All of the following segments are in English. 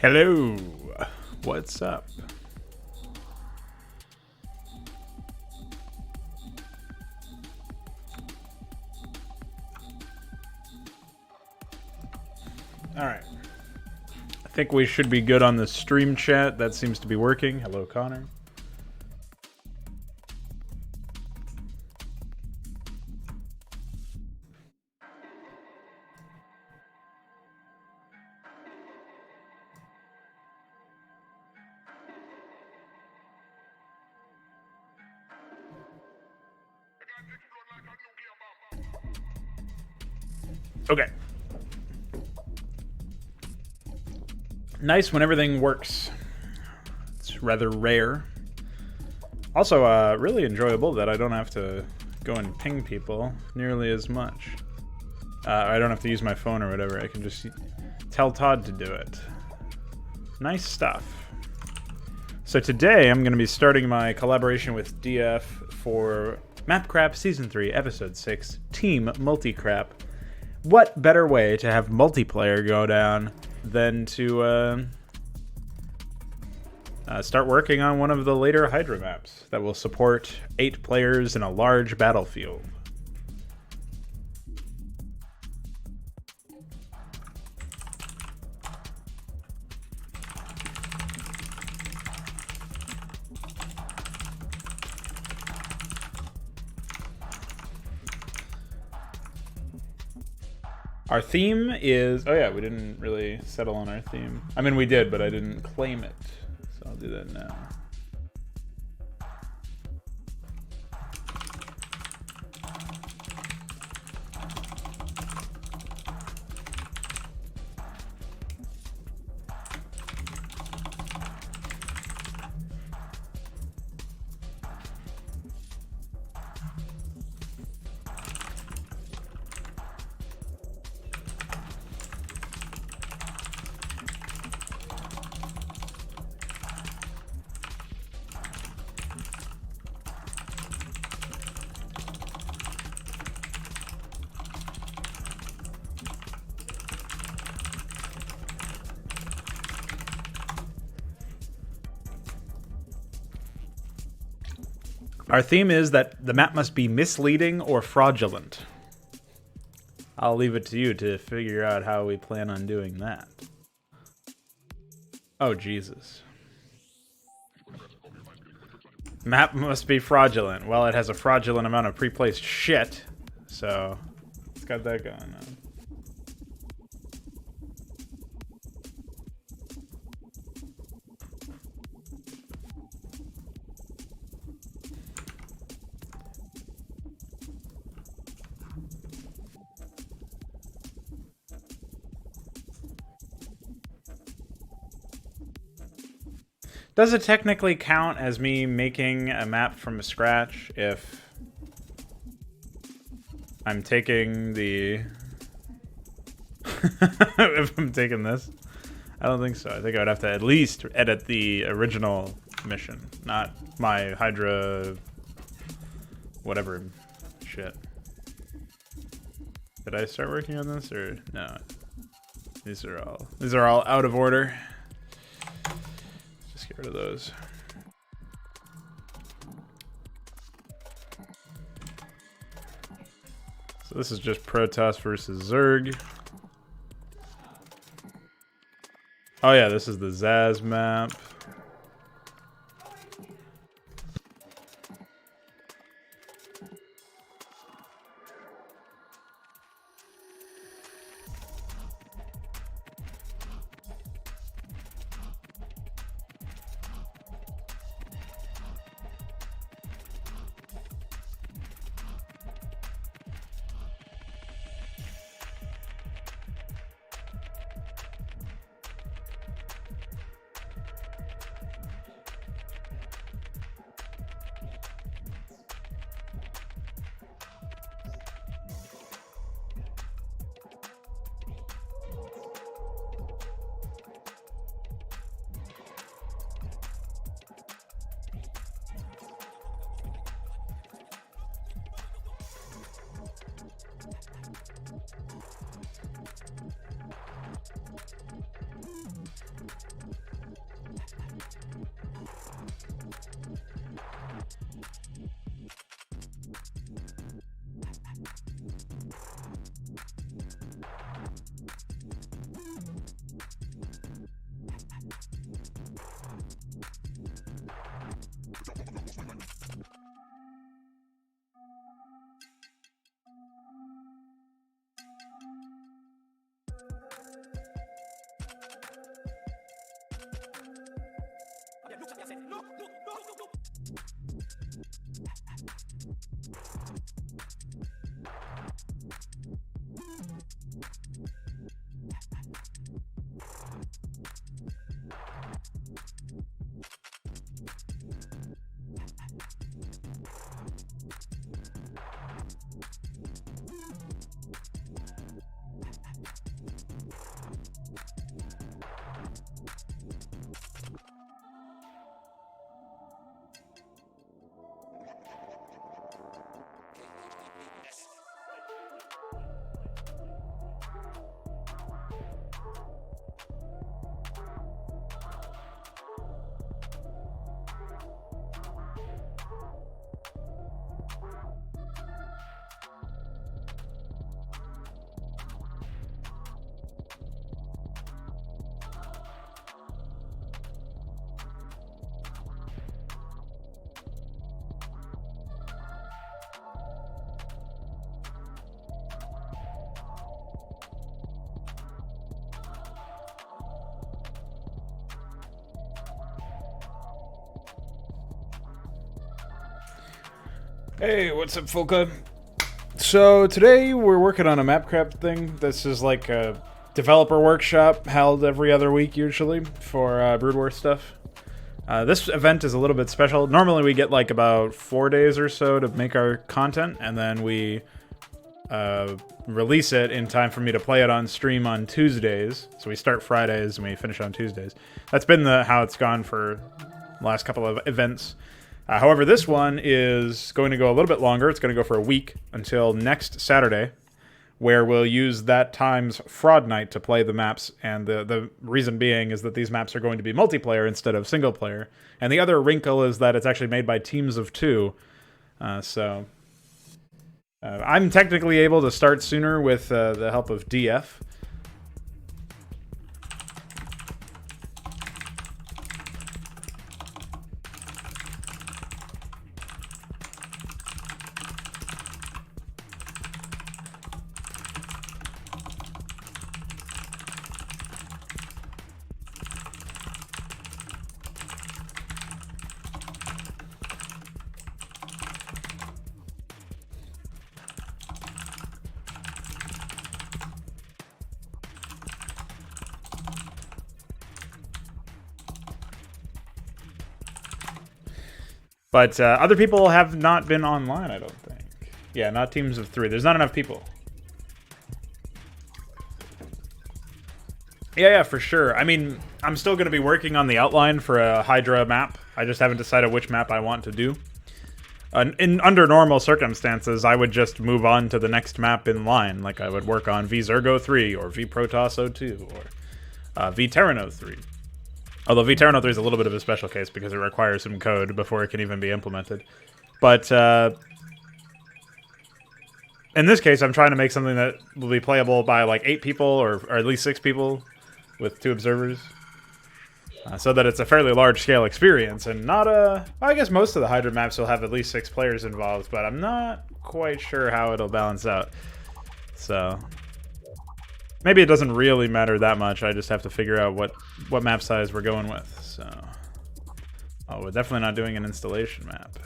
Hello, what's up? All right. I think we should be good on the stream chat. That seems to be working. Hello, Connor. Okay. Nice when everything works. It's rather rare. Also, really enjoyable that I don't have to go and ping people nearly as much. I don't have to use my phone or whatever. I can just tell Todd to do it. Nice stuff. So today I'm going to be starting my collaboration with DF for Mapcrap Season 3, Episode 6, Team Multicrap. What better way to have multiplayer go down than to start working on one of the later Hydra maps that will support 8 players in a large battlefield. Our theme is... Oh yeah, we didn't really settle on our theme. I mean, we did, but I didn't claim it. So I'll do that now. Our theme is that the map must be misleading or fraudulent. I'll leave it to you to figure out how we plan on doing that. Oh, Jesus. Map must be fraudulent. Well, it has a fraudulent amount of pre-placed shit, so it's got that going on. Does it technically count as me making a map from scratch if I'm taking the... if I'm taking this? I don't think so. I think I would have to at least edit the original mission, not my Hydra... whatever shit. Did I start working on this or no? These are all out of order. Get rid of those. So this is just Protoss versus Zerg. Oh yeah, this is the Zaz map. Hey, what's up, Folka? So today we're working on a Mapcrap thing. This is like a developer workshop held every other week usually for Brood War stuff. This event is a little bit special. Normally we get like about 4 days or so to make our content, and then we release it in time for me to play it on stream on Tuesdays. So we start Fridays and we finish on Tuesdays. That's been how it's gone for the last couple of events. However, this one is going to go a little bit longer. It's going to go for a week until next Saturday, where we'll use that time's fraud night to play the maps. And the reason being is that these maps are going to be multiplayer instead of single player. And the other wrinkle is that it's actually made by teams of 2. So I'm technically able to start sooner with the help of DF. But other people have not been online, I don't think. Yeah, not teams of 3. There's not enough people. Yeah, for sure. I mean, I'm still going to be working on the outline for a Hydra map. I just haven't decided which map I want to do. Under normal circumstances, I would just move on to the next map in line. Like I would work on V Zergo 3 or V Protoss 02 or V Terran 03. Although V Terran 03 is a little bit of a special case because it requires some code before it can even be implemented. But in this case, I'm trying to make something that will be playable by like 8 people or at least 6 people with 2 observers. So that it's a fairly large-scale experience, and not a... I guess most of the Hydra maps will have at least 6 players involved, but I'm not quite sure how it'll balance out. So... maybe it doesn't really matter that much, I just have to figure out what map size we're going with, so... oh, we're definitely not doing an installation map.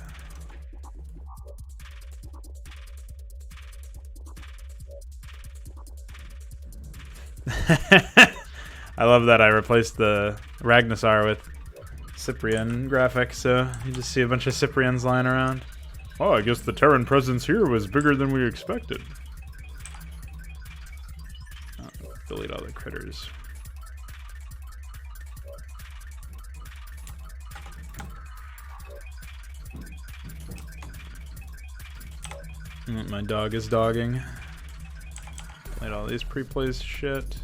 I love that I replaced the Ragnarsar with Cyprian graphics, so you just see a bunch of Cyprians lying around. Oh, I guess the Terran presence here was bigger than we expected. Oh, delete all the critters. My dog is dogging. Delete all these pre-plays shit.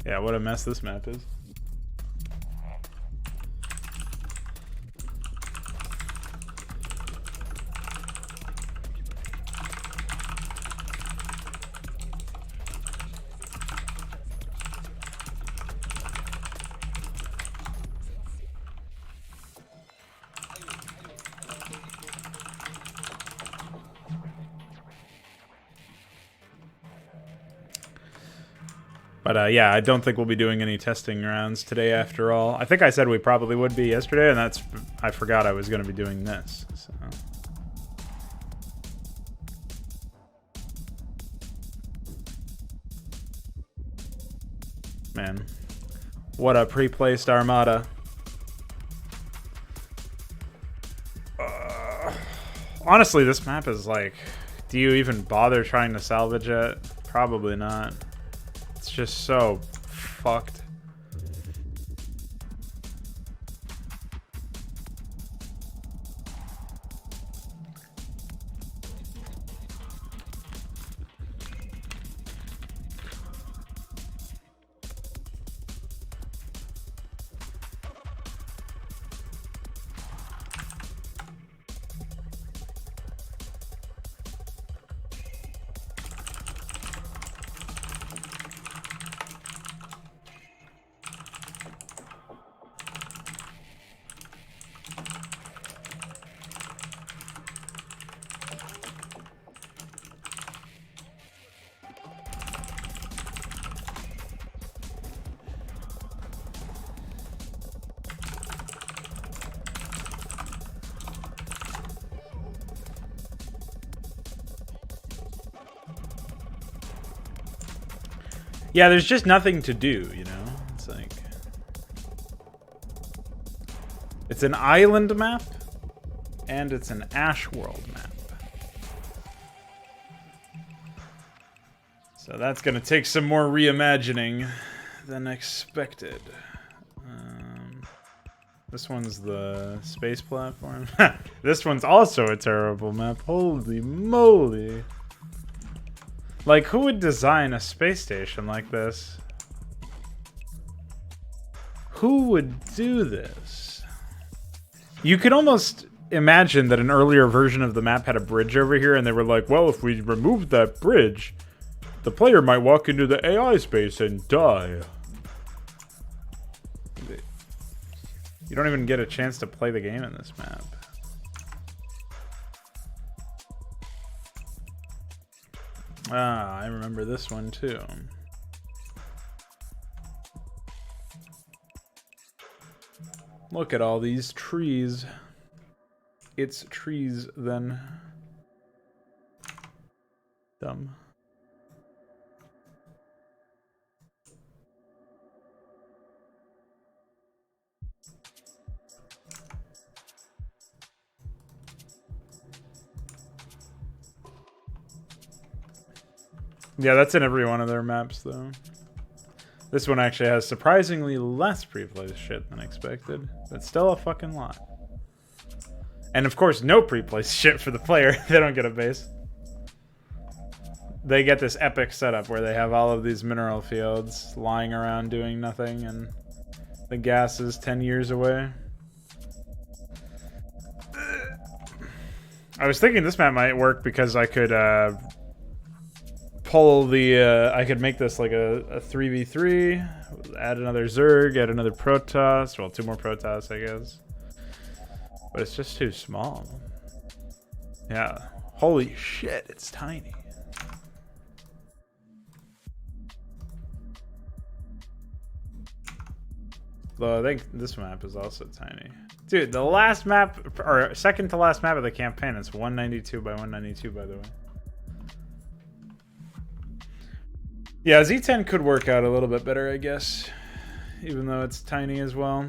Yeah, what a mess this map is. But yeah, I don't think we'll be doing any testing rounds today after all. I think I said we probably would be yesterday, and I forgot I was going to be doing this. So. Man, what a pre-placed armada. Honestly, this map is like, do you even bother trying to salvage it? Probably not. It's just so fucked. Yeah, there's just nothing to do, you know? It's like... It's an island map, and it's an Ash World map. So that's gonna take some more reimagining than expected. This one's the space platform. This one's also a terrible map. Holy moly. Like, who would design a space station like this? Who would do this? You could almost imagine that an earlier version of the map had a bridge over here, and they were like, well, if we removed that bridge, the player might walk into the AI space and die. You don't even get a chance to play the game in this map. Ah, I remember this one too. Look at all these trees. It's trees then. Dumb. Yeah, that's in every one of their maps, though. This one actually has surprisingly less pre-placed shit than expected, but still a fucking lot. And of course, no pre-placed shit for the player. They don't get a base. They get this epic setup where they have all of these mineral fields lying around doing nothing, and the gas is 10 years away. I was thinking this map might work because I could pull the I could make this like a 3v3, add another Zerg, add another Protoss, well, 2 more Protoss, I guess. But it's just too small. Yeah. Holy shit, it's tiny. Though I think this map is also tiny. Dude, the last map, or second to last map of the campaign, it's 192 by 192, by the way. Yeah, Z10 could work out a little bit better, I guess. Even though it's tiny as well.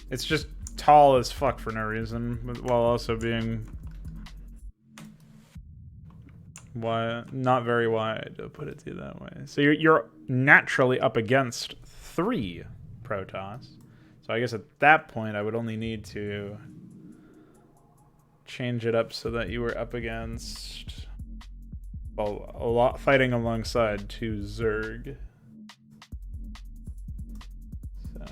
It's just tall as fuck for no reason, while also being not very wide, to put it to you that way. So you're naturally up against 3 Protoss. So I guess at that point I would only need to change it up so that you were up against, well, a lot fighting alongside 2 Zerg. So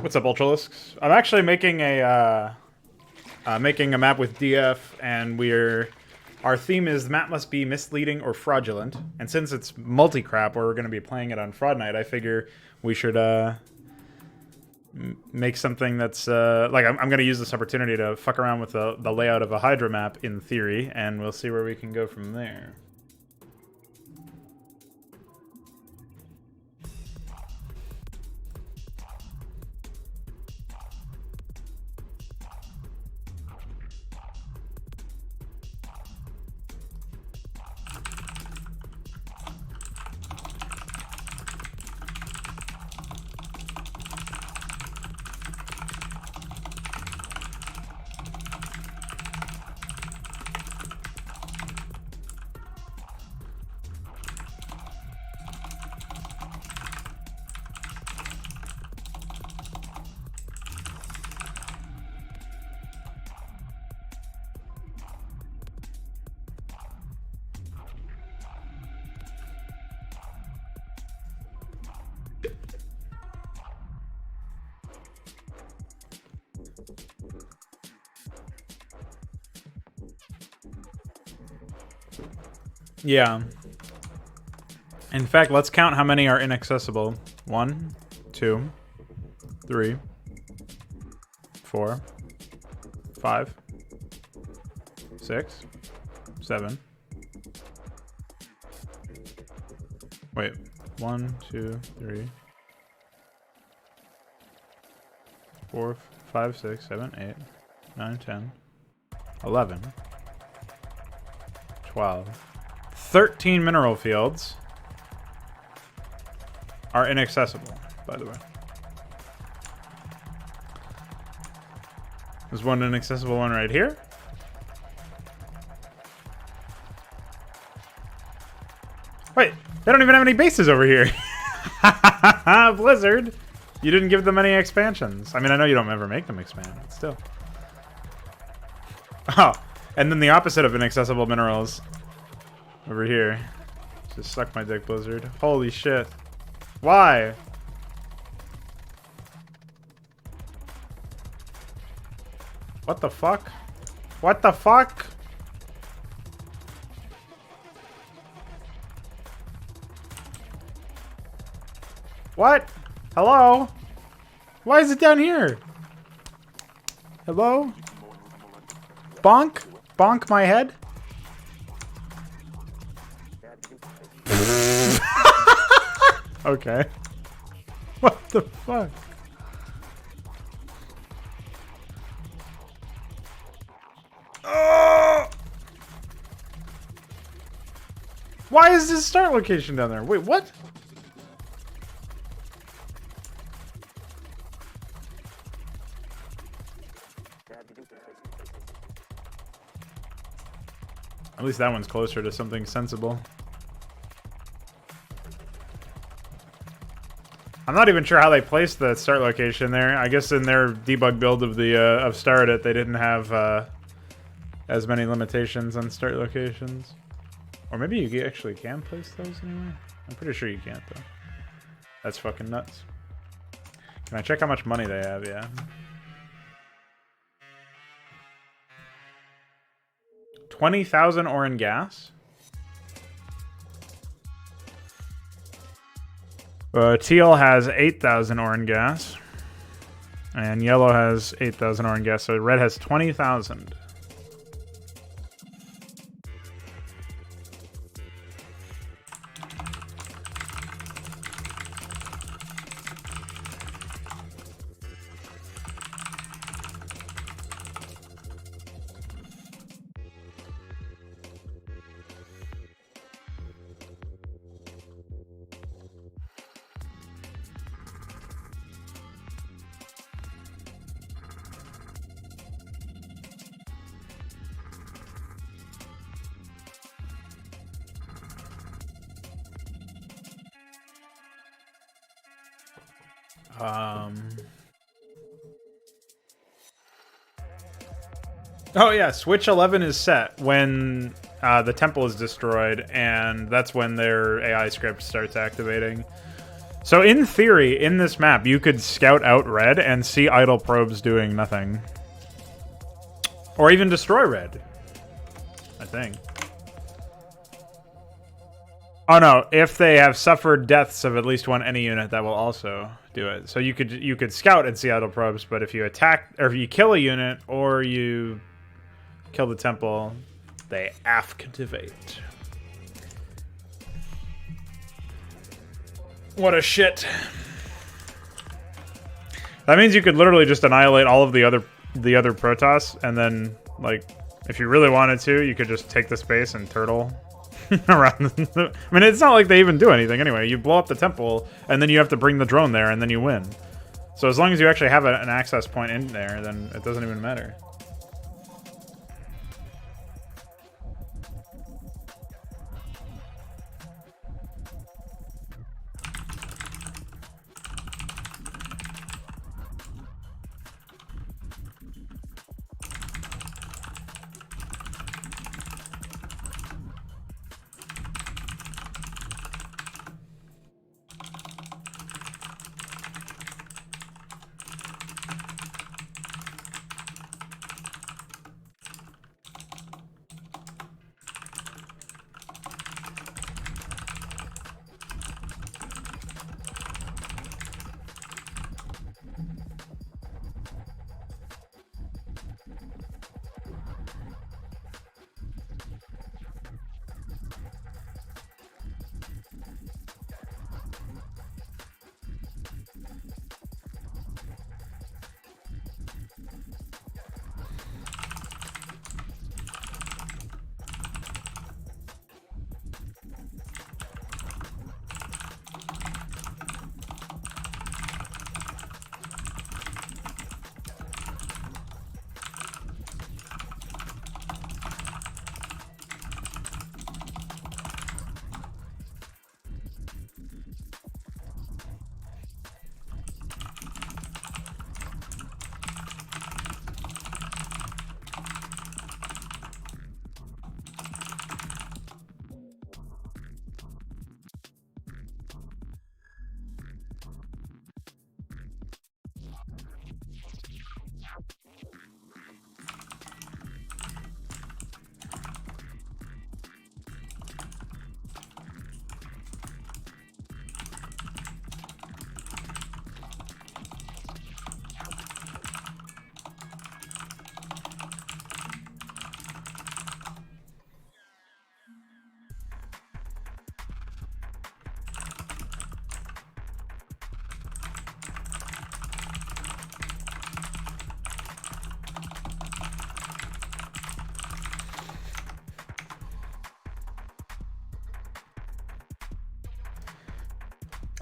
What's up, Ultralisks? I'm actually making a map with DF, and our theme is the map must be misleading or fraudulent. And since it's multi-crap, where we're going to be playing it on Fraud Night, I figure we should make something that's like I'm going to use this opportunity to fuck around with the layout of a Hydra map in theory, and we'll see where we can go from there. Yeah. In fact, let's count how many are inaccessible. 1, 2, 3, 4, 5, 6, 7. Wait. 1, 2, 3, 4, 5, 6, 7, 8, 9, 10, 11, 12. 13 mineral fields are inaccessible, by the way. There's one inaccessible one right here. Wait, they don't even have any bases over here. Blizzard, you didn't give them any expansions. I mean, I know you don't ever make them expand, but still. Oh, and then the opposite of inaccessible minerals. Over here. Just suck my dick, Blizzard. Holy shit. Why? What the fuck? What the fuck? What? Hello? Why is it down here? Hello? Bonk? Bonk my head? Okay. What the fuck? Oh! Why is this start location down there? Wait, what? At least that one's closer to something sensible. I'm not even sure how they placed the start location there. I guess in their debug build of the of Started, they didn't have as many limitations on start locations. Or maybe you actually can place those anyway. I'm pretty sure you can't though. That's fucking nuts. Can I check how much money they have? Yeah. $20,000 ore and gas. Teal has 8,000 ore and gas. And yellow has 8,000 ore and gas. So red has 20,000. Oh yeah, Switch 11 is set when the temple is destroyed, and that's when their AI script starts activating. So in theory, in this map, you could scout out red and see idle probes doing nothing. Or even destroy red. I think. Oh no, if they have suffered deaths of at least one enemy unit, that will also do it. So you could scout and see idle probes, but if you attack, or if you kill a unit, or you kill the temple, they activate. What a shit. That means you could literally just annihilate all of the other Protoss, and then, like, if you really wanted to, you could just take the space and turtle around the... I mean, it's not like they even do anything anyway. You blow up the temple, and then you have to bring the drone there, and then you win. So as long as you actually have an access point in there, then it doesn't even matter.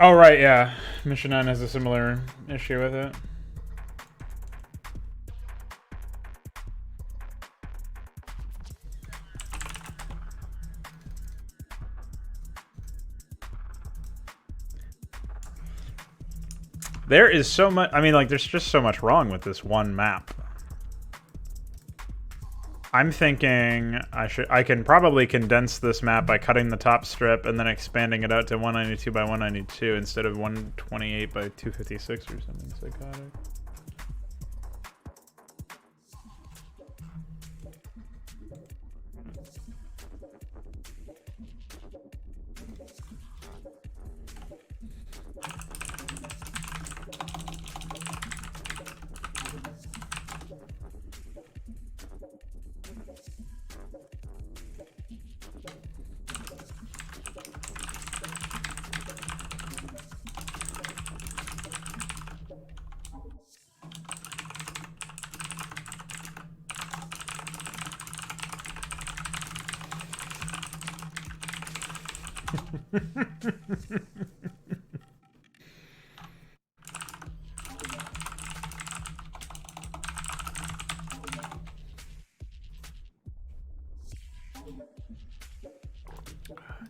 Oh, right, yeah. Mission 9 has a similar issue with it. There is so much... I mean, like, there's just so much wrong with this one map. I'm thinking I can probably condense this map by cutting the top strip and then expanding it out to 192 by 192 instead of 128 by 256 or something psychotic.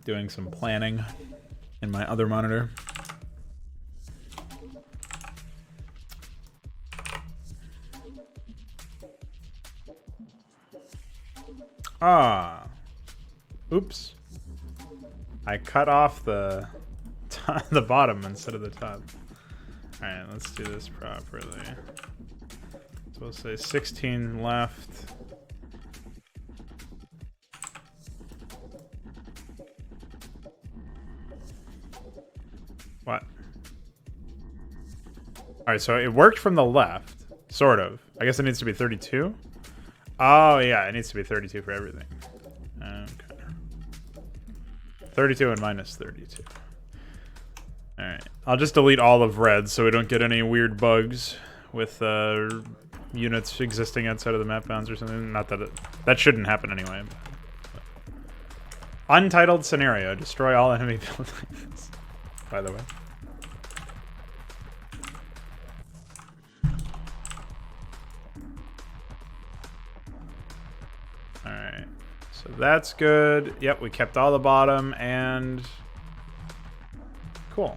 Doing some planning in my other monitor. Ah. Oops. I cut off the the bottom instead of the top. Alright, let's do this properly. So we'll say 16 left. What? Alright, so it worked from the left. Sort of. I guess it needs to be 32? Oh, yeah, it needs to be 32 for everything. Okay. 32 and minus 32. Alright. I'll just delete all of red so we don't get any weird bugs with units existing outside of the map bounds or something. Not that that shouldn't happen anyway. But. Untitled scenario. Destroy all enemy buildings. By the way. Alright. So that's good. Yep, we kept all the bottom and... Cool.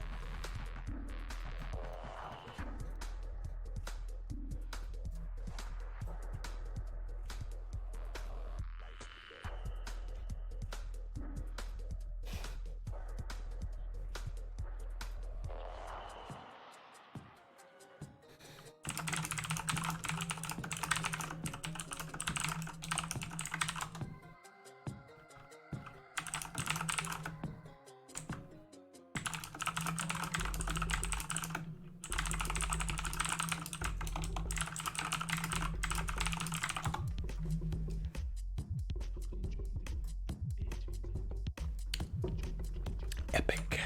Epic.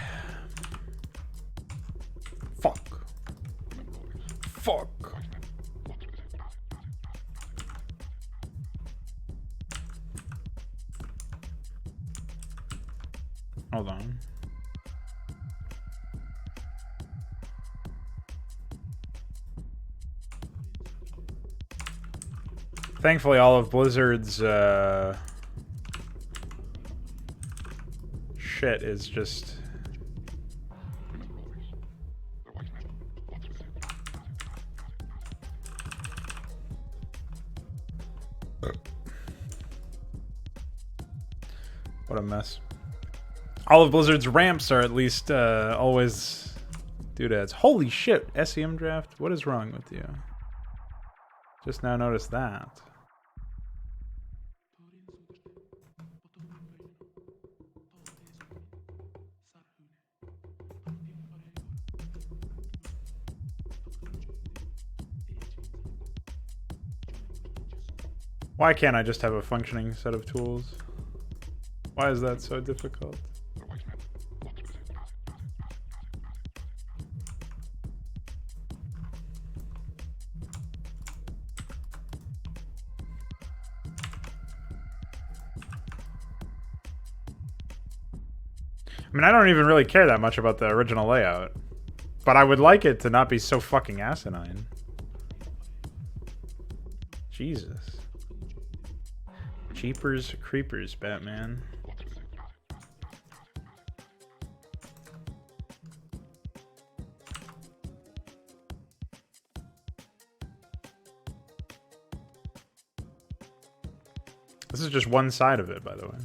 Fuck. Fuck. Hold on. Thankfully, all of Blizzard's shit is just... What a mess. All of Blizzard's ramps are at least always doodads. Holy shit, SEM draft? What is wrong with you? Just now noticed that. Why can't I just have a functioning set of tools? Why is that so difficult? I mean, I don't even really care that much about the original layout. But I would like it to not be so fucking asinine. Jesus. Jeepers creepers, Batman. This is just one side of it, by the way.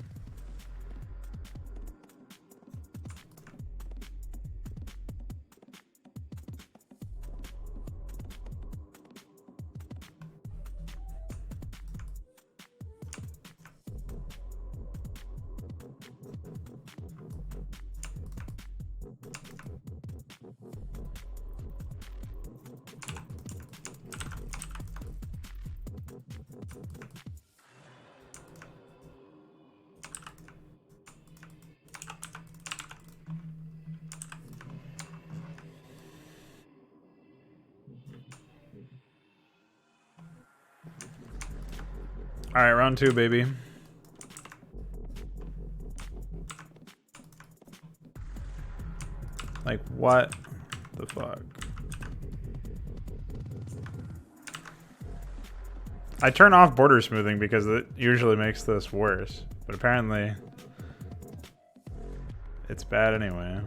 Alright, round two, baby. Like, what the fuck? I turn off border smoothing because it usually makes this worse. But apparently, it's bad anyway.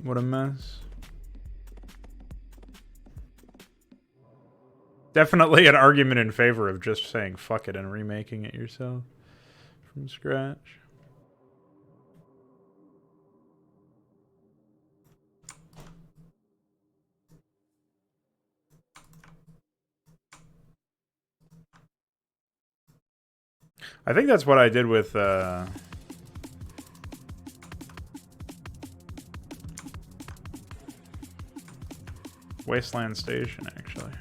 What a mess. Definitely an argument in favor of just saying fuck it and remaking it yourself from scratch. I think that's what I did with Wasteland Station, actually.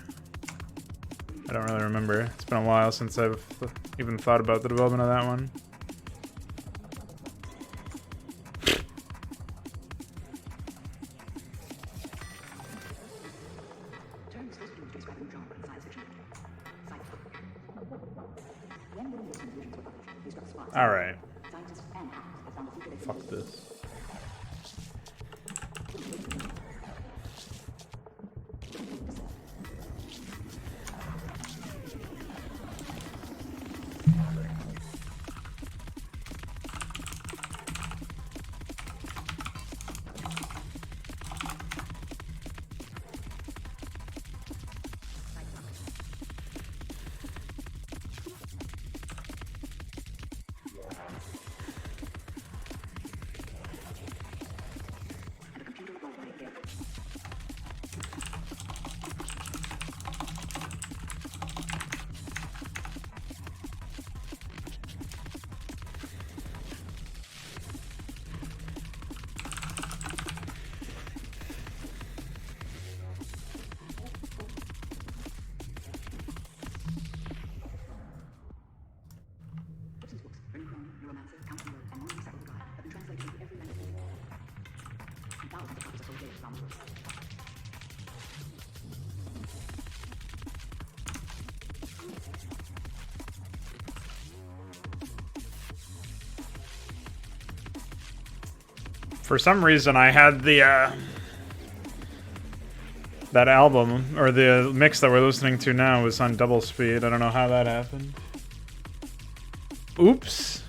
I don't really remember. It's been a while since I've even thought about the development of that one. Alright. Fuck this. For some reason, I had the that album, or the mix that we're listening to now, was on double speed. I don't know how that happened. Oops.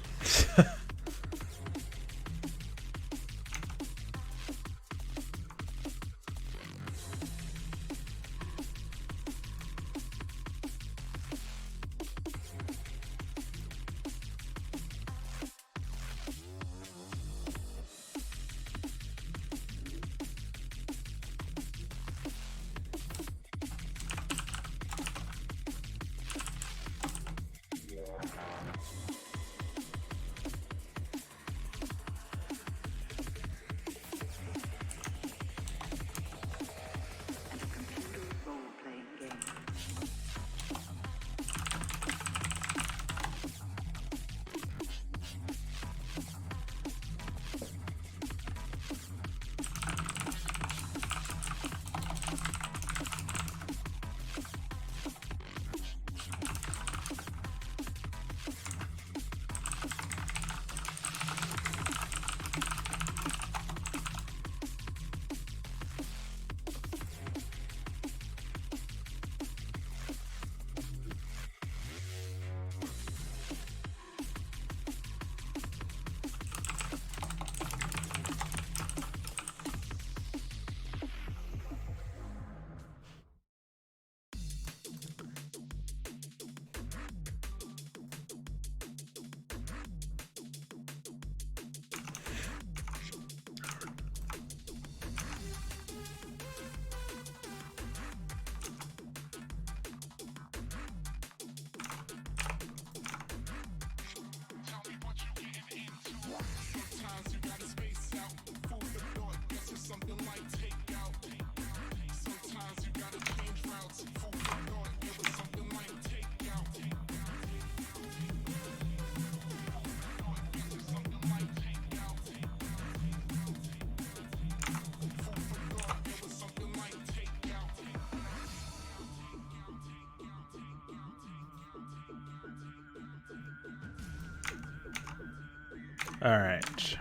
All right.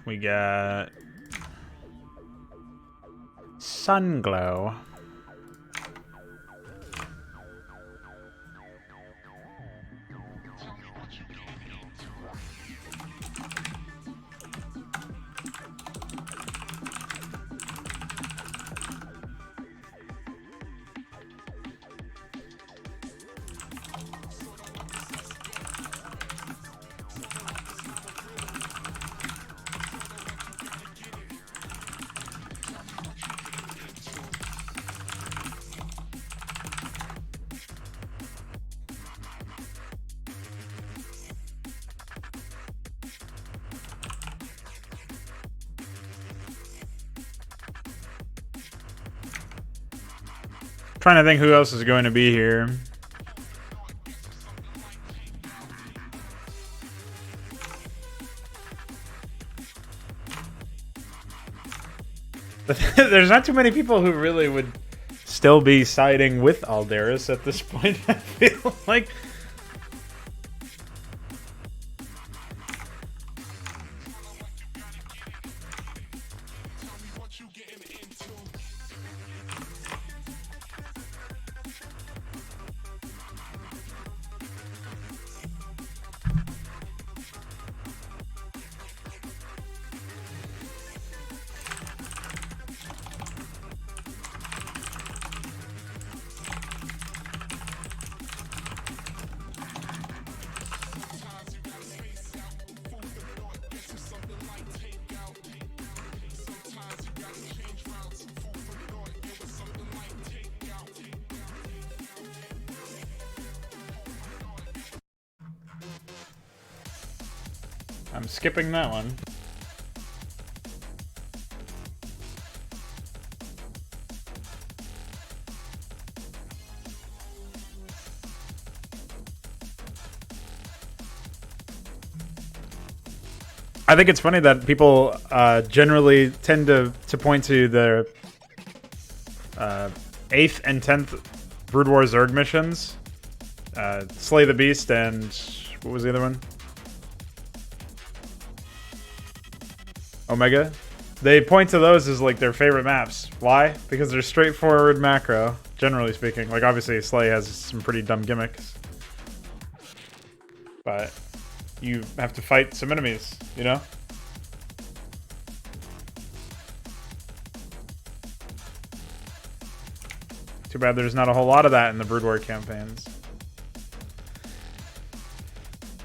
We got Sunglow. Trying to think who else is going to be here. There's not too many people who really would still be siding with Aldaris at this point, I feel like. I'm skipping that one. I think it's funny that people generally tend to point to the 8th and 10th Brood War Zerg missions. Slay the Beast and... what was the other one? Omega. They point to those as like their favorite maps. Why? Because they're straightforward macro, generally speaking. Like obviously Slay has some pretty dumb gimmicks. But you have to fight some enemies, you know? Too bad there's not a whole lot of that in the Brood War campaigns.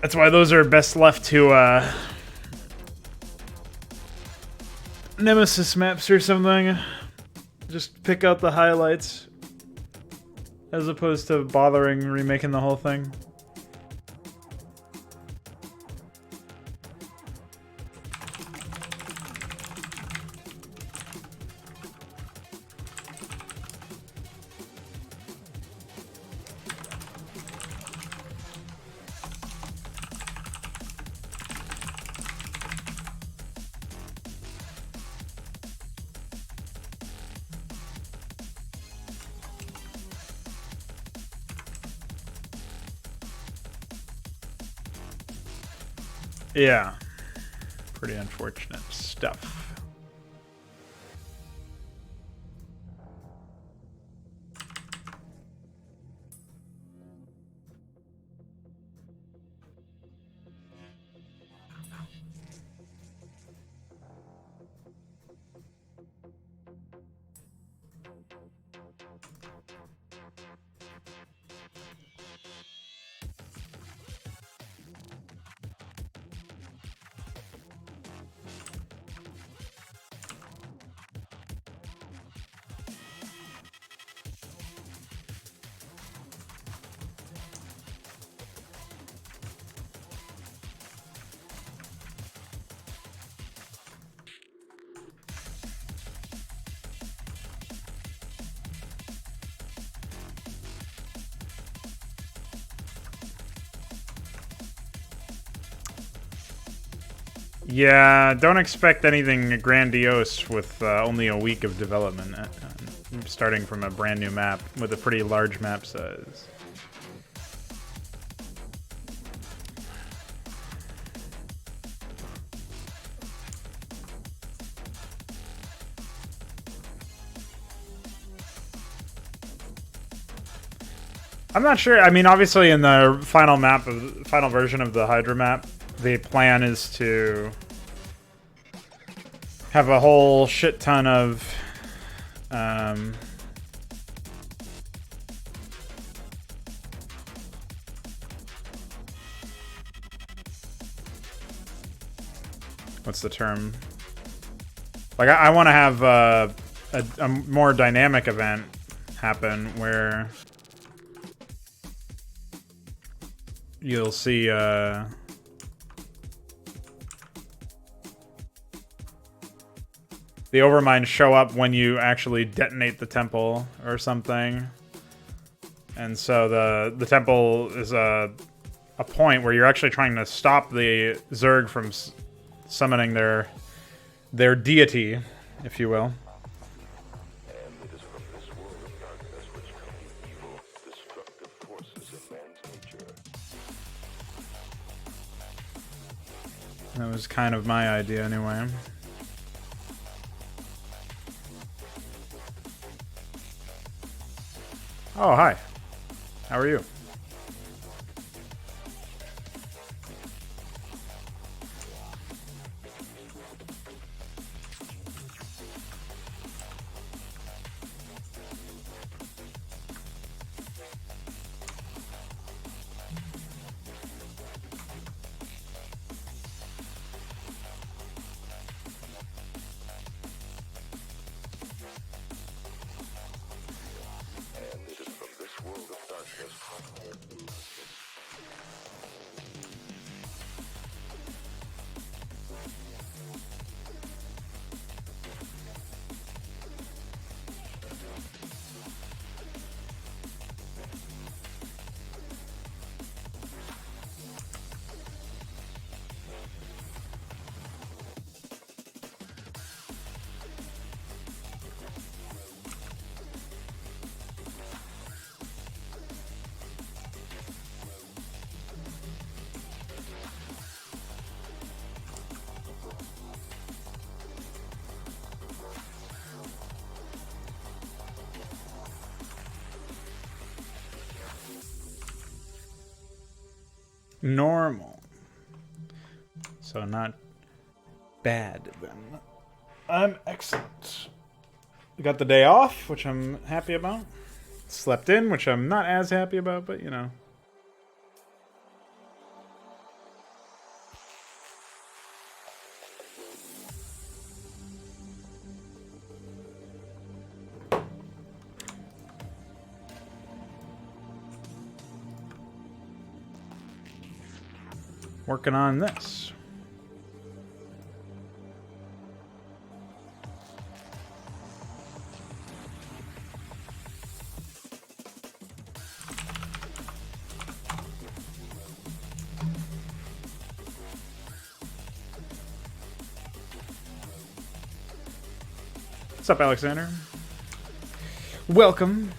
That's why those are best left to Nemesis maps or something. Just pick out the highlights as opposed to bothering remaking the whole thing. Yeah, pretty unfortunate stuff. Yeah, don't expect anything grandiose with only a week of development, starting from a brand new map with a pretty large map size. I'm not sure. I mean, obviously in the final version of the Hydra map, the plan is to have a whole shit ton of what's the term? Like I want to have a more dynamic event happen where you'll see the Overmind show up when you actually detonate the temple or something. And so the temple is a point where you're actually trying to stop the Zerg from summoning their deity, if you will. That was kind of my idea anyway. Oh, hi. How are you? Normal. So not bad then. I'm excellent. Got the day off, which I'm happy about. Slept in, which I'm not as happy about, but you know. Working on this. What's up, Alexander? Welcome.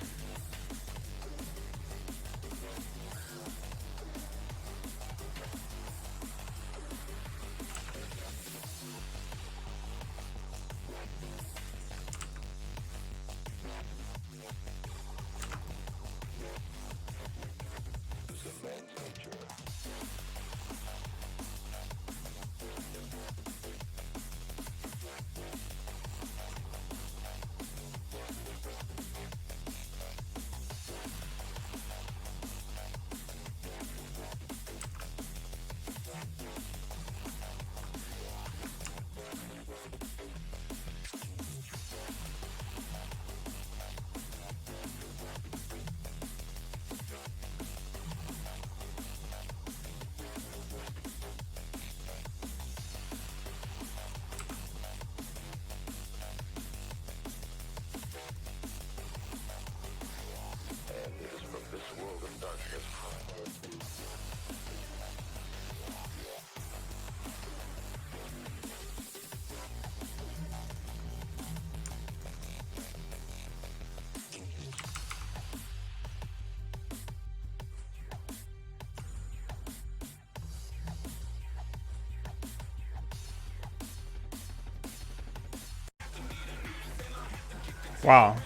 Wow.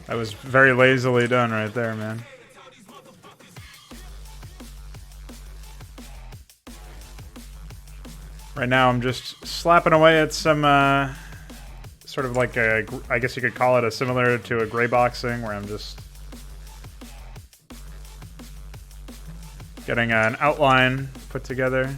That was very lazily done right there, man. Right now I'm just slapping away at some, sort of like a, I guess you could call it a similar to a gray boxing, where I'm just getting an outline put together.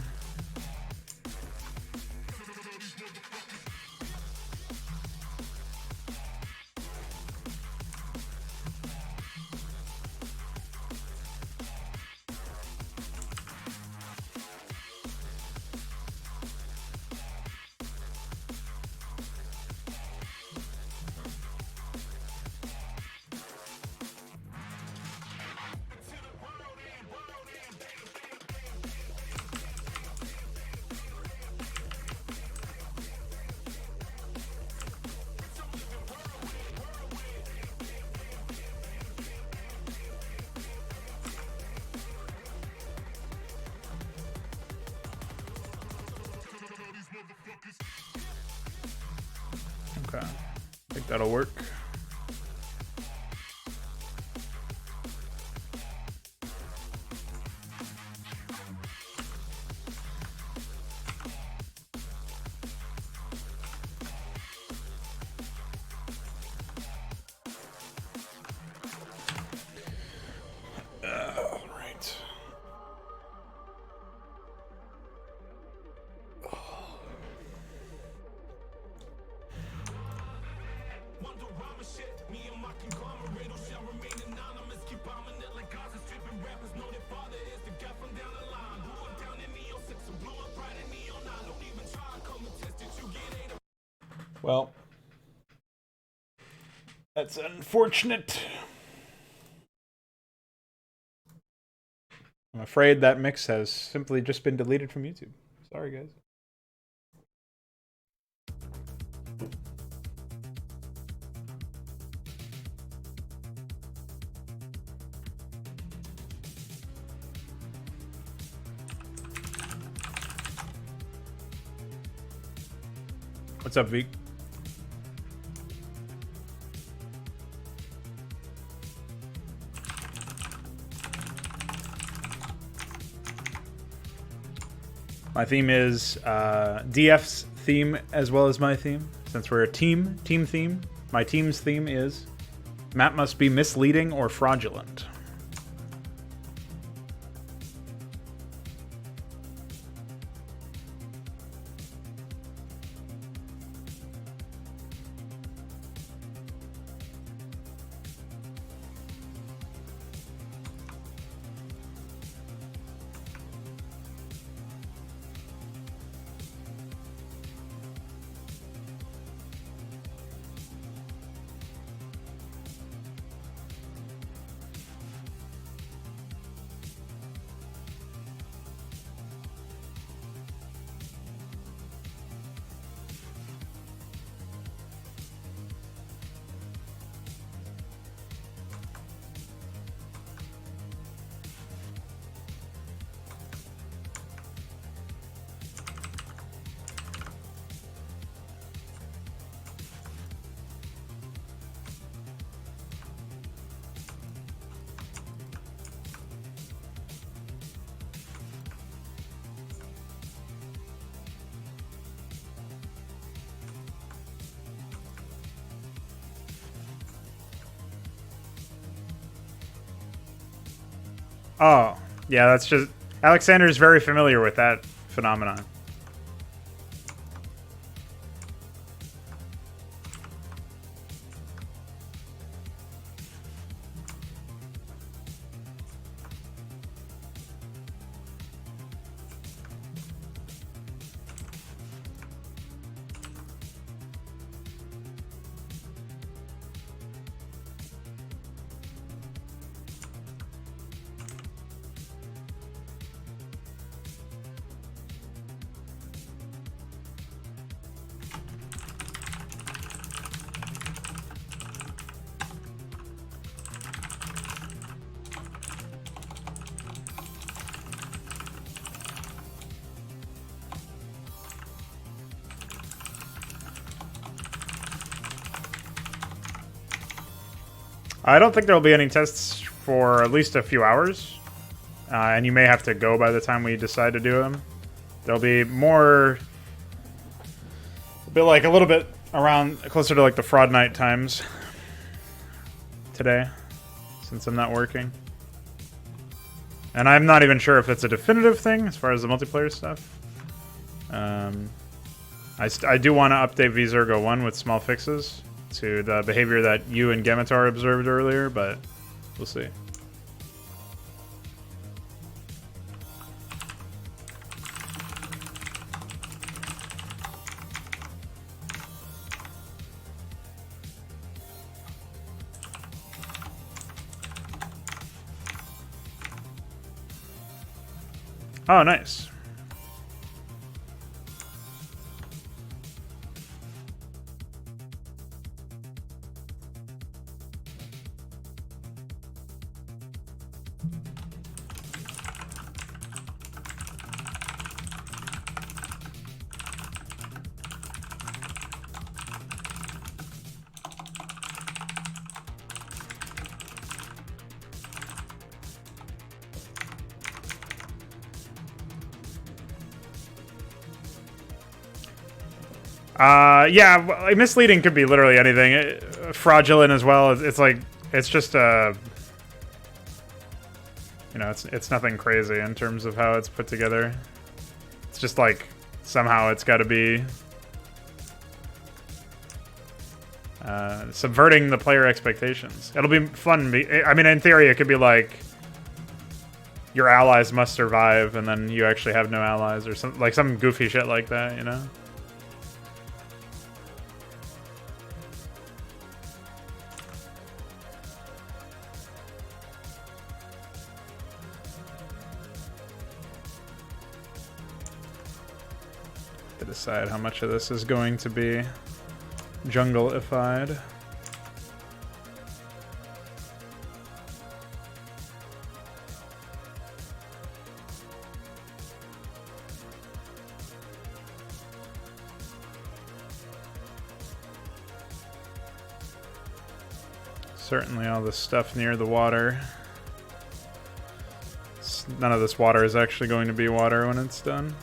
Okay, I think that'll work. Well, that's unfortunate. I'm afraid that mix has simply just been deleted from YouTube. Sorry, guys. What's up, Veek? My theme is DF's theme as well as my theme. Since we're a team theme, my team's theme is map must be misleading or fraudulent. Oh, yeah, that's just... Alexander is very familiar with that phenomenon. I don't think there will be any tests for at least a few hours. And you may have to go by the time we decide to do them. There'll be more... a little bit around, closer to like the fraud night times today, since I'm not working. And I'm not even sure if it's a definitive thing as far as the multiplayer stuff. I do want to update VZergo 1 with small fixes to the behavior that you and Gemitar observed earlier, but we'll see. Oh, nice. Yeah, well, misleading could be literally anything. Fraudulent as well. It's like, it's just, you know, it's nothing crazy in terms of how it's put together. It's just like, somehow it's got to be subverting the player expectations. It'll be fun. I mean, in theory, it could be like, your allies must survive, and then you actually have no allies, or some goofy shit like that, you know? To decide how much of this is going to be jungle-ified. Certainly all the stuff near the water. None of this water is actually going to be water when it's done.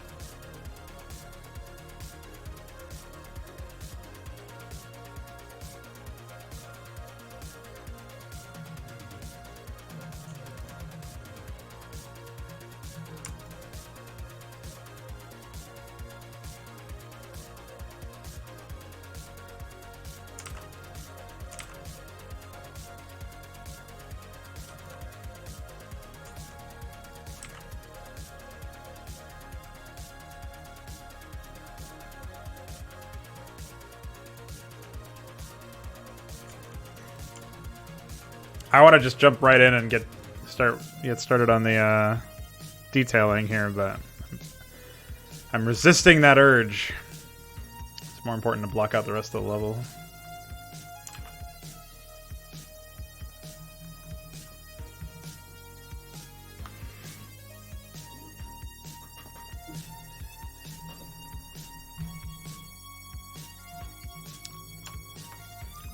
I want to just jump right in and get started on the detailing here, but I'm resisting that urge. It's more important to block out the rest of the level.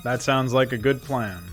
That sounds like a good plan.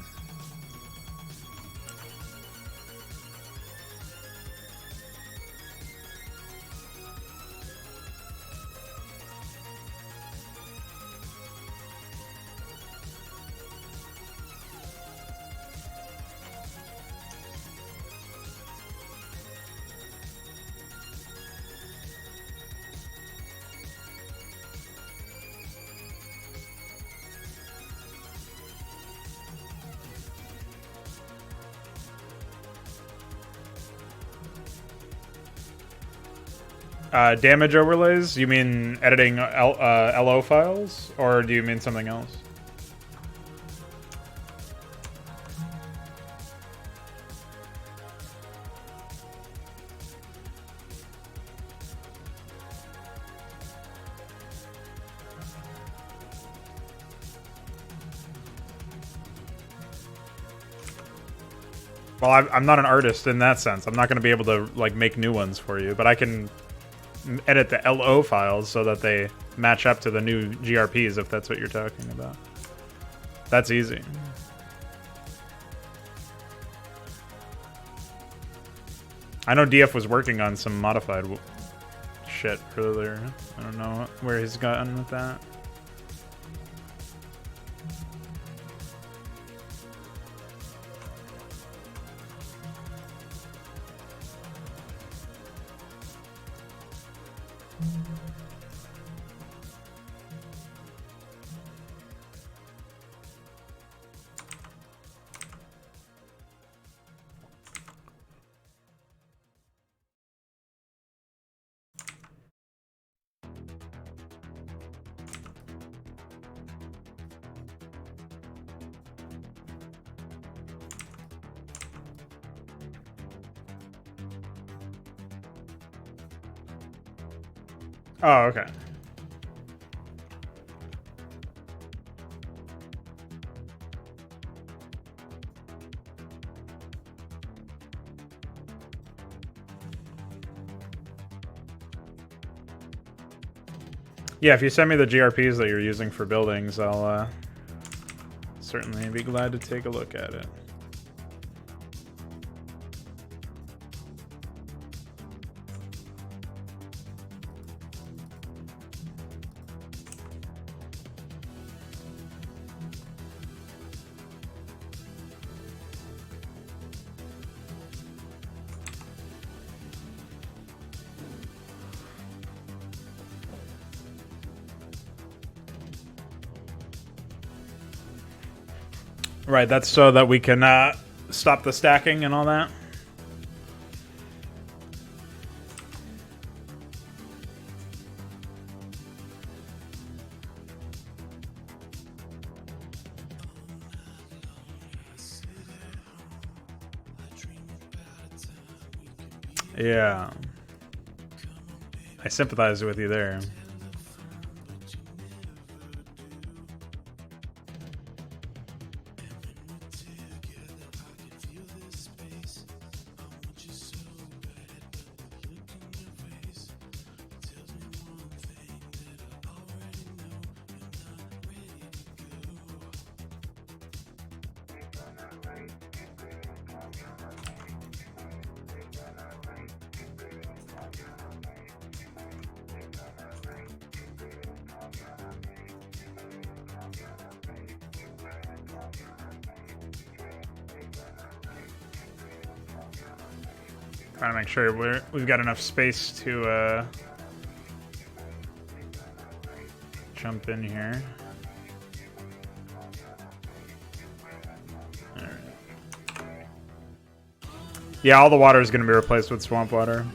Damage overlays? You mean editing LO files? Or do you mean something else? Well, I'm not an artist in that sense. I'm not going to be able to like make new ones for you, but I can edit the LO files so that they match up to the new GRPs, if that's what you're talking about. That's easy. I know DF was working on some modified shit earlier. I don't know where he's gotten with that. Oh, okay. Yeah, if you send me the GRPs that you're using for buildings, I'll certainly be glad to take a look at it. Right, that's so that we can stop the stacking and all that. Yeah. I sympathize with you there. Trying to make sure we've got enough space to jump in here. All right. Yeah, all the water is going to be replaced with swamp water.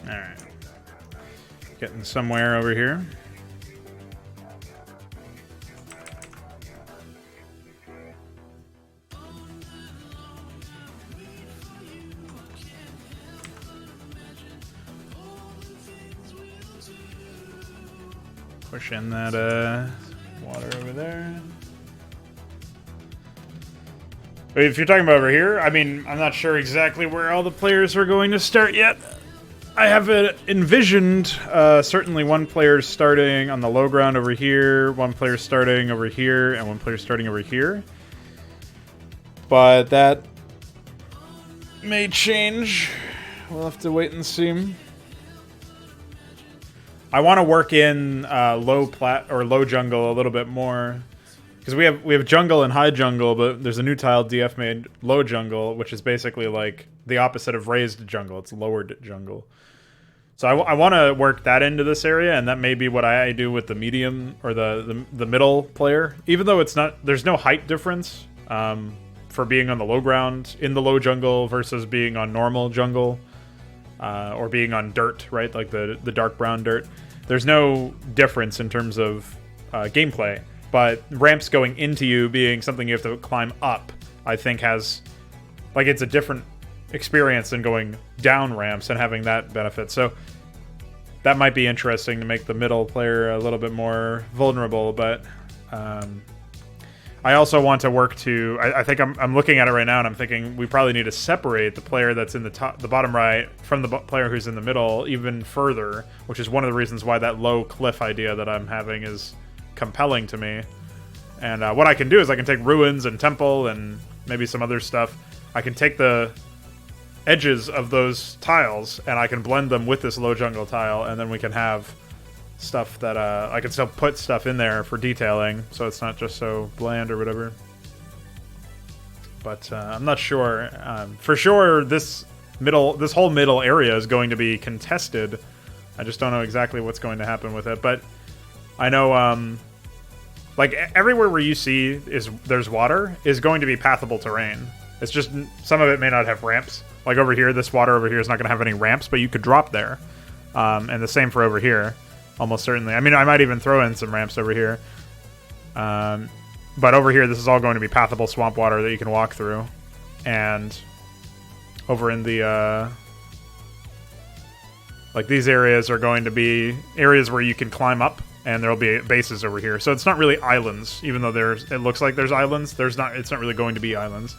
Alright. Getting somewhere over here. Push in that water over there. If you're talking about over here, I mean, I'm not sure exactly where all the players are going to start yet. I have envisioned certainly one player starting on the low ground over here, one player starting over here, and one player starting over here. But that may change. We'll have to wait and see. I want to work in low jungle a little bit more. Because we have jungle and high jungle, but there's a new tile DF made, low jungle, which is basically like the opposite of raised jungle. It's lowered jungle. So I want to work that into this area, and that may be what I do with the medium or the middle player. Even though there's no height difference for being on the low ground in the low jungle versus being on normal jungle or being on dirt, right? Like the dark brown dirt. There's no difference in terms of gameplay. But ramps going into you being something you have to climb up, I think has, like, it's a different experience than going down ramps and having that benefit. So that might be interesting to make the middle player a little bit more vulnerable. But I also want to work to, I think I'm looking at it right now and I'm thinking we probably need to separate the player that's in the bottom right from the player who's in the middle even further, which is one of the reasons why that low cliff idea that I'm having is compelling to me. And what I can do is I can take ruins and temple and maybe some other stuff. I can take the edges of those tiles and I can blend them with this low jungle tile, and then we can have stuff that I can still put stuff in there for detailing, so it's not just so bland or whatever. But I'm not sure. For sure, this this whole middle area is going to be contested. I just don't know exactly what's going to happen with it, but I know like everywhere where you see there's water is going to be pathable terrain. It's just some of it may not have ramps. Like over here, this water over here is not going to have any ramps, but you could drop there. And the same for over here, almost certainly. I mean, I might even throw in some ramps over here. But over here, this is all going to be pathable swamp water that you can walk through. And over in the like these areas are going to be areas where you can climb up, and there'll be bases over here. So it's not really islands, even though it looks like there's islands. It's not really going to be islands.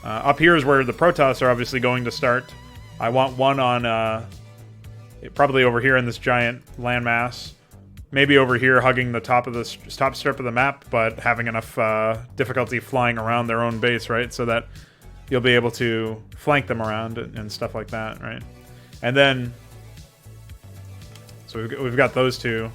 Up here is where the Protoss are obviously going to start. I want one on probably over here in this giant landmass. Maybe over here hugging the top strip of the map, but having enough difficulty flying around their own base, right? So that you'll be able to flank them around and stuff like that, right? And then, so we've got those two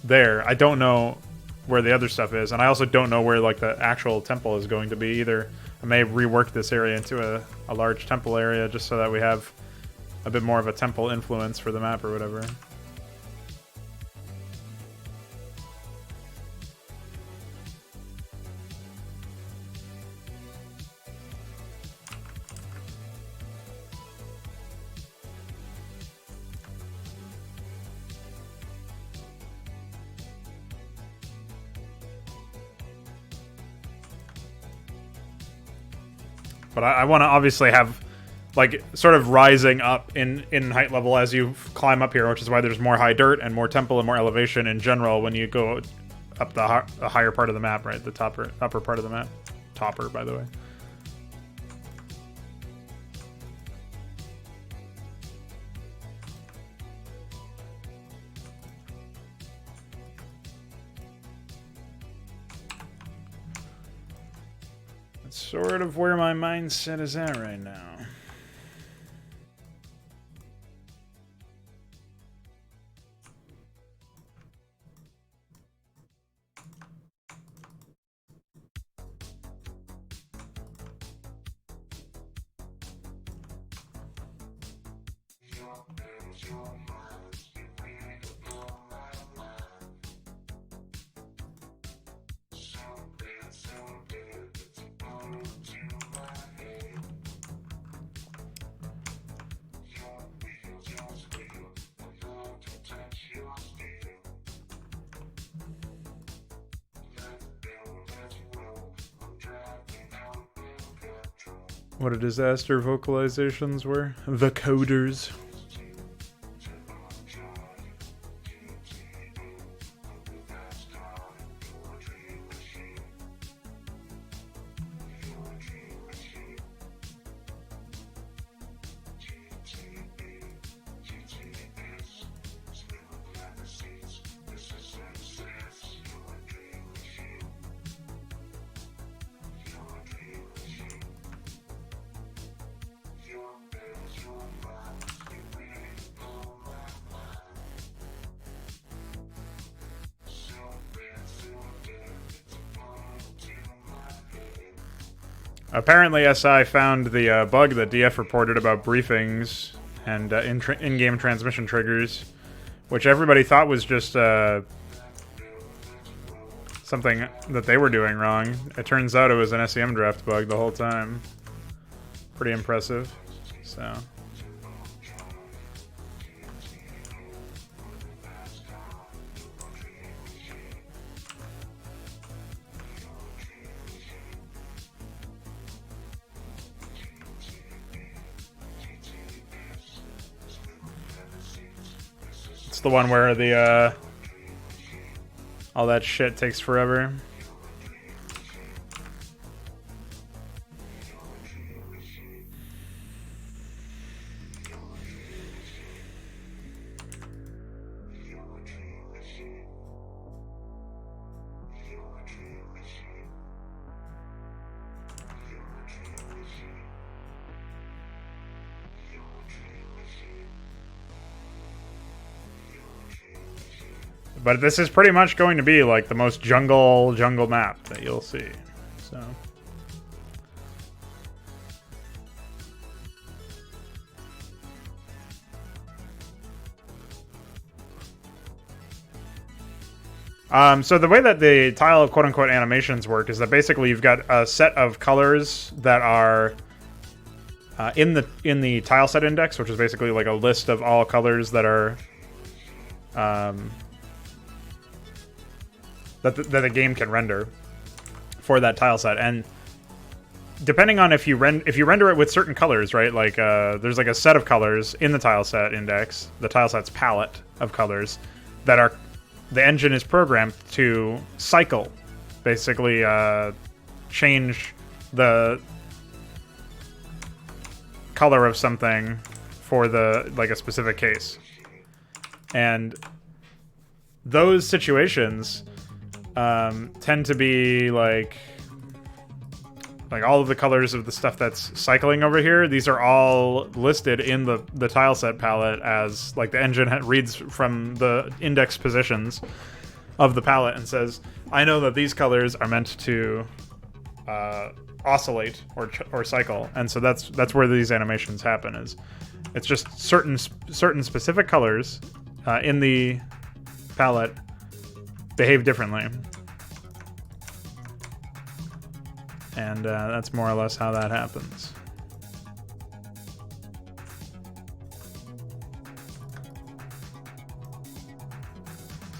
there. I don't know where the other stuff is, and I also don't know where like the actual temple is going to be either. I may rework this area into a large temple area just so that we have a bit more of a temple influence for the map or whatever. But I want to obviously have, like, sort of rising up in height level as you climb up here, which is why there's more high dirt and more temple and more elevation in general when you go up the higher part of the map, right? The upper part of the map. Topper, by the way. Sort of where my mindset is at right now. What a disaster vocalizations were. The coders. Apparently, SI found the bug that DF reported about briefings and in-game transmission triggers, which everybody thought was just something that they were doing wrong. It turns out it was an SEM draft bug the whole time. Pretty impressive. So. The one where the all that shit takes forever. But this is pretty much going to be like the most jungle map that you'll see. So So the way that the tile quote-unquote animations work is that basically you've got a set of colors that are in the tileset index, which is basically like a list of all colors that are that the game can render for that tileset. And depending on if you render it with certain colors, right? Like there's like a set of colors in the tileset index, the tileset's palette of colors that are the engine is programmed to cycle, basically change the color of something for like a specific case. And those situations tend to be like all of the colors of the stuff that's cycling over here. These are all listed in the tileset palette as like the engine reads from the index positions of the palette and says, I know that these colors are meant to oscillate or cycle. And so that's where these animations happen. It's just certain specific colors in the palette behave differently. And that's more or less how that happens.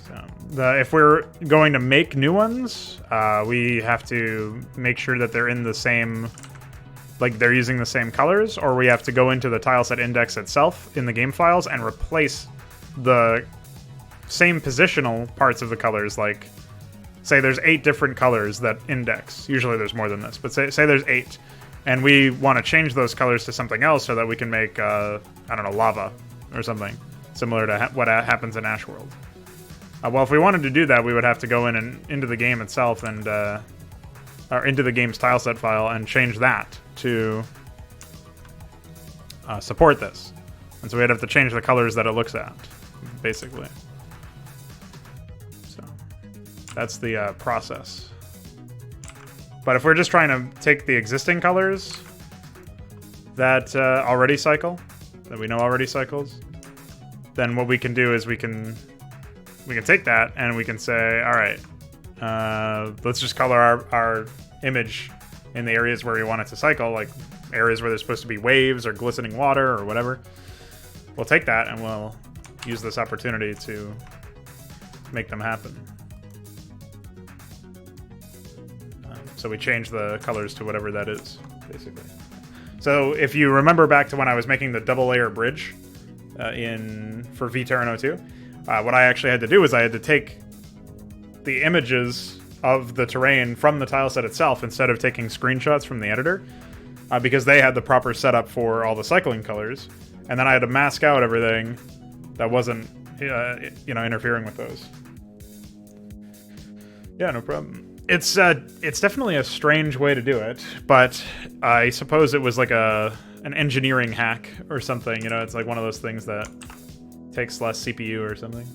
So, if we're going to make new ones, we have to make sure that they're in the same, like they're using the same colors, or we have to go into the tileset index itself in the game files and replace the same positional parts of the colors, like say there's 8 different colors that index. Usually there's more than this, but say there's 8. And we want to change those colors to something else so that we can make, I don't know, lava or something similar to what happens in Ash World. Well, if we wanted to do that, we would have to go in and into the game itself and, or into the game's tileset file and change that to support this. And so we'd have to change the colors that it looks at, basically. That's the process. But if we're just trying to take the existing colors that already cycle, that we know already cycles, then what we can do is we can take that and we can say, all right, let's just color our image in the areas where we want it to cycle, like areas where there's supposed to be waves or glistening water or whatever. We'll take that and we'll use this opportunity to make them happen. So we change the colors to whatever that is, basically. So if you remember back to when I was making the double layer bridge for vTerrano 2, what I actually had to do is I had to take the images of the terrain from the tileset itself instead of taking screenshots from the editor, because they had the proper setup for all the cycling colors, and then I had to mask out everything that wasn't, interfering with those. Yeah, no problem. It's definitely a strange way to do it, but I suppose it was like an engineering hack or something. You know, it's like one of those things that takes less CPU or something.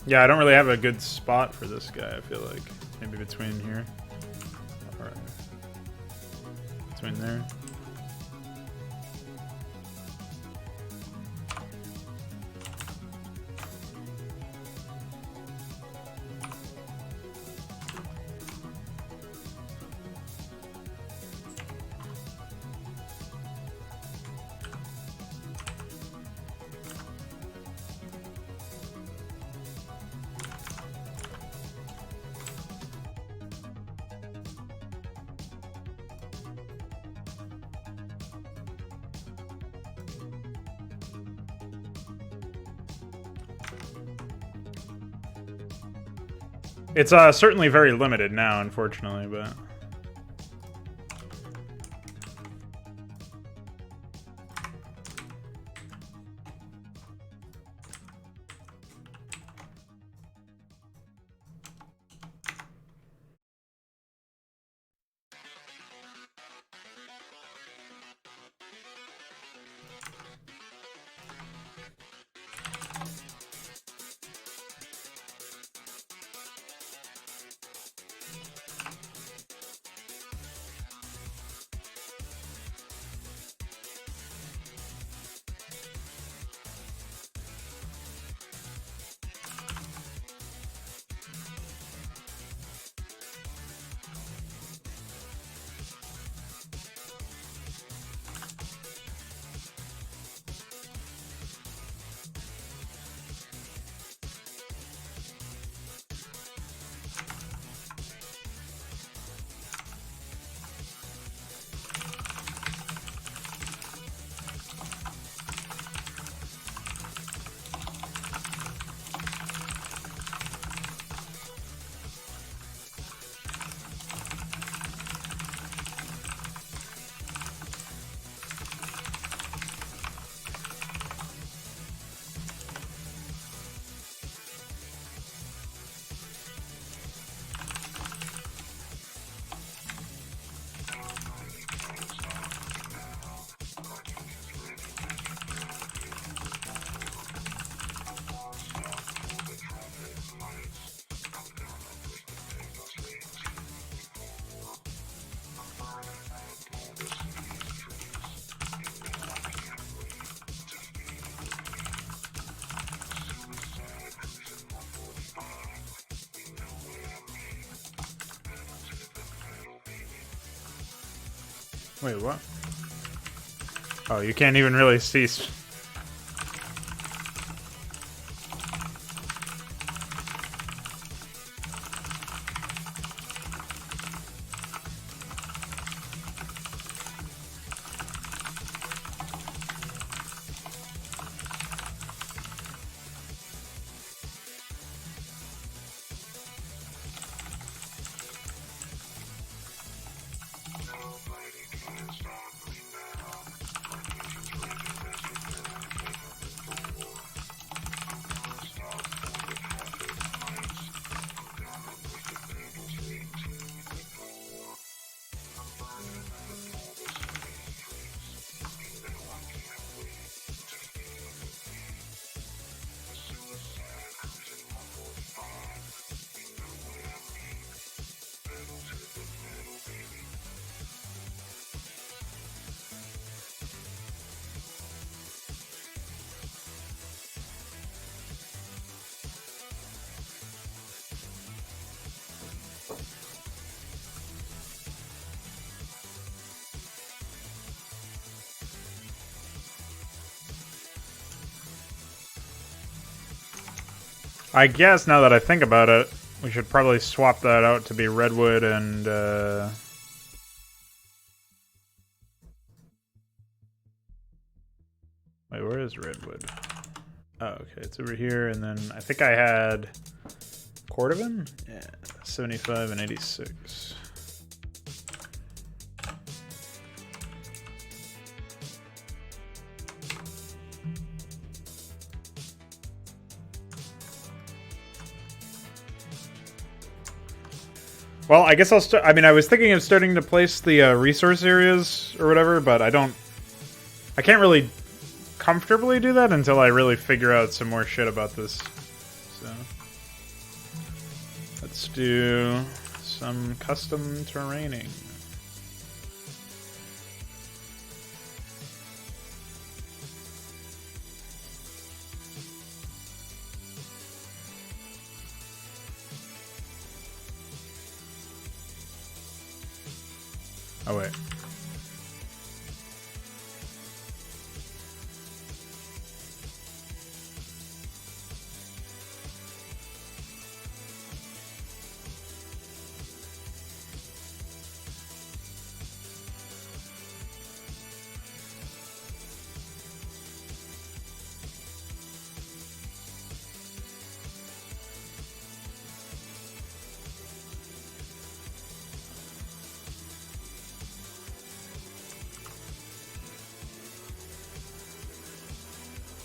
Yeah, I don't really have a good spot for this guy, I feel like. Maybe between here. Alright. Between there. It's certainly very limited now, unfortunately, but... Wait, what? Oh, you can't even really see... I guess now that I think about it, we should probably swap that out to be redwood and, Wait, where is redwood? Oh, okay, it's over here, and then I think I had... Cordovan? Yeah, 75 and 86. Well, I guess I'll start... I mean, I was thinking of starting to place the resource areas or whatever, but I can't really comfortably do that until I really figure out some more shit about this. So... let's do some custom terraining. Oh, wait.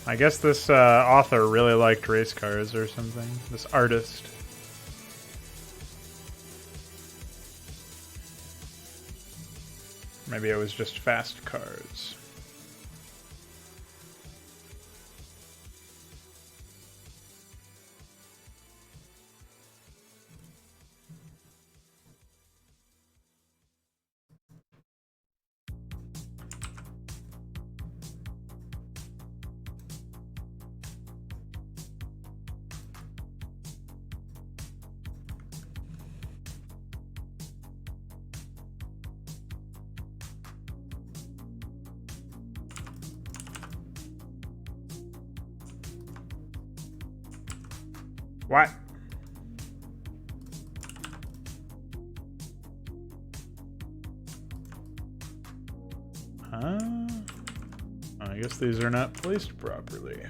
I guess this author really liked race cars or something. This artist. Maybe it was just fast cars. What? I guess these are not placed properly.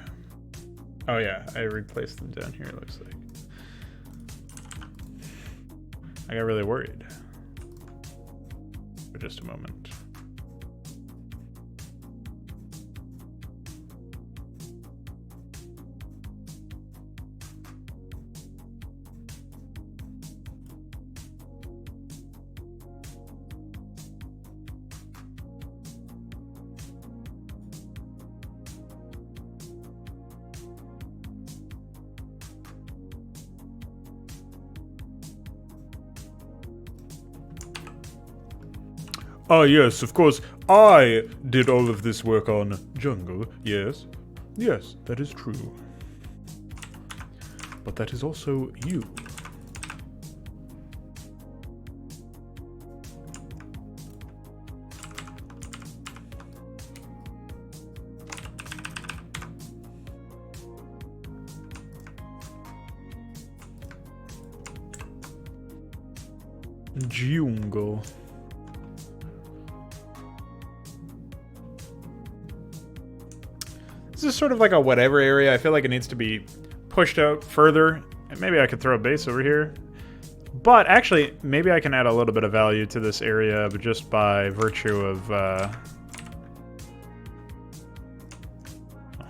Oh yeah, I replaced them down here, it looks like. I got really worried. For just a moment. Ah, yes, of course, I did all of this work on Jungle, yes. Yes, that is true. But that is also you. Jungle. This is sort of like a whatever area. I feel like it needs to be pushed out further. And maybe I could throw a base over here. But actually, maybe I can add a little bit of value to this area just by virtue of...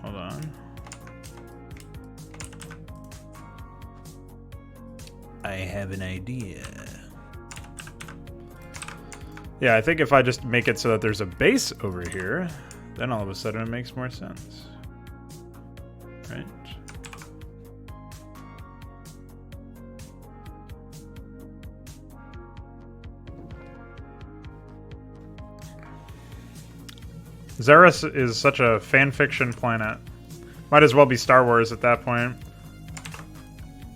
hold on. I have an idea. Yeah, I think if I just make it so that there's a base over here, then all of a sudden it makes more sense. Right? Xeris is such a fanfiction planet. Might as well be Star Wars at that point.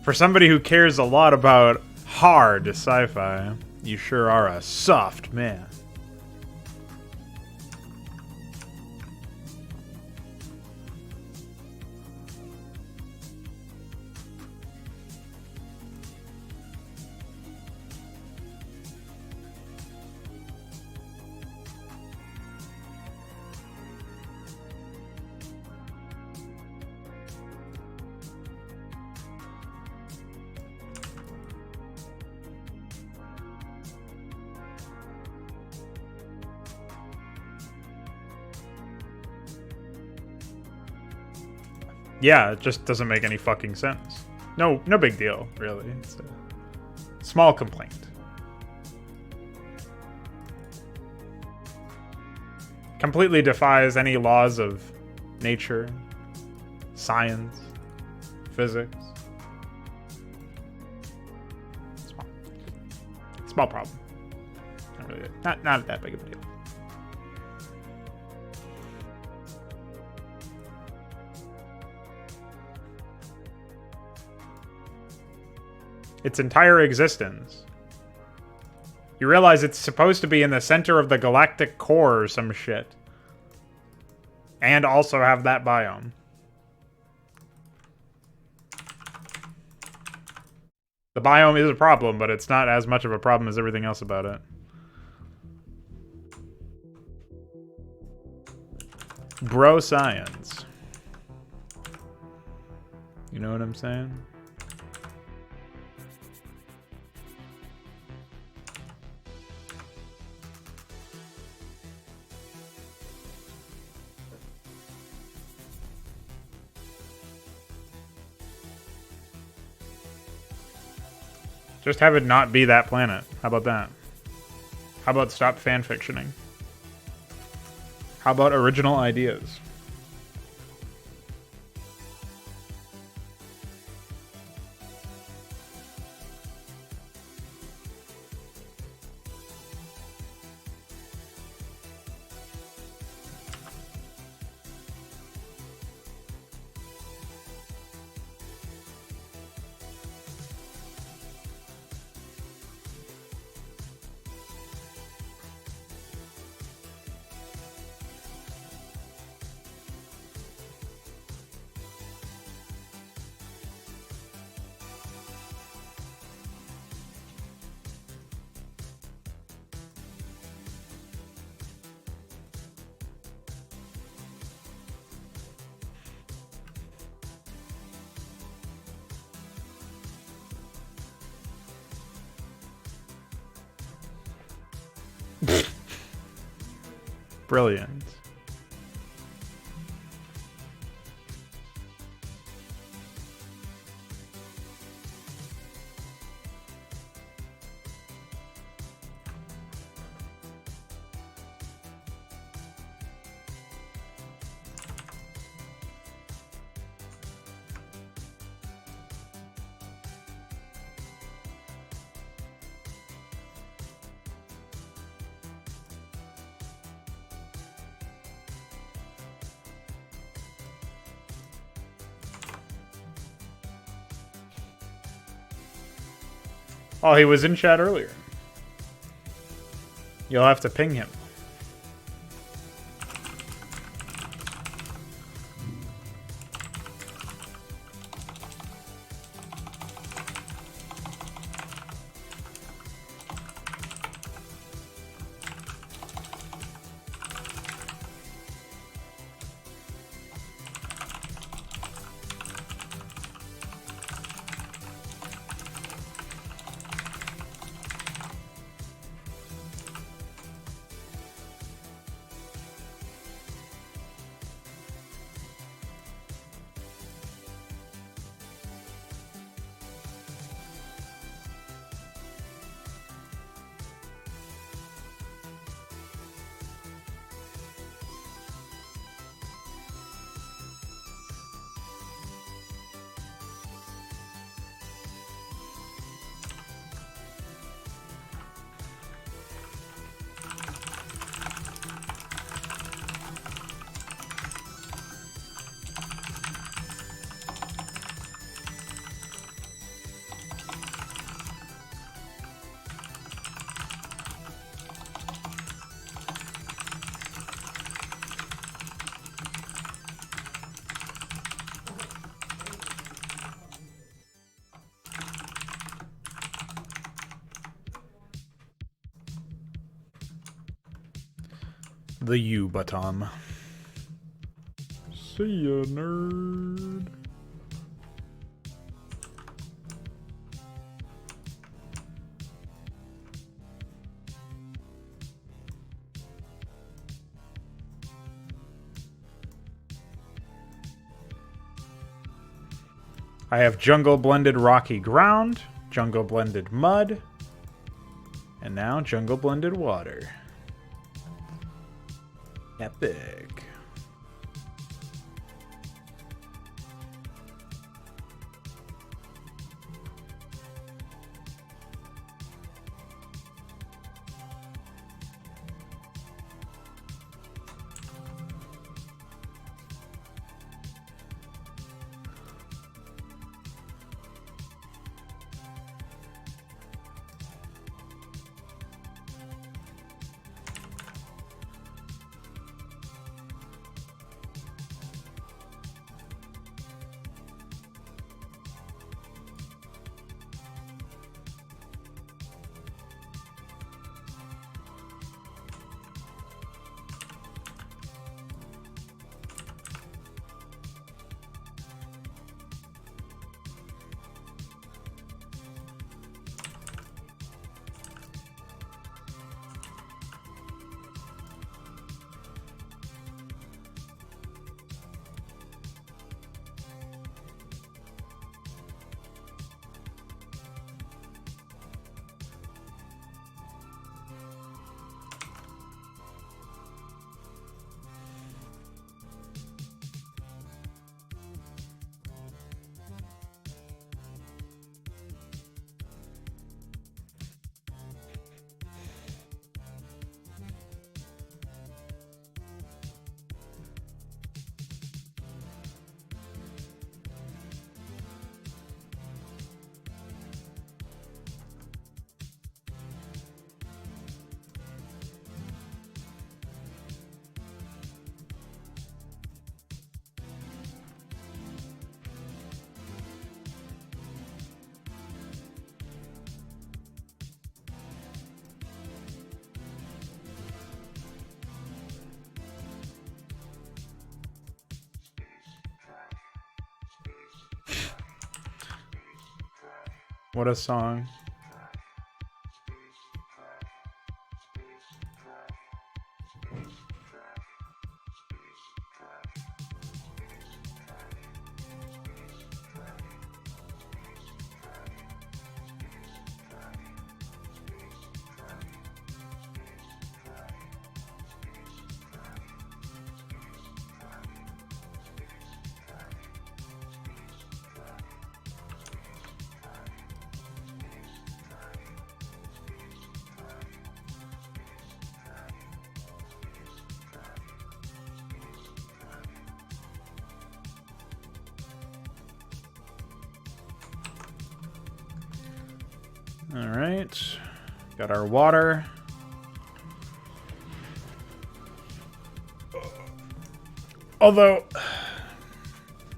For somebody who cares a lot about hard sci-fi, you sure are a soft man. Yeah, it just doesn't make any fucking sense. No big deal, really. It's a small complaint. Completely defies any laws of nature, science, physics. Small problem. Not really, not that big of a deal. Its entire existence. You realize it's supposed to be in the center of the galactic core or some shit. And also have that biome. The biome is a problem, but it's not as much of a problem as everything else about it. Bro science. You know what I'm saying? Just have it not be that planet. How about that? How about stop fanfictioning? How about original ideas? Brilliant. Oh, he was in chat earlier. You'll have to ping him. The U button. See ya, nerd. I have jungle blended rocky ground, jungle blended mud, and now jungle blended water. Epic. What a song. All right, got our water. Although,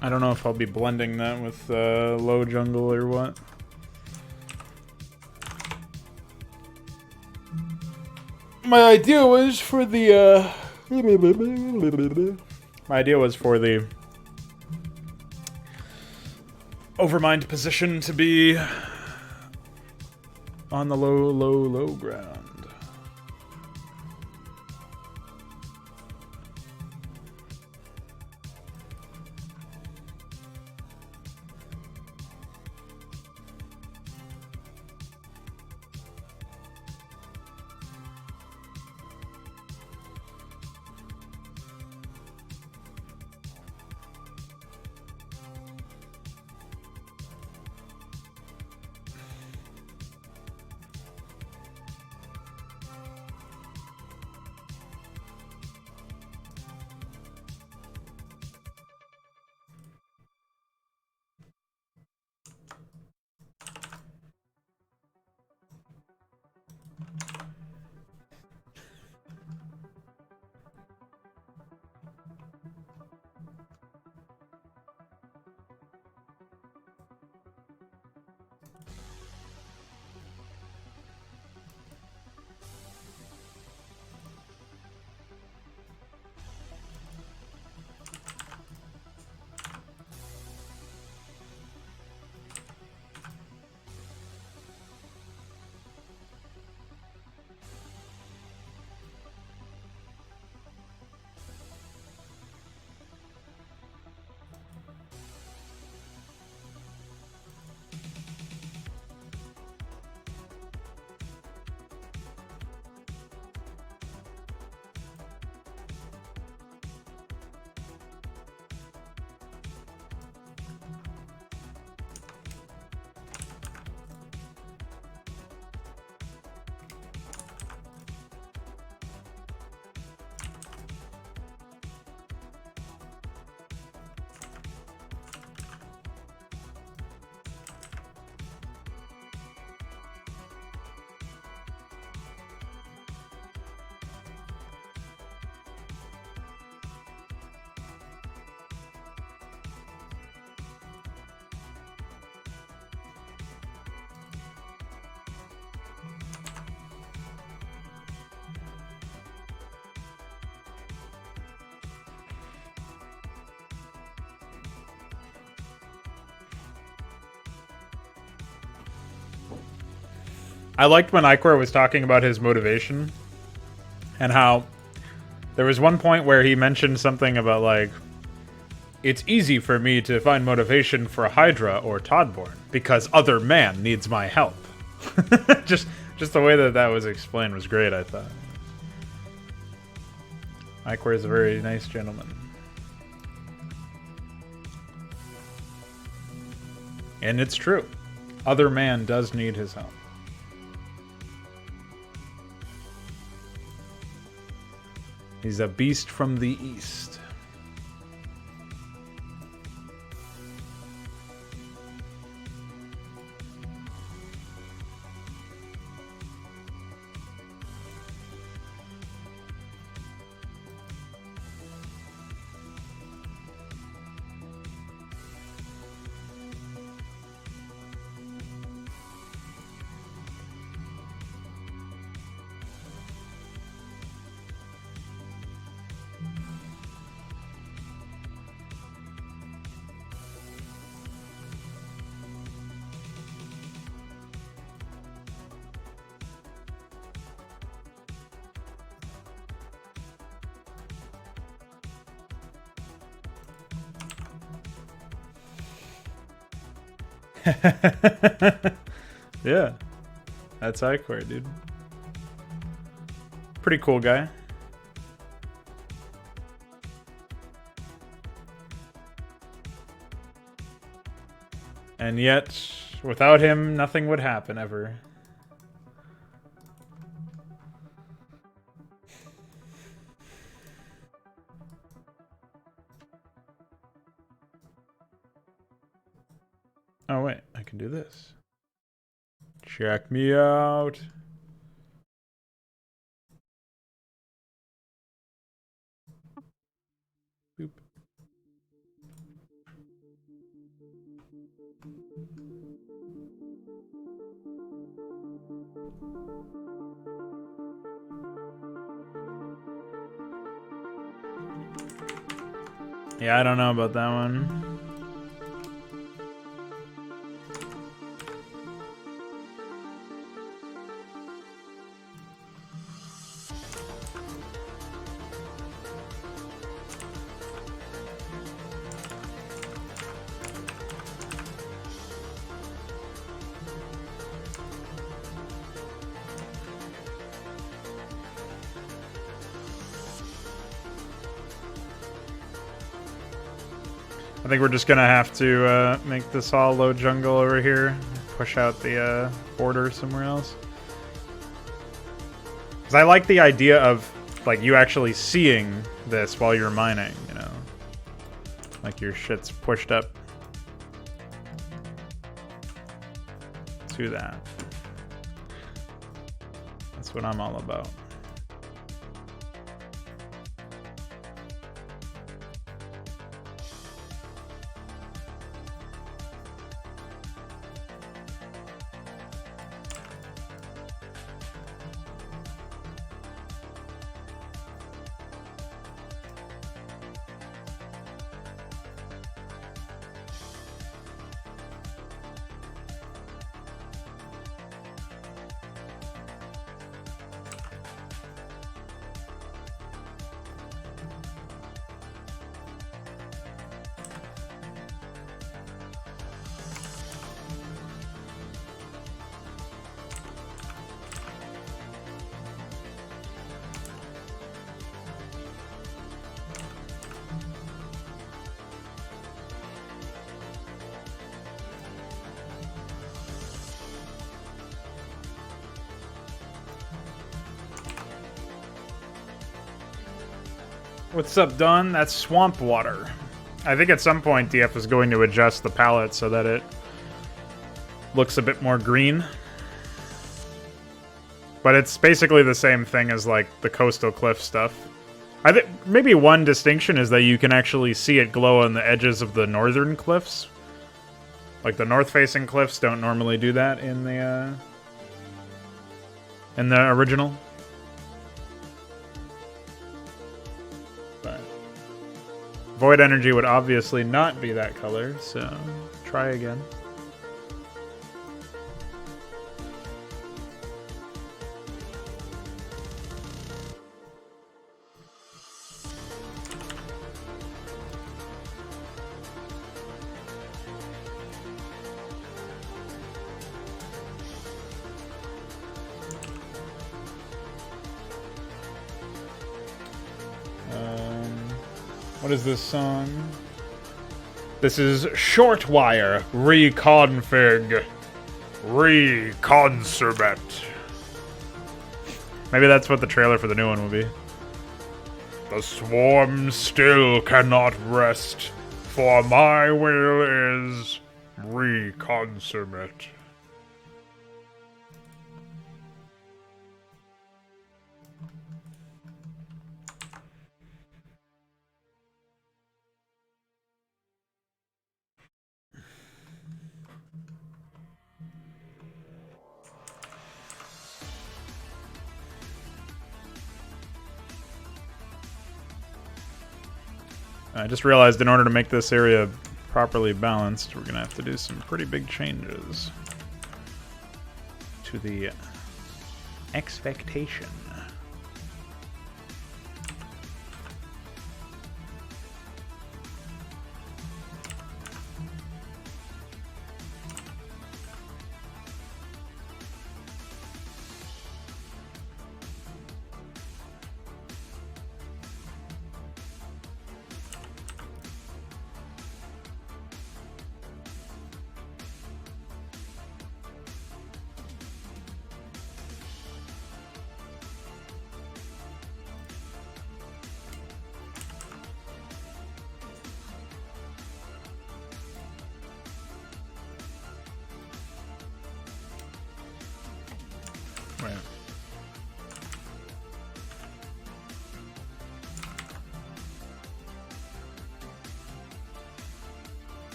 I don't know if I'll be blending that with low jungle or what. My idea was for the Overmind position to be on the low ground. I liked when Icor was talking about his motivation and how there was one point where he mentioned something about, like, it's easy for me to find motivation for Hydra or Toddborn because other man needs my help. just the way that that was explained was great, I thought. Icor is a very nice gentleman. And it's true. Other man does need his help. He's a beast from the east. Yeah. That's Ichor, dude. Pretty cool guy. And yet, without him, nothing would happen ever. Oh wait, I can do this. Check me out. Boop. Yeah, I don't know about that one. I think we're just gonna have to make this all low jungle over here. Push out the border somewhere else. Because I like the idea of like you actually seeing this while you're mining, you know? Like your shit's pushed up to that. That's what I'm all about. What's up, Don? That's swamp water. I think at some point DF is going to adjust the palette so that it looks a bit more green. But it's basically the same thing as like the coastal cliff stuff. I think maybe one distinction is that you can actually see it glow on the edges of the northern cliffs. Like the north-facing cliffs don't normally do that in the original. But void energy would obviously not be that color, so try again. What is this song? This is Shortwire Reconfig. Reconsummate. Maybe that's what the trailer for the new one will be. The swarm still cannot rest, for my will is reconsummate. I just realized in order to make this area properly balanced, we're going to have to do some pretty big changes to the expectation.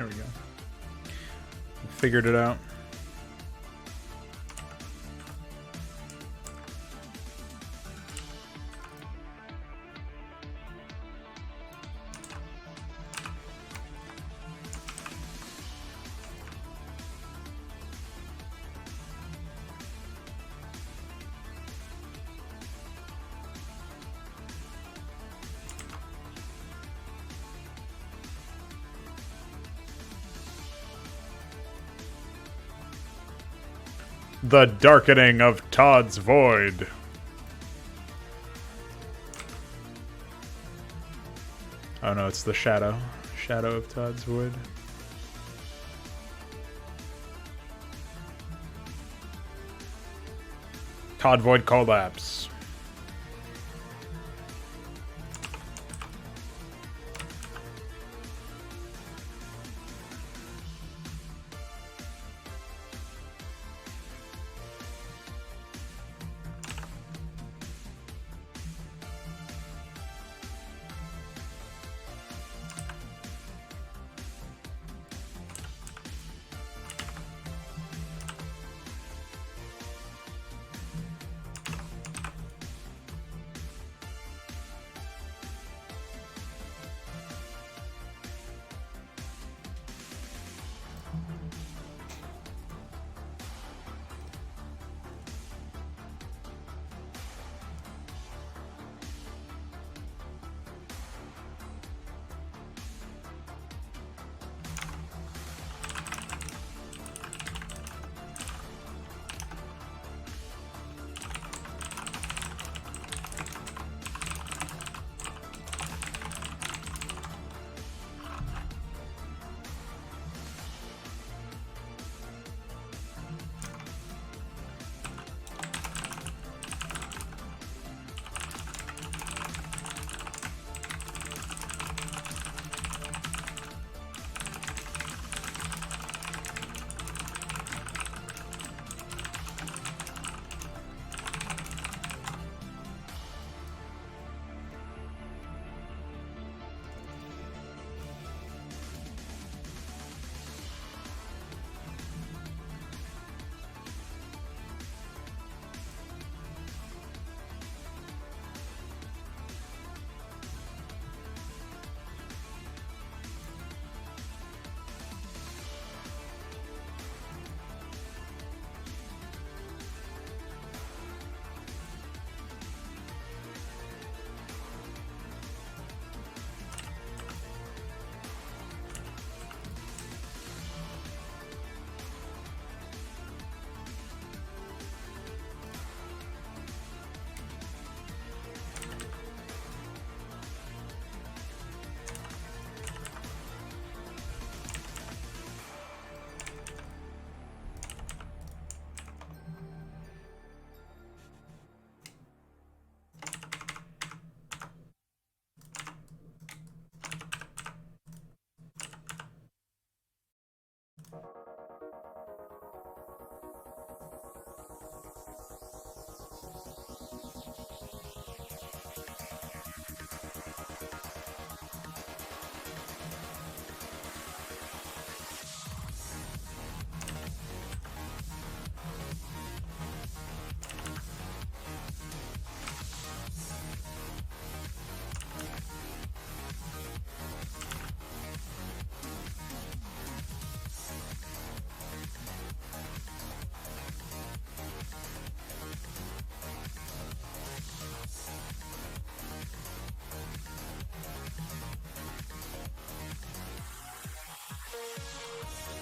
There we go. Figured it out. The Darkening of Todd's Void. Oh no, it's the Shadow. Shadow of Todd's Void. Todd Void collapse.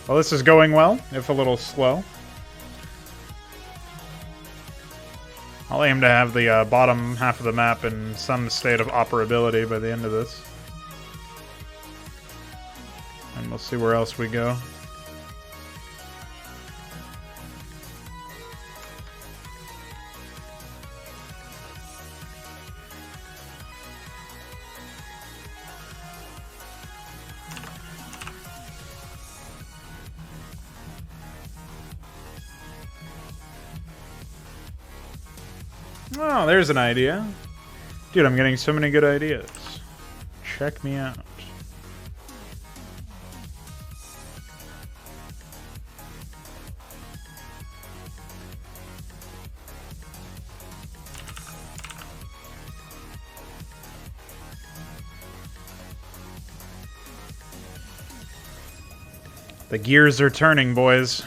Well, this is going well, if a little slow. I'll aim to have the bottom half of the map in some state of operability by the end of this. And we'll see where else we go. Oh, there's an idea. Dude, I'm getting so many good ideas. Check me out. The gears are turning, boys.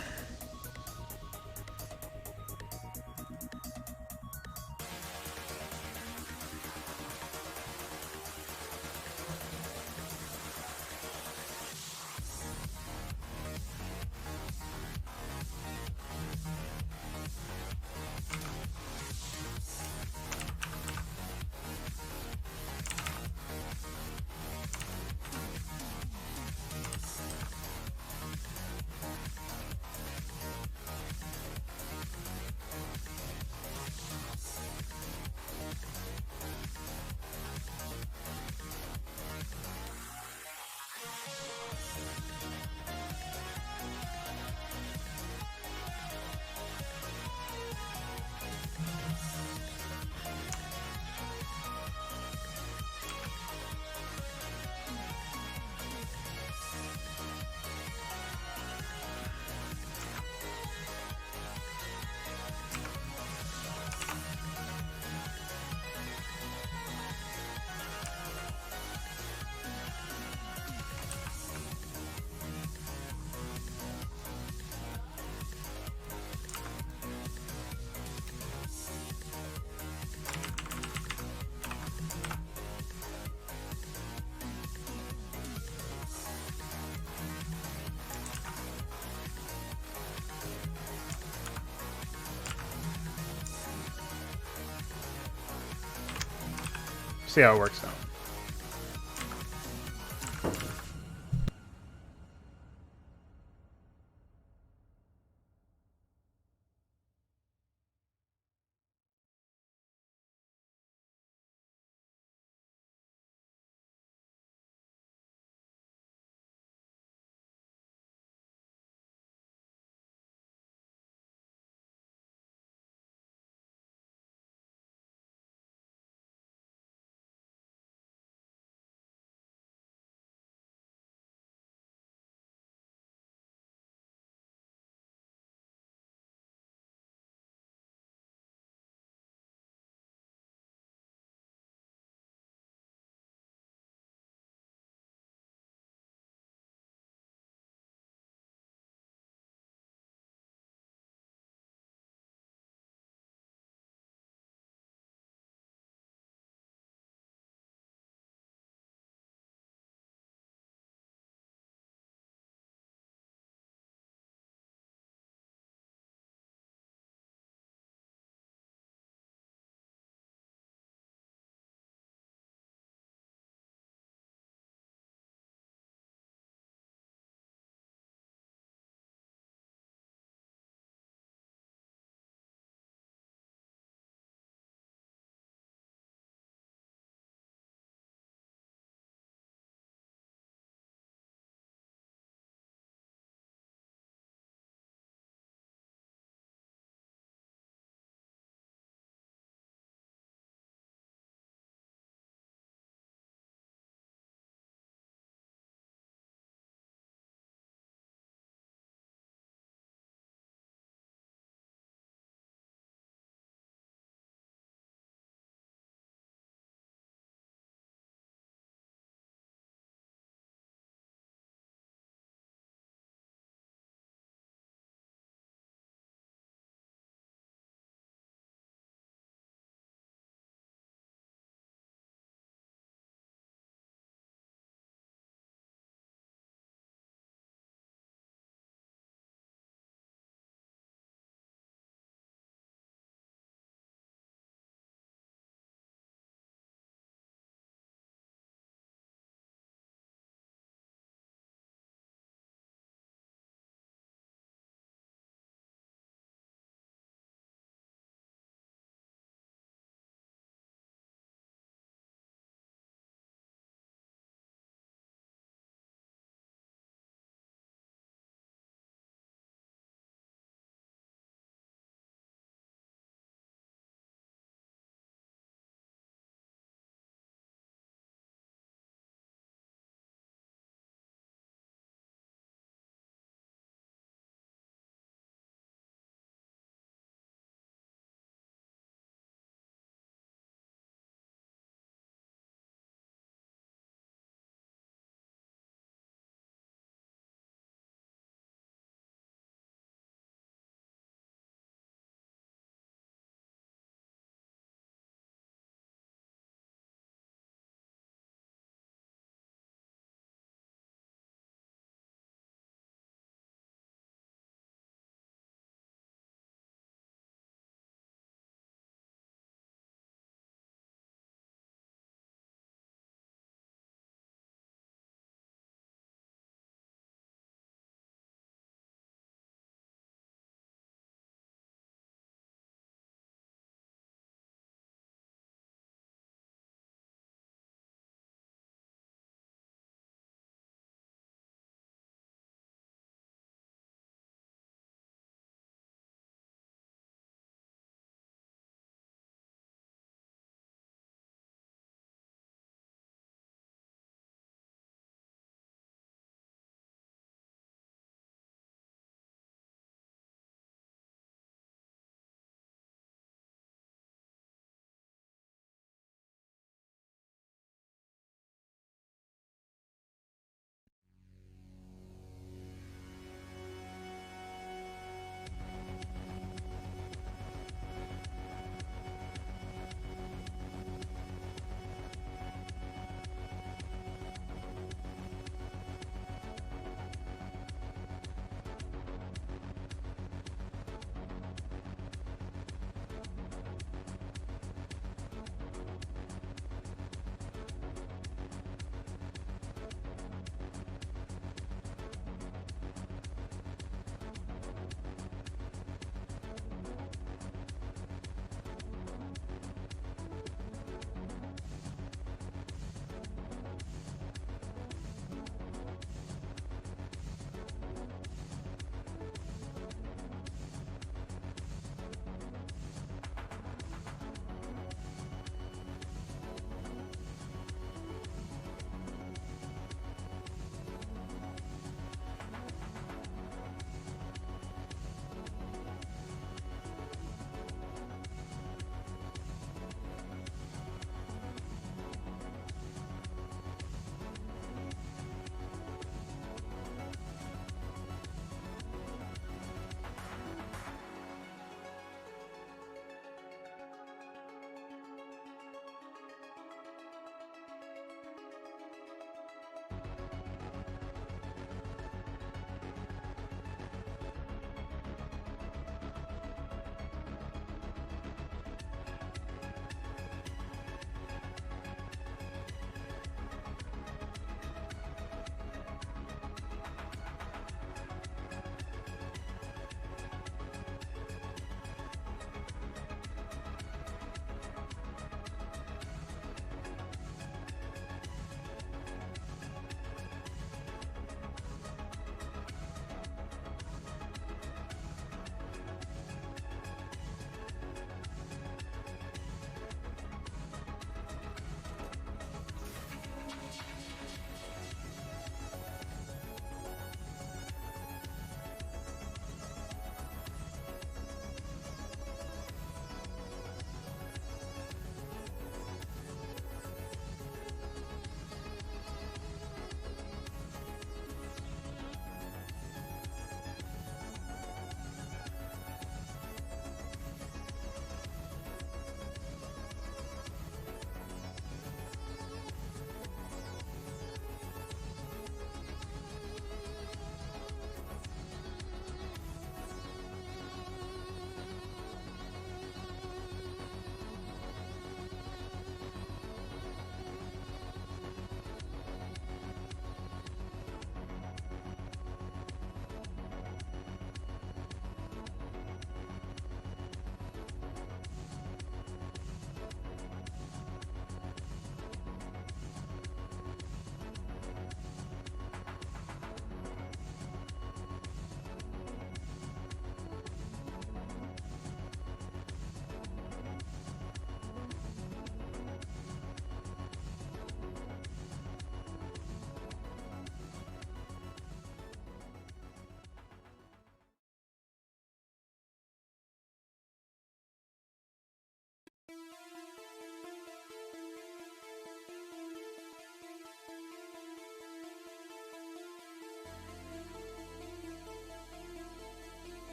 See how it works out.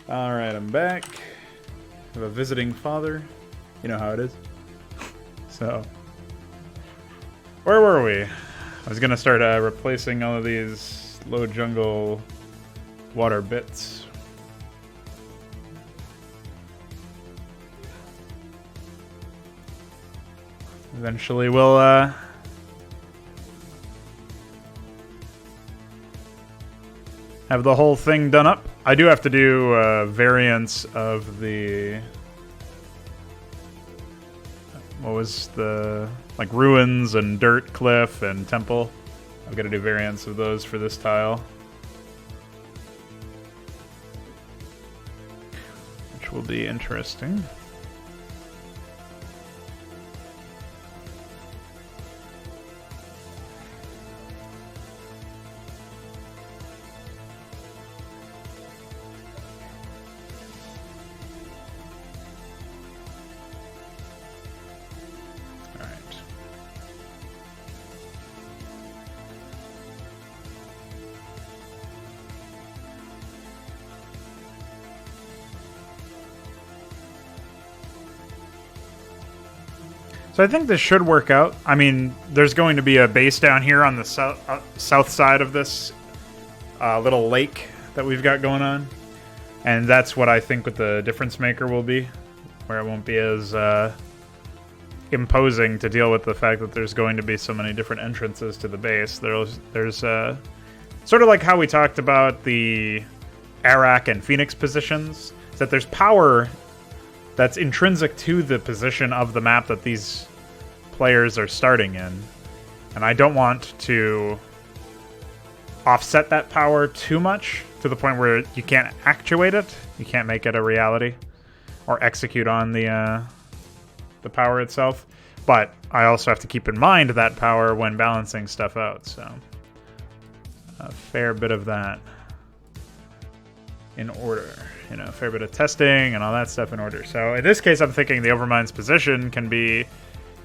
Alright, I'm back. I have a visiting father. You know how it is. So, where were we? I was gonna start replacing all of these low jungle water bits. Eventually we'll have the whole thing done up. I do have to do variants of the... What was the... like ruins and dirt cliff and temple. I've got to do variants of those for this tile. Which will be interesting. So I think this should work out. I mean, there's going to be a base down here on the south side of this little lake that we've got going on. And that's what I think what the difference maker will be, where it won't be as imposing to deal with the fact that there's going to be so many different entrances to the base. There's sort of like how we talked about the Arak and Phoenix positions, is that there's power that's intrinsic to the position of the map that these players are starting in. And I don't want to offset that power too much to the point where you can't actuate it. You can't make it a reality or execute on the power itself. But I also have to keep in mind that power when balancing stuff out. So a fair bit of that in order. You know, a fair bit of testing and all that stuff in order. So in this case, I'm thinking the Overmind's position can be, you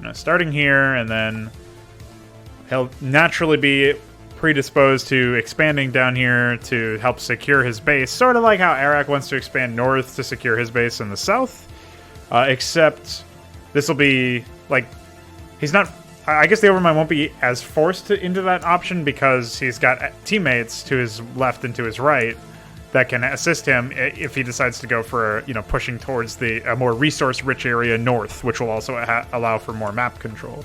know, starting here, and then he'll naturally be predisposed to expanding down here to help secure his base. Sort of like how Arak wants to expand north to secure his base in the south. Except this will be, like, he's not... I guess the Overmind won't be as forced into that option because he's got teammates to his left and to his right that can assist him if he decides to go for, you know, pushing towards a more resource-rich area north, which will also allow for more map control.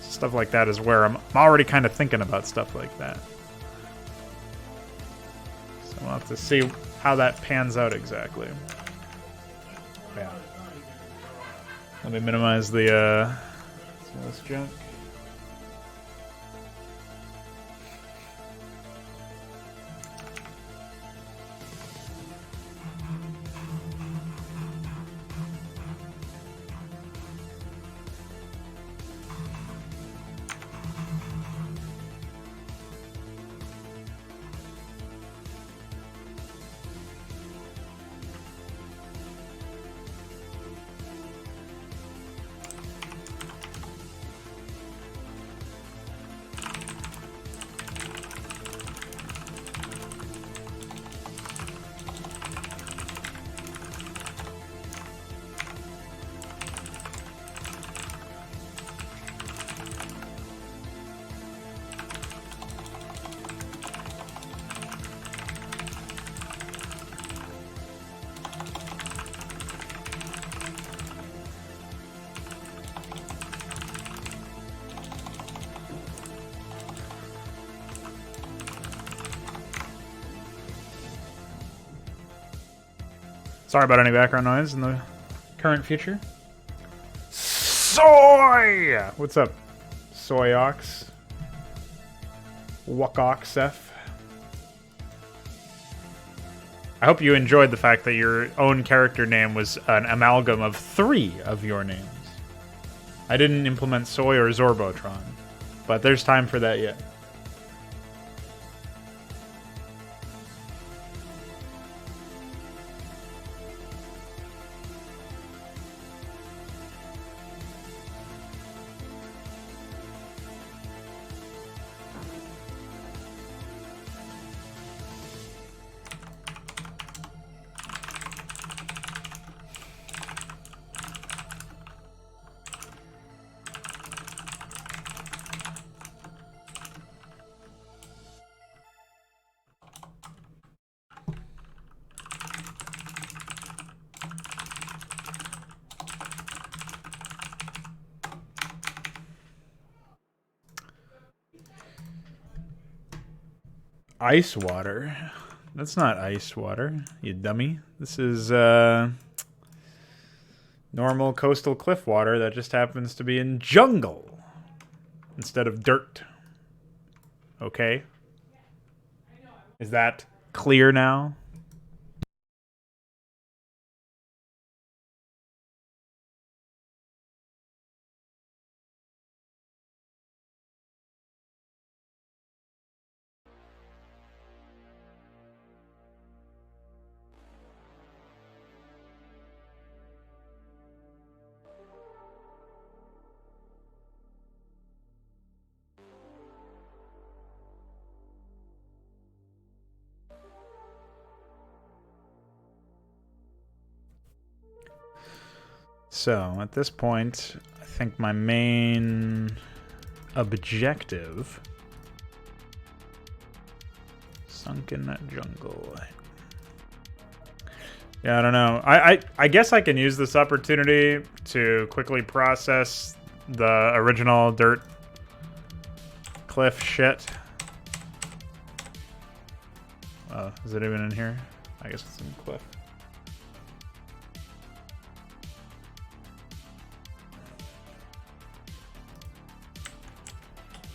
Stuff like that is where I'm already kind of thinking about stuff like that. So we'll have to see how that pans out exactly. Yeah. Let me minimize the some of this junk. Sorry about any background noise in the current future. Soy! What's up, Soyox? Wakoxef. I hope you enjoyed the fact that your own character name was an amalgam of 3 of your names. I didn't implement Soy or Zorbotron, but there's time for that yet. ice water. That's not ice water, you dummy. This is normal coastal cliff water that just happens to be in jungle instead of dirt. Okay? Is that clear now? So, at this point, I think my main objective... Sunken jungle. Yeah, I don't know. I guess I can use this opportunity to quickly process the original dirt cliff shit. Is it even in here? I guess it's in cliff.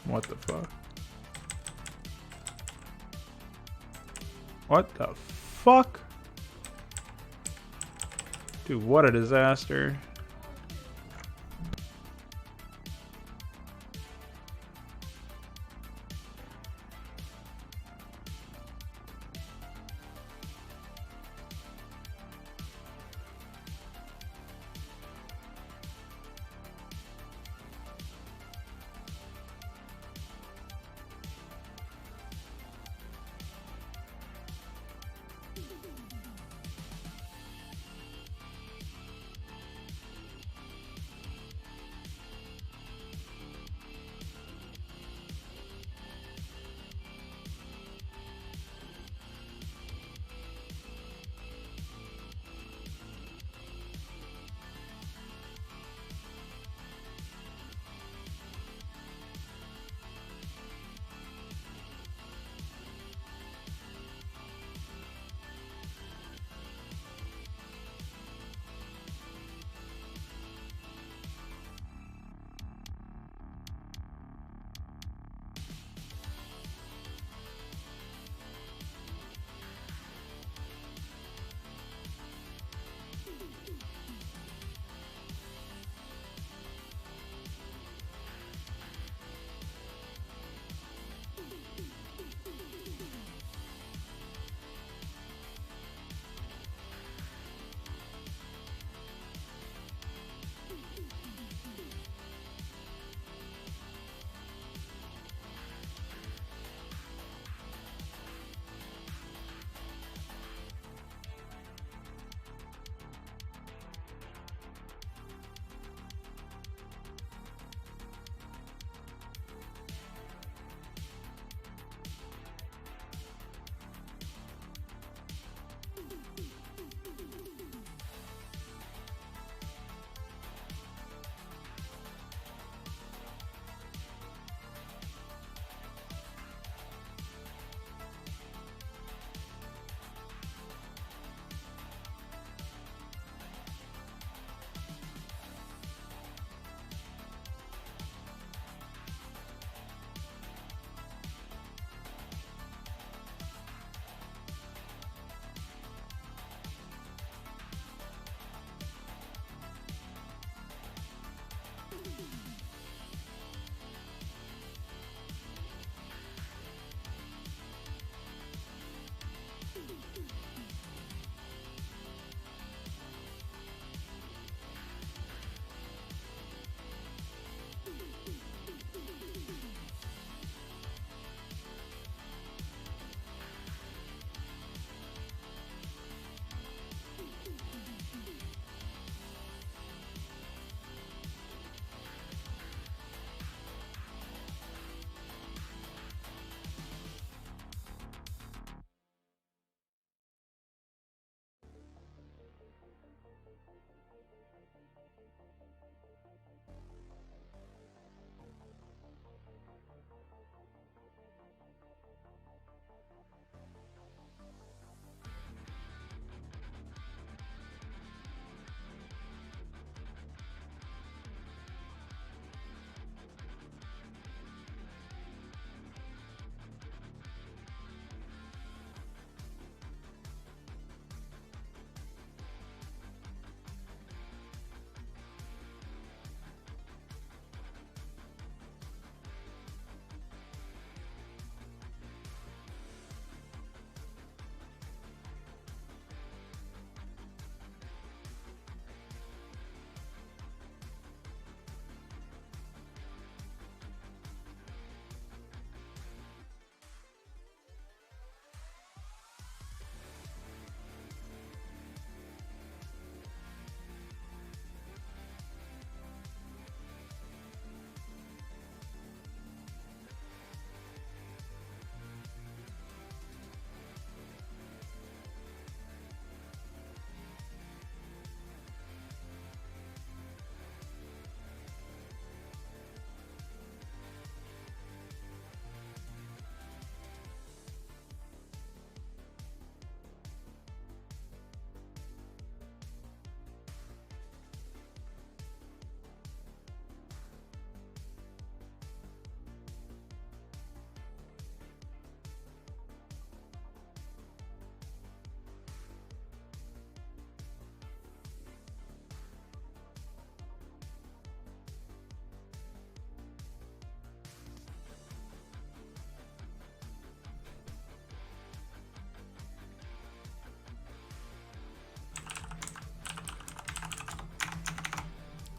What the fuck? What the fuck? Dude, what a disaster.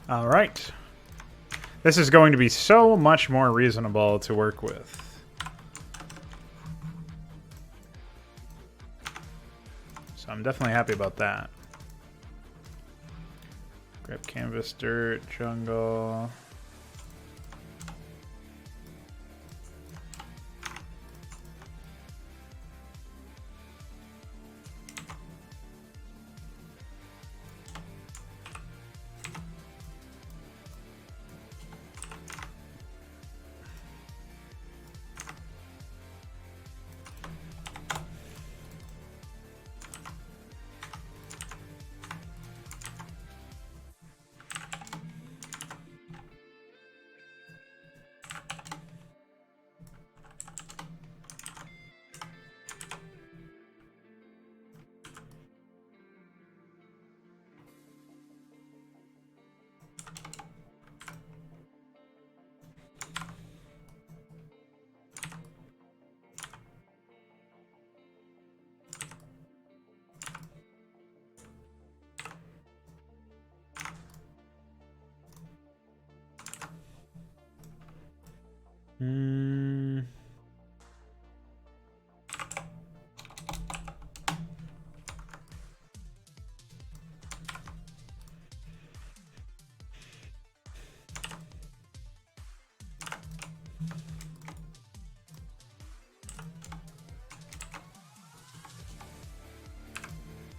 All right. This is going to be so much more reasonable to work with. So I'm definitely happy about that. Grab canvas, dirt, jungle.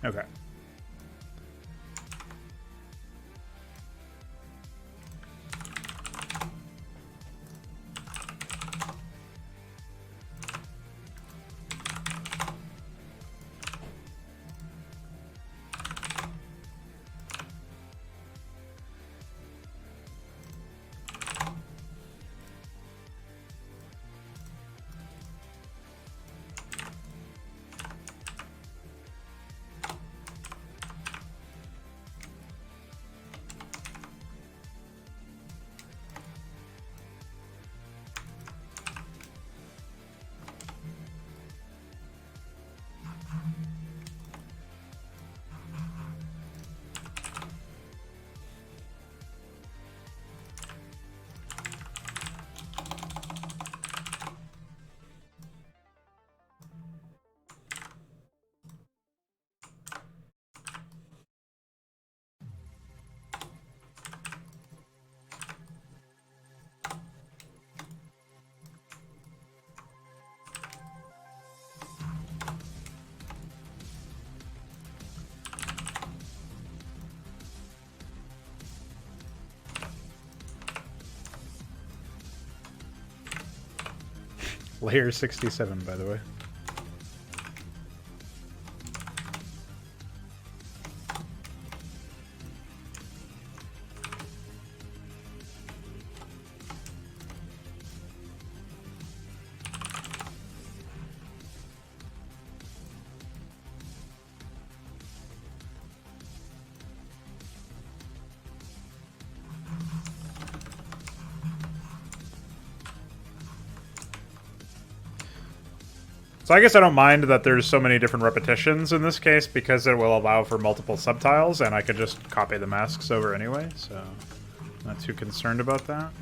Okay. Layer 67, by the way. So I guess I don't mind that there's so many different repetitions in this case because it will allow for multiple subtiles, and I could just copy the masks over anyway, so I'm not too concerned about that.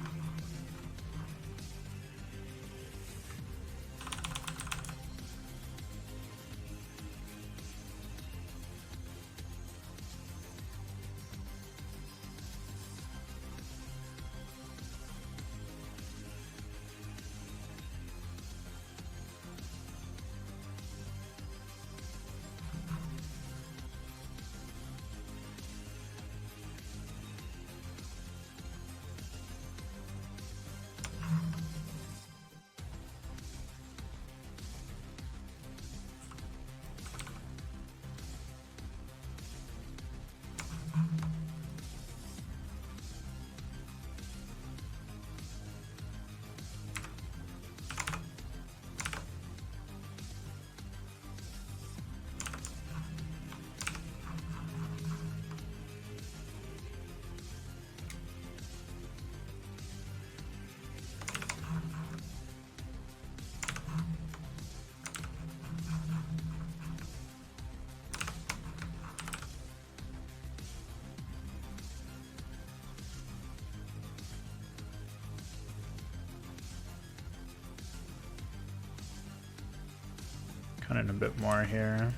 Put in a bit more here.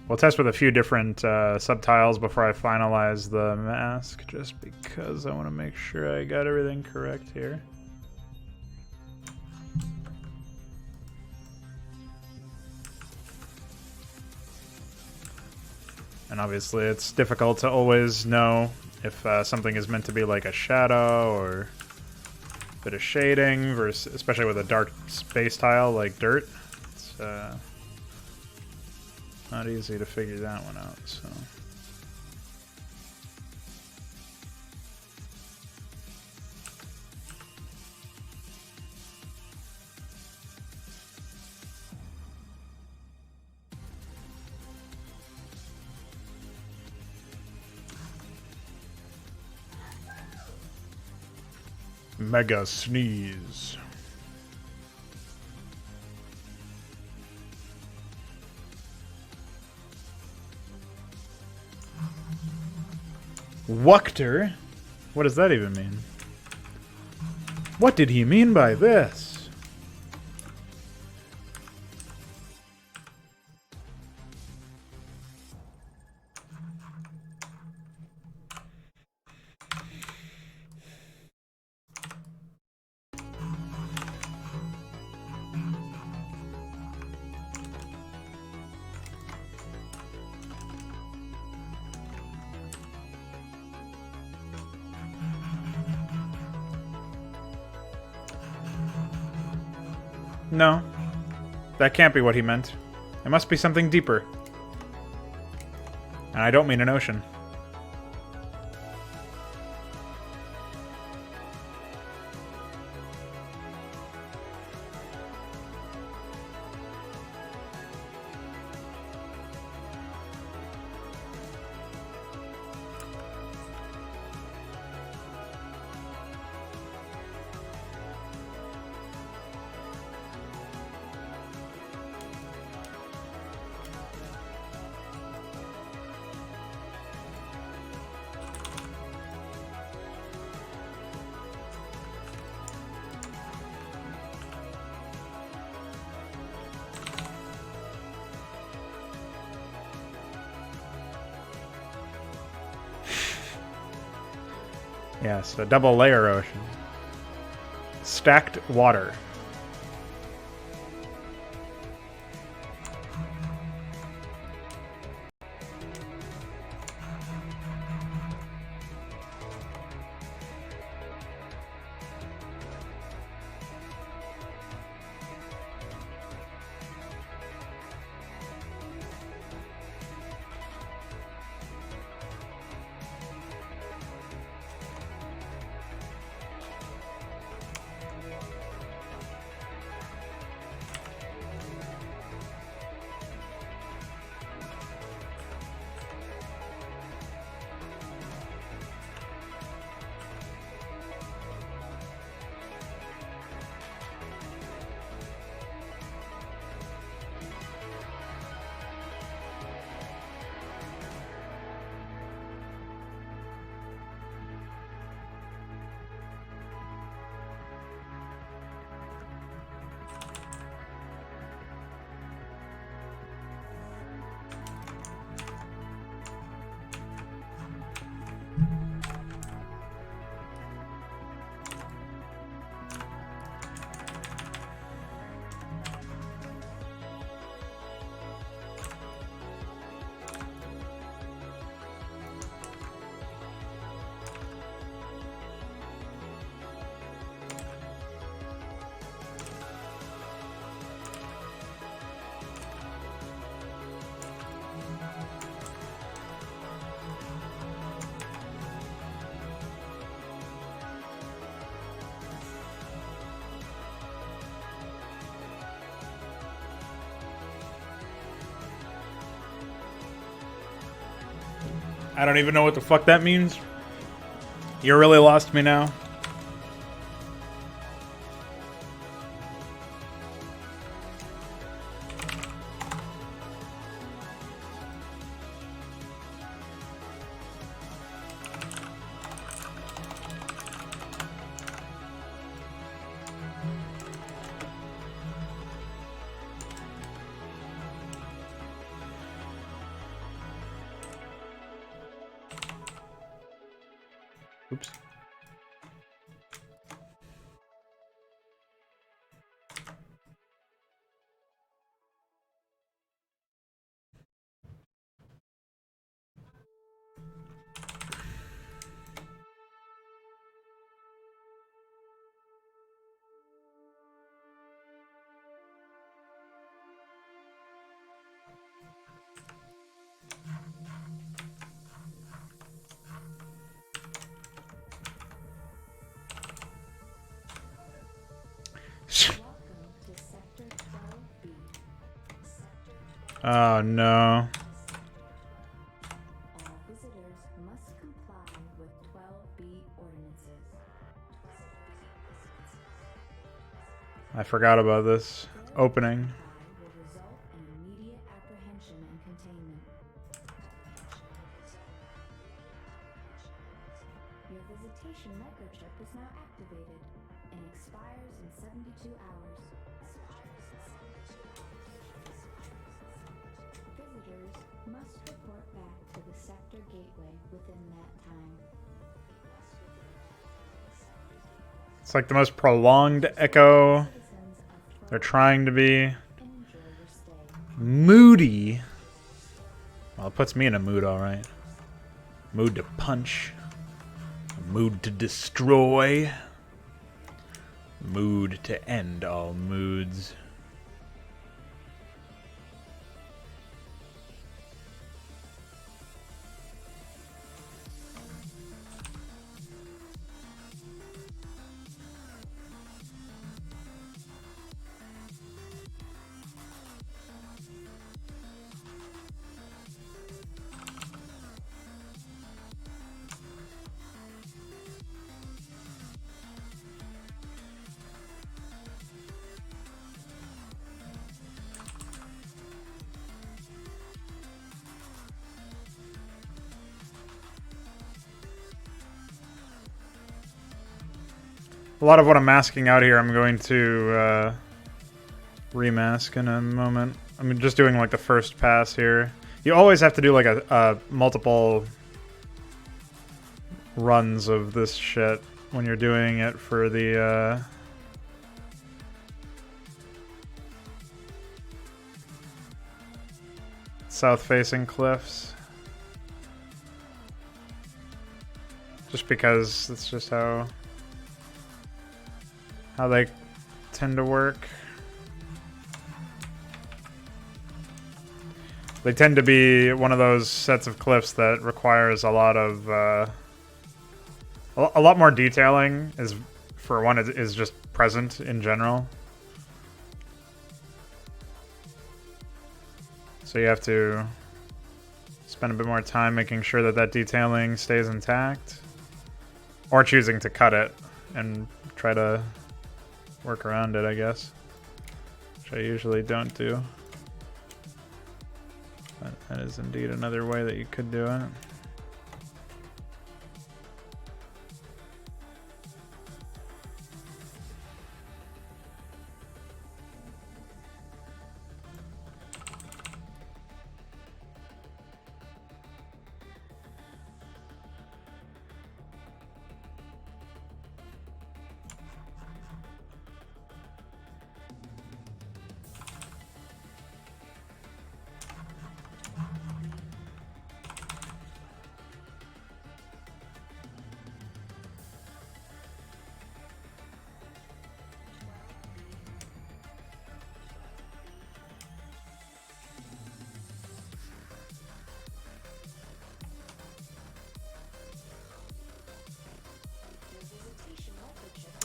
We'll test with a few different subtiles before I finalize the mask, just because I want to make sure I got everything correct here. And obviously it's difficult to always know if something is meant to be like a shadow or a bit of shading, versus, especially with a dark space tile like dirt. It's not easy to figure that one out, so. Mega sneeze. Wuchter? What does that even mean? What did he mean by this? No, that can't be what he meant. It must be something deeper. And I don't mean an ocean. Yes, a double layer ocean. Stacked water. I don't even know what the fuck that means. You really lost me now. Oops. Oh no. All visitors must comply with 12B ordinances. I forgot about this opening. Will result in immediate apprehension and containment. Your visitation microchip is now activated and expires in 72 hours. Visitors must report back to the sector gateway within that time. It's like the most prolonged echo. They're trying to be moody. Well, it puts me in a mood, alright. Mood to punch. Mood to destroy. Mood to end all moods. A lot of what I'm masking out here, I'm going to remask in a moment. I'm just doing like the first pass here. You always have to do like a multiple runs of this shit when you're doing it for the south-facing cliffs. Just because it's just how they tend to work. They tend to be one of those sets of cliffs that requires a lot of a lot more detailing. Is for one, is just present in general. So you have to spend a bit more time making sure that that detailing stays intact, or choosing to cut it and try to work around it, I guess, which I usually don't do. But that is indeed another way that you could do it.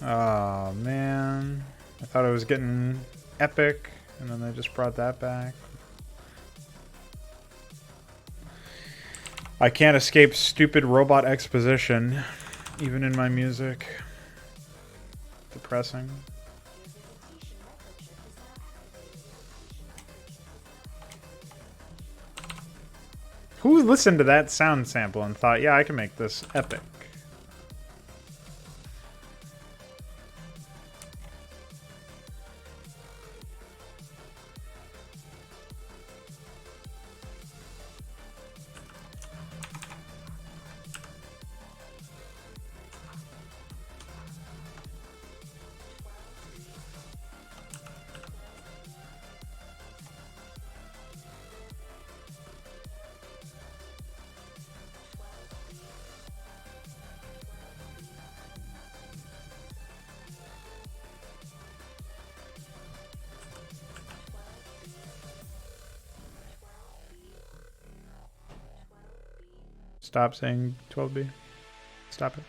Oh man, I thought it was getting epic, and then they just brought that back. I can't escape stupid robot exposition, even in my music. Depressing. Who listened to that sound sample and thought, yeah, I can make this epic? Stop saying 12B. Stop it.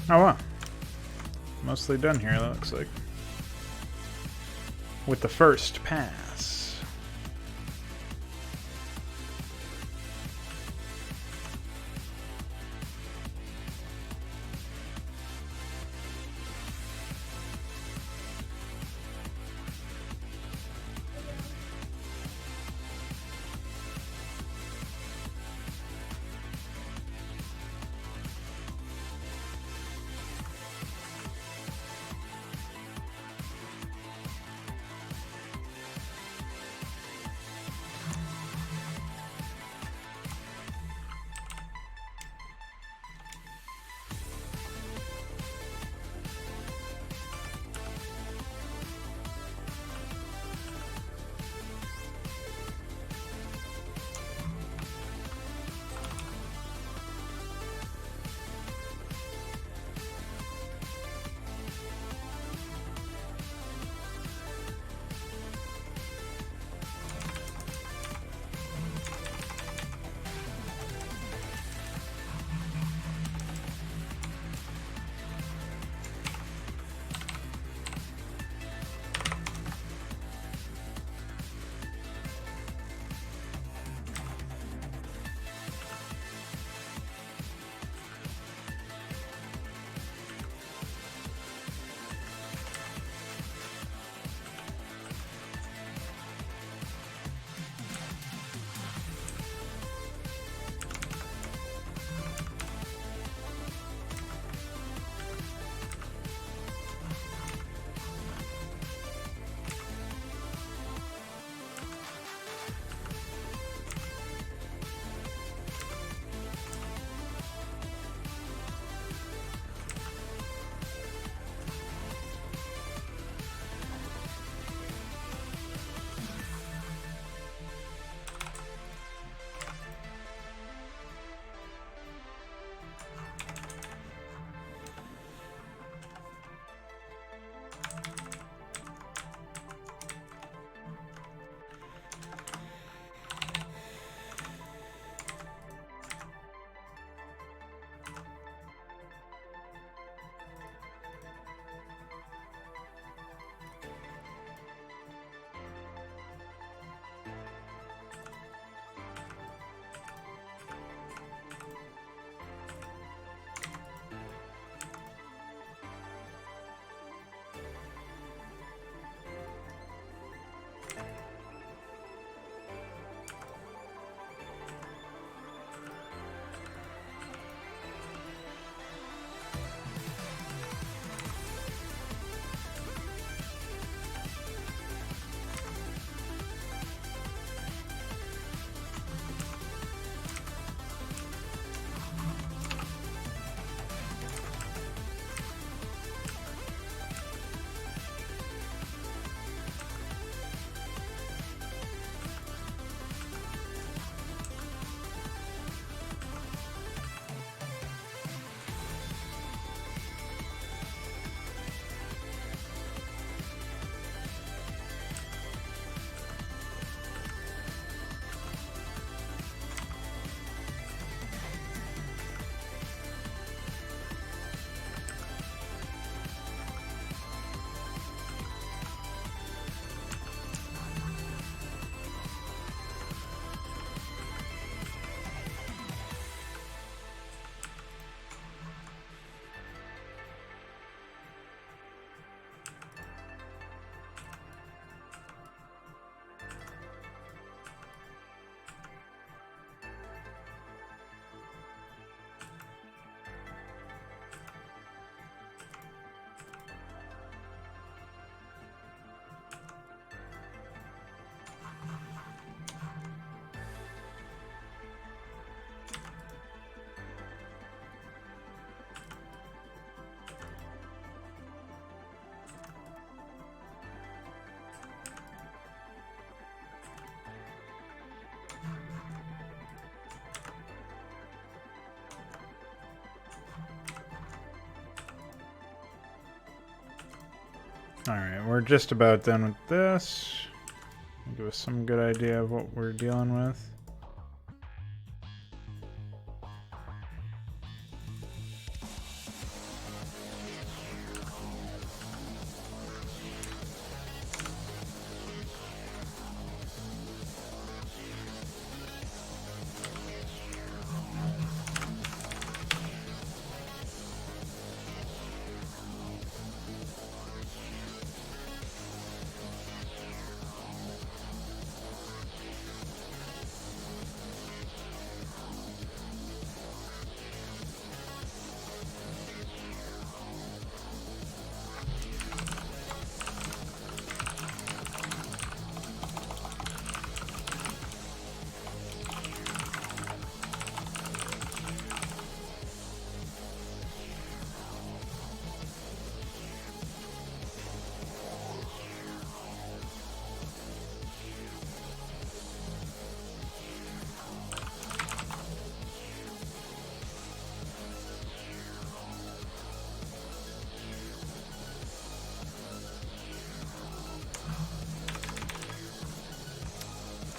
Oh wow. Mostly done here, that looks like. With the first pass. Alright, we're just about done with this. Give us some good idea of what we're dealing with.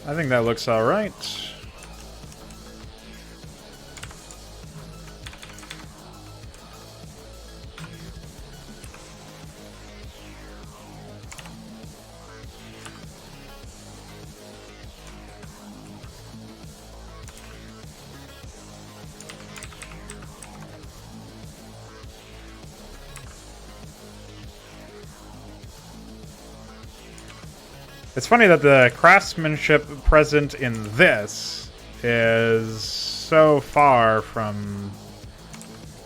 I think that looks all right. It's funny that the craftsmanship present in this is so far from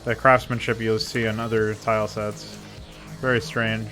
the craftsmanship you'll see in other tile sets. Very strange.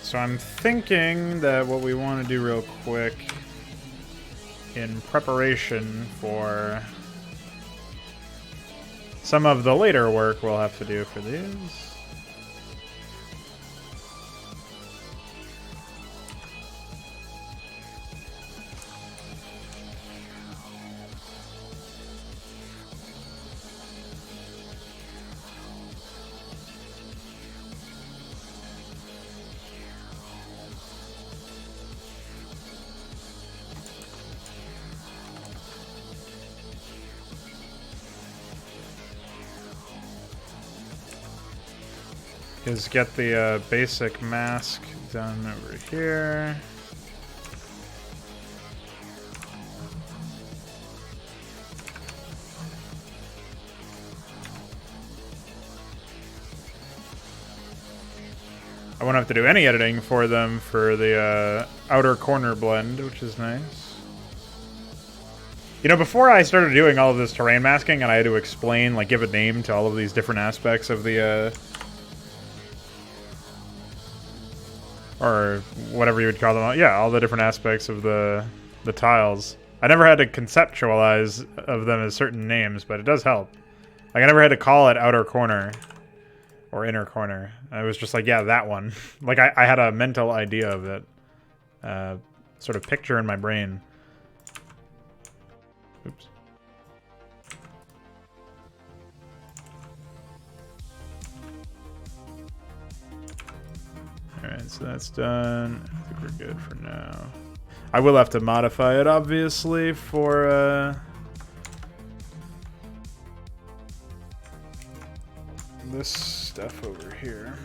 So I'm thinking that what we want to do real quick in preparation for some of the later work we'll have to do for these. Is get the basic mask done over here. I won't have to do any editing for them for the outer corner blend, which is nice. You know, before I started doing all of this terrain masking and I had to explain, like give a name to all of these different aspects of the or whatever you would call them. Yeah, all the different aspects of the tiles. I never had to conceptualize of them as certain names, but it does help. Like, I never had to call it outer corner or inner corner. I was just like, yeah, that one. Like, I had a mental idea of it. Sort of picture in my brain. Oops. Alright, so that's done. I think we're good for now. I will have to modify it, obviously, for this stuff over here.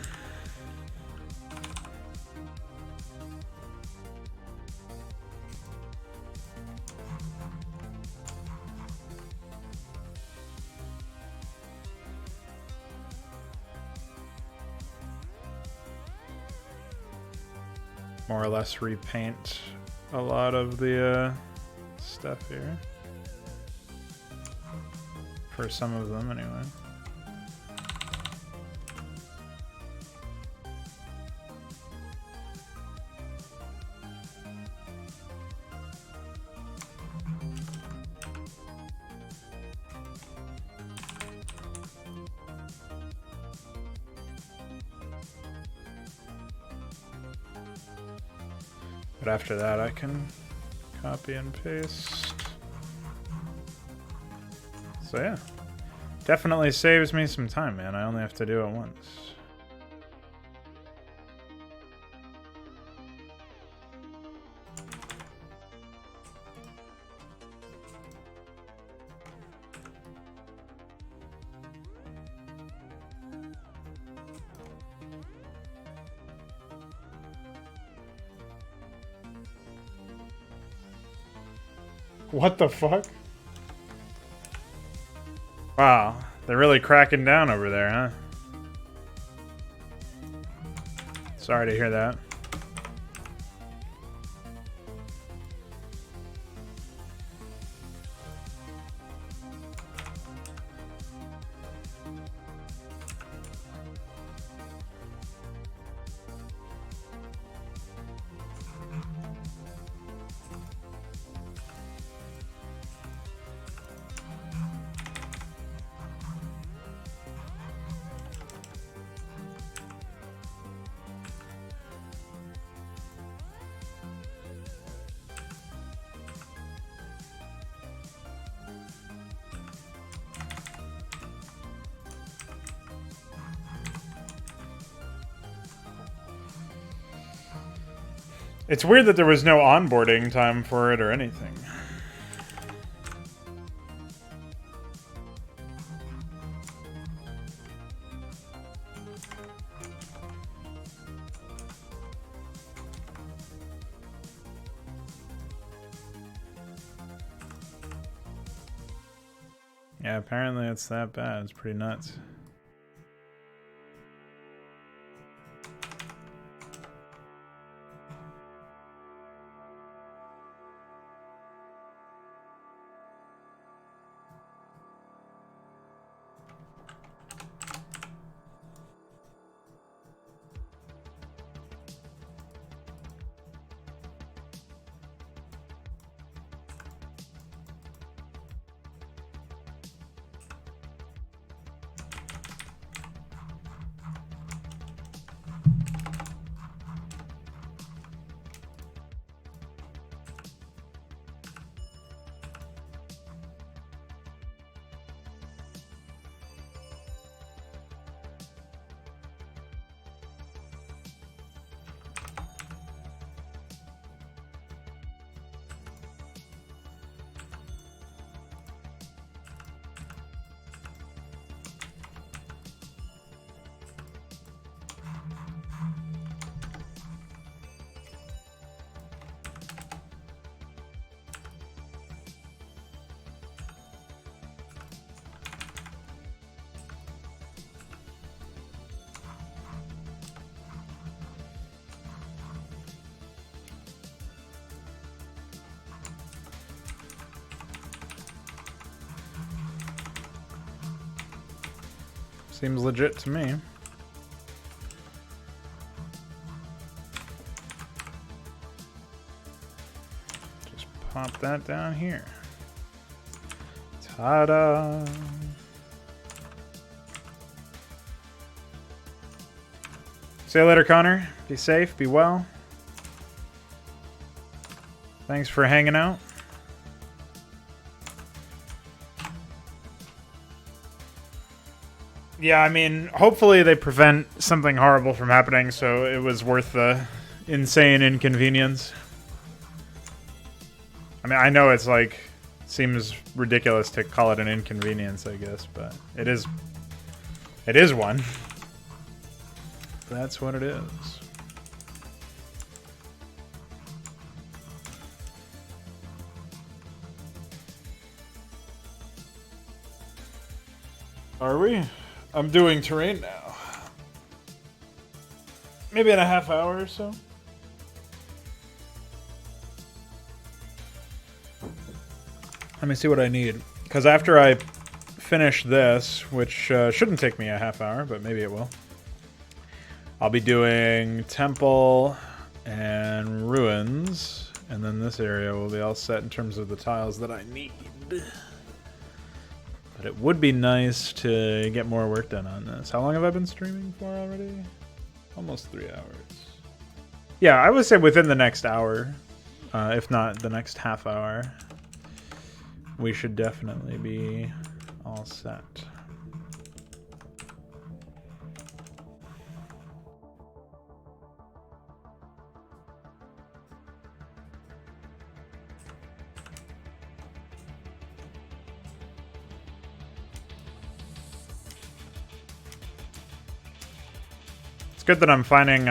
More or less repaint a lot of the stuff here. For some of them, anyway. But after that, I can copy and paste. So yeah, definitely saves me some time, man. I only have to do it once. What the fuck? Wow, they're really cracking down over there, huh? Sorry to hear that. It's weird that there was no onboarding time for it or anything. Yeah, apparently it's that bad. It's pretty nuts. Seems legit to me. Just pop that down here. Ta-da! See you later, Connor. Be safe, be well. Thanks for hanging out. Yeah, I mean, hopefully they prevent something horrible from happening, so it was worth the insane inconvenience. I mean, I know it's like, seems ridiculous to call it an inconvenience, I guess, but it is one. That's what it is. Are we? I'm doing terrain now. Maybe in a half hour or so. Let me see what I need. Because after I finish this, which shouldn't take me a half hour, but maybe it will, I'll be doing temple and ruins. And then this area will be all set in terms of the tiles that I need. But it would be nice to get more work done on this. How long have I been streaming for already? Almost 3 hours. Yeah, I would say within the next hour, if not the next half hour, we should definitely be all set. It's good that I'm finding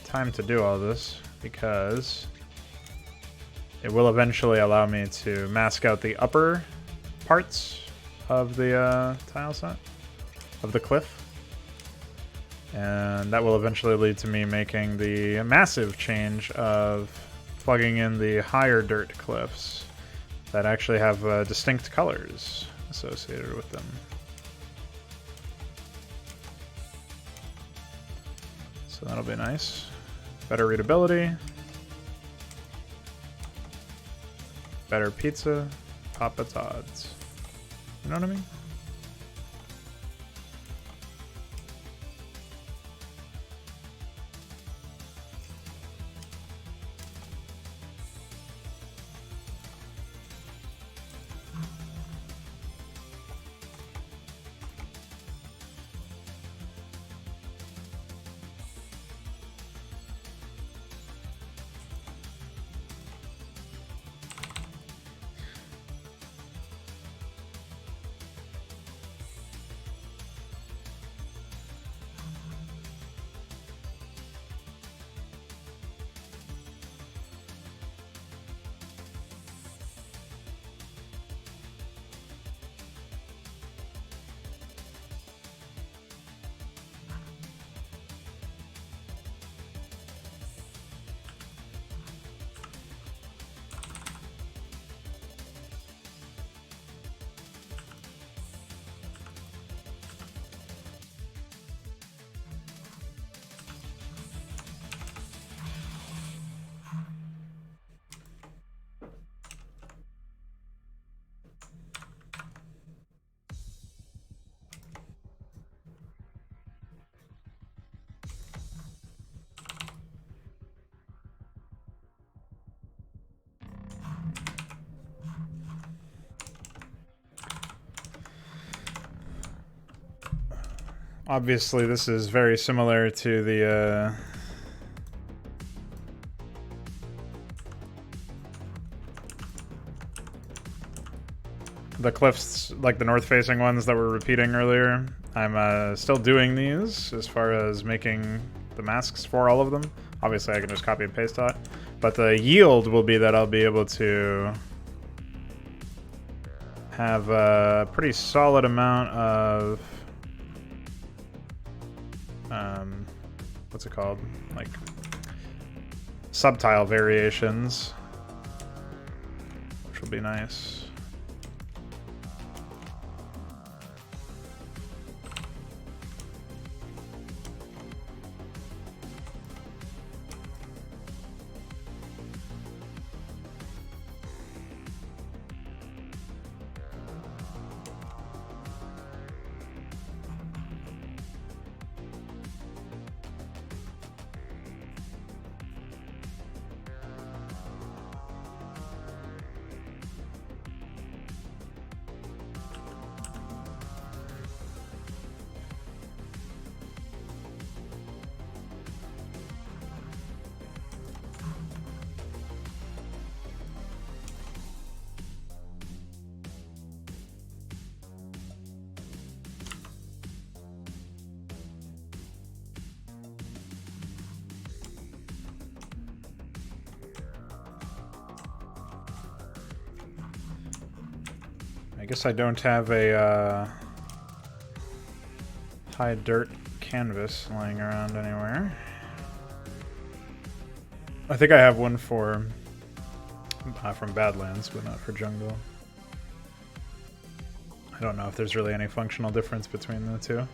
time to do all this, because it will eventually allow me to mask out the upper parts of the tile set, of the cliff. And that will eventually lead to me making the massive change of plugging in the higher dirt cliffs that actually have distinct colors associated with them. So that'll be nice. Better readability. Better pizza. Papa Todd's. You know what I mean? Obviously, this is very similar to the cliffs, like the north-facing ones that were repeating earlier. I'm still doing these as far as making the masks for all of them. Obviously, I can just copy and paste that. But the yield will be that I'll be able to have a pretty solid amount of what's it called? Like subtile variations, which will be nice. I guess I don't have a high dirt canvas lying around anywhere. I think I have one for from Badlands, but not for Jungle. I don't know if there's really any functional difference between the two.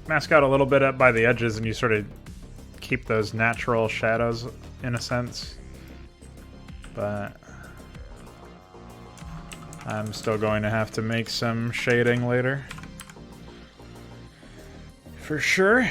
mask out a little bit up by the edges and you sort of keep those natural shadows in a sense. But I'm still going to have to make some shading later. For sure.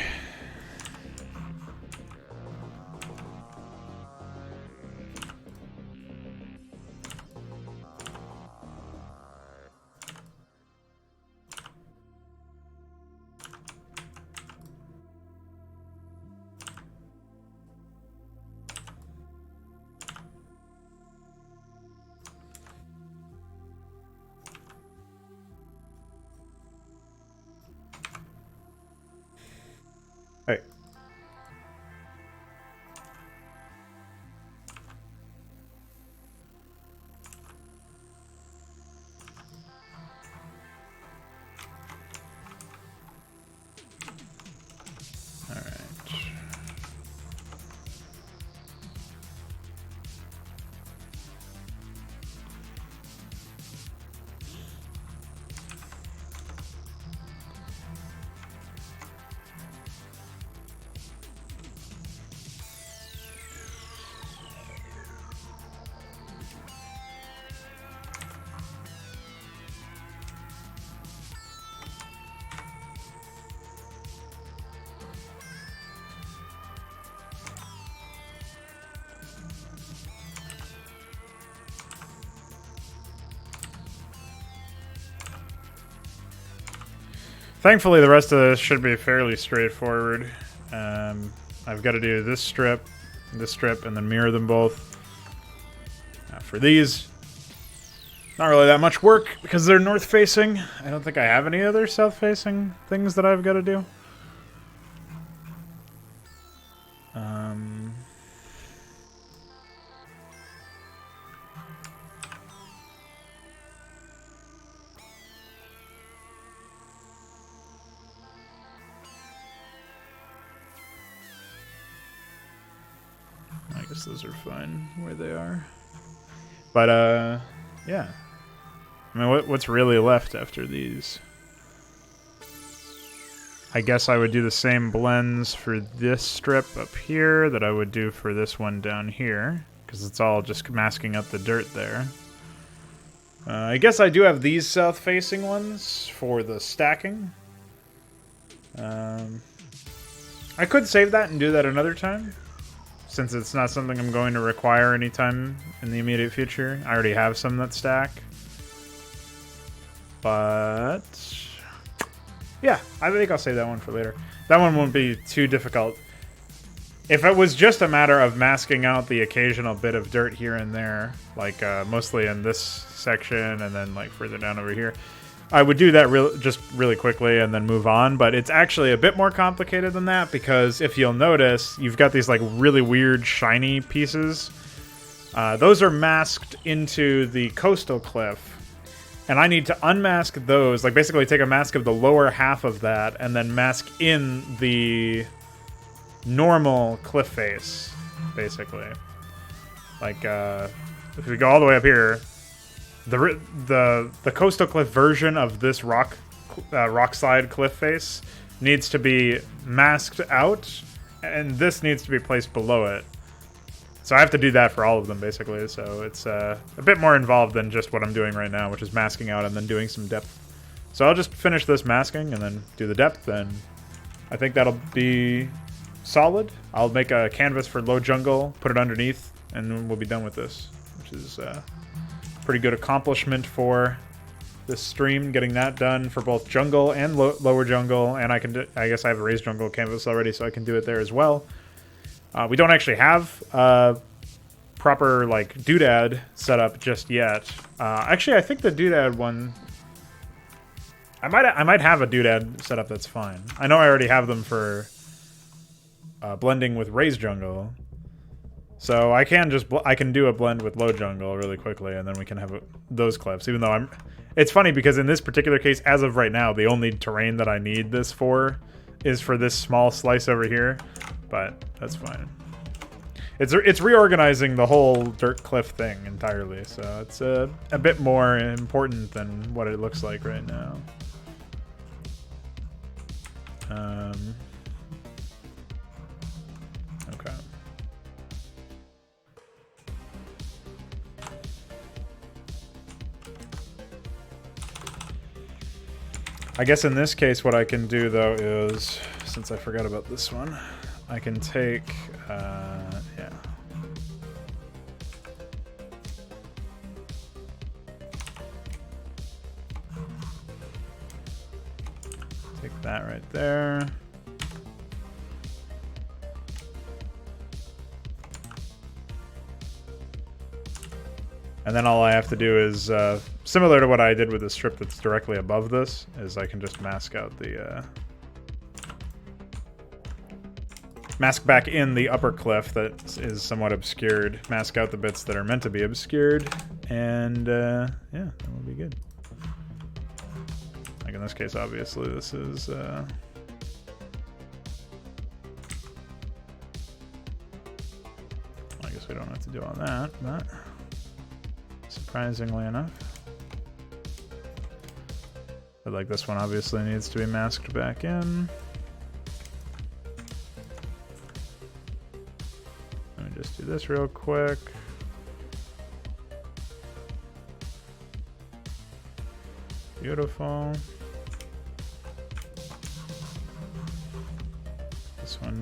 Hey. All right. Thankfully, the rest of this should be fairly straightforward. I've got to do this strip, and then mirror them both. For these, not really that much work because they're north-facing. I don't think I have any other south-facing things that I've got to do. I guess those are fine where they are. But, yeah. I mean, what's really left after these? I guess I would do the same blends for this strip up here that I would do for this one down here, because it's all just masking up the dirt there. I guess I do have these south-facing ones for the stacking. I could save that and do that another time, since it's not something I'm going to require anytime in the immediate future. I already have some that stack. But yeah, I think I'll save that one for later. That one won't be too difficult. If it was just a matter of masking out the occasional bit of dirt here and there, like mostly in this section and then like further down over here, I would do that just really quickly and then move on. But it's actually a bit more complicated than that, because if you'll notice, you've got these like really weird shiny pieces. Those are masked into the coastal cliff. And I need to unmask those, like basically take a mask of the lower half of that and then mask in the normal cliff face, basically. Like, if we go all the way up here, the coastal cliff version of this rock slide cliff face needs to be masked out, and this needs to be placed below it. So I have to do that for all of them, basically. So it's a bit more involved than just what I'm doing right now, which is masking out and then doing some depth. So I'll just finish this masking and then do the depth, and I think that'll be solid. I'll make a canvas for low jungle, put it underneath, and we'll be done with this, which is a pretty good accomplishment for this stream, getting that done for both jungle and lower jungle. And I guess I have a raised jungle canvas already, so I can do it there as well. We don't actually have proper like doodad set up just yet. Actually, I think the doodad one, I might have a doodad set up that's fine. I know I already have them for blending with raised jungle, so I can do a blend with low jungle really quickly, and then we can have those clips. Even though it's funny because in this particular case, as of right now, the only terrain that I need this for is for this small slice over here. But that's fine. It's reorganizing the whole dirt cliff thing entirely, so it's a bit more important than what it looks like right now. Okay. I guess in this case what I can do though is, since I forgot about this one, I can take, yeah. Take that right there. And then all I have to do is, similar to what I did with the strip that's directly above this, is I can just mask out the, mask back in the upper cliff that is somewhat obscured, mask out the bits that are meant to be obscured, and, yeah, that will be good. Like in this case, obviously, this is, I guess we don't have to do all that, but surprisingly enough. But like this one obviously needs to be masked back in. Let me just do this real quick. Beautiful. This one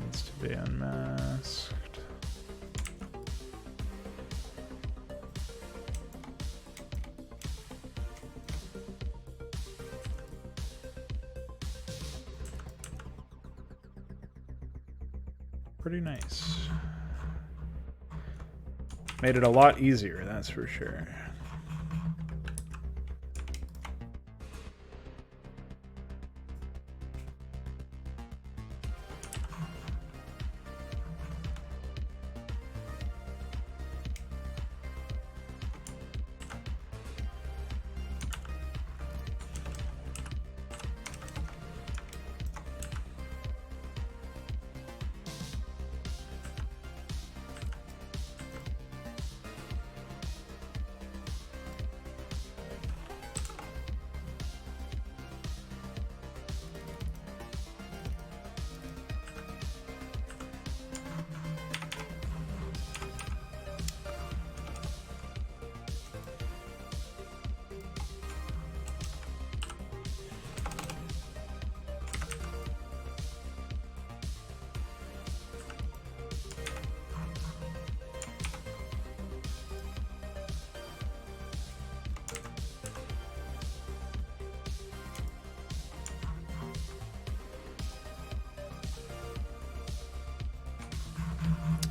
needs to be unmasked. Pretty nice. Made it a lot easier, that's for sure.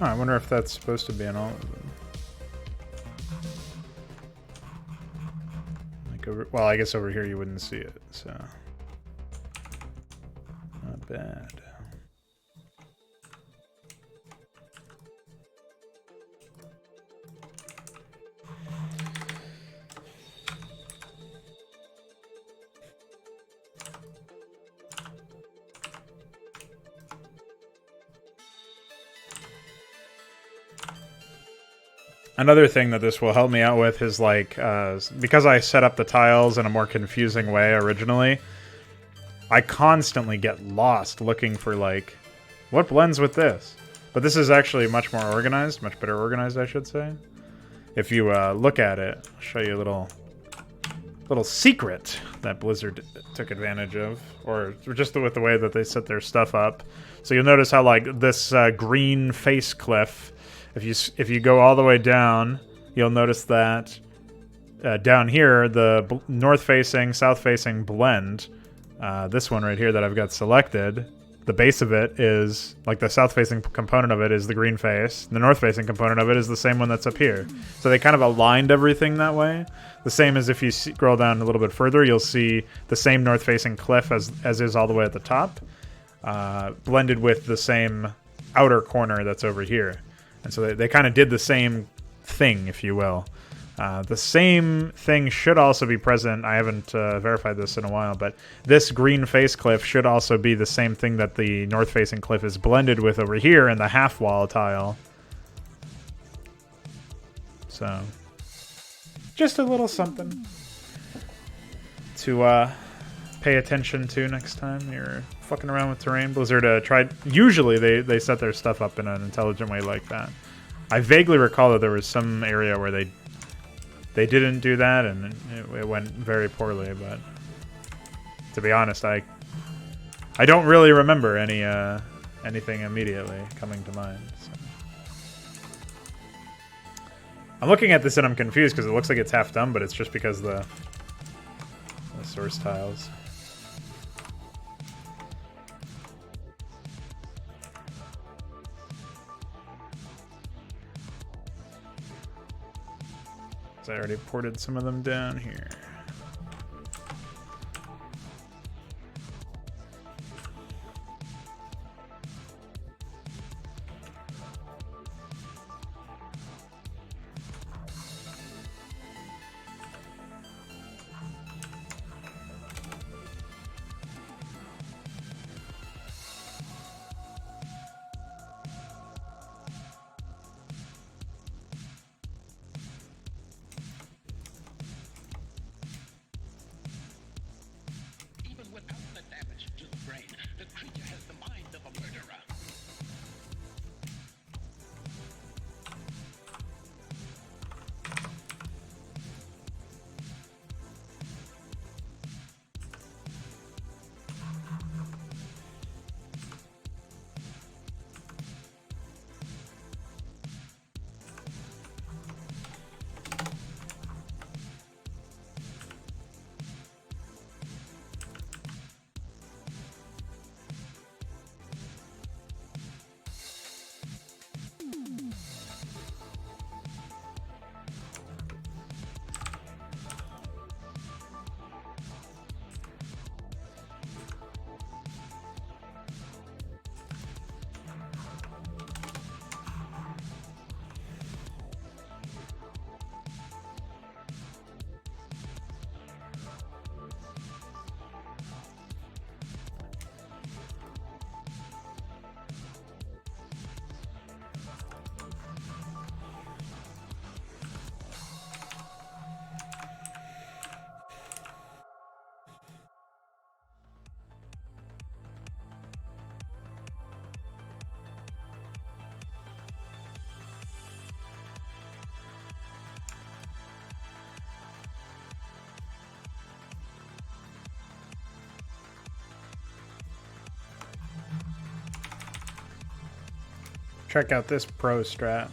Oh, I wonder if that's supposed to be in all of them. Like over, well, I guess over here you wouldn't see it, so not bad. Another thing that this will help me out with is like, because I set up the tiles in a more confusing way originally, I constantly get lost looking for like, what blends with this? But this is actually much more organized, much better organized, I should say. If you look at it, I'll show you a little secret that Blizzard took advantage of, or just with the way that they set their stuff up. So you'll notice how like this green face cliff, if you go all the way down, you'll notice that down here, the north-facing, south-facing blend, this one right here that I've got selected, the base of it is, like the south-facing component of it is the green face, the north-facing component of it is the same one that's up here. So they kind of aligned everything that way. The same as if you scroll down a little bit further, you'll see the same north-facing cliff as is all the way at the top, blended with the same outer corner that's over here. And so they kind of did the same thing, if you will. The same thing should also be present. I haven't verified this in a while, but this green face cliff should also be the same thing that the north-facing cliff is blended with over here in the half-wall tile. So, just a little something to pay attention to next time you're fucking around with terrain. Blizzard tried. Usually they set their stuff up in an intelligent way like that. I vaguely recall that there was some area where they didn't do that, and it went very poorly. But to be honest, I don't really remember anything immediately coming to mind. So. I'm looking at this and I'm confused because it looks like it's half done, but it's just because the source tiles. So I already ported some of them down here. Check out this pro strat.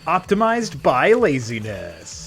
Optimized by laziness.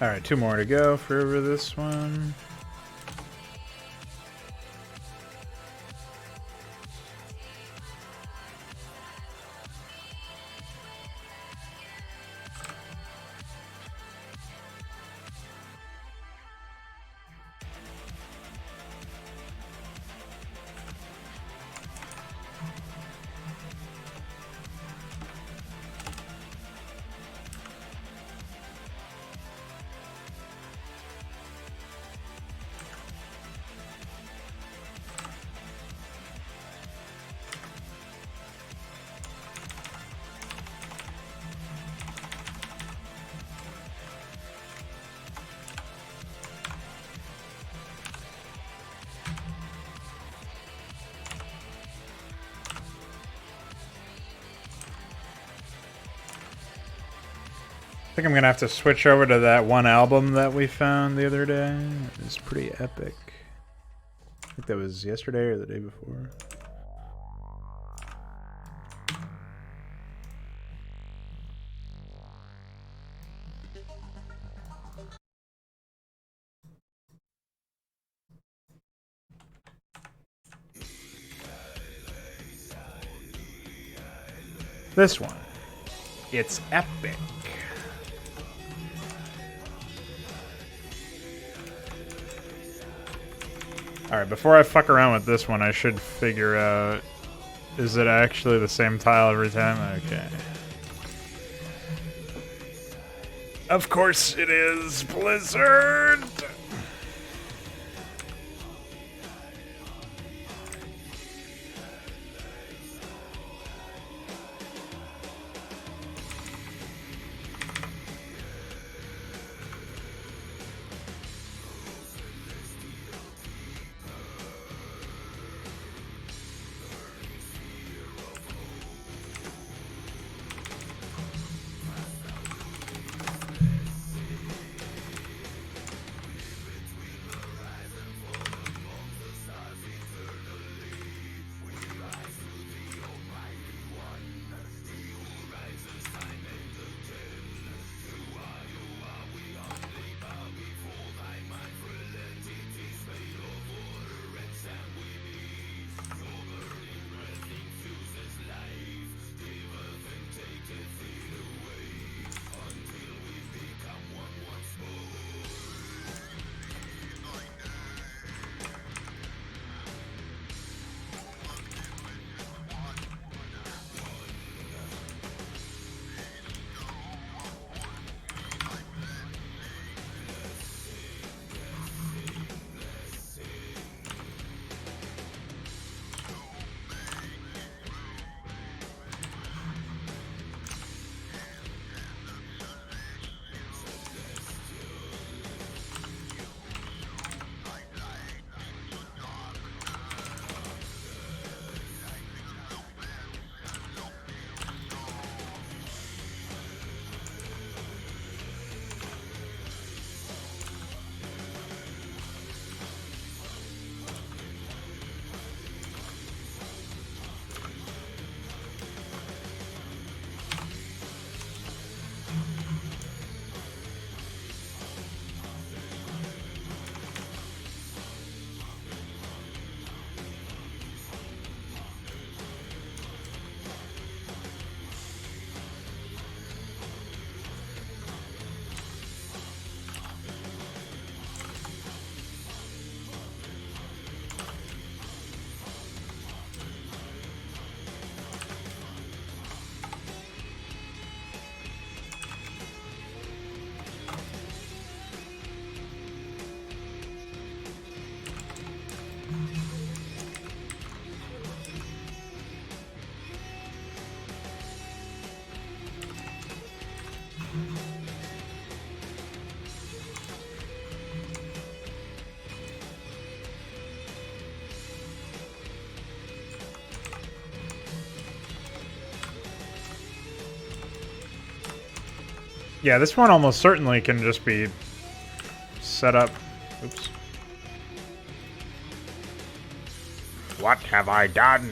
Alright, 2 more to go for this one. I think I'm gonna have to switch over to that one album that we found the other day. It was pretty epic. I think that was yesterday or the day before. This one. It's epic. Alright, before I fuck around with this one, I should figure out... Is it actually the same tile every time? Okay. Of course it is, Blizzard! Yeah, this one almost certainly can just be set up. Oops. What have I done?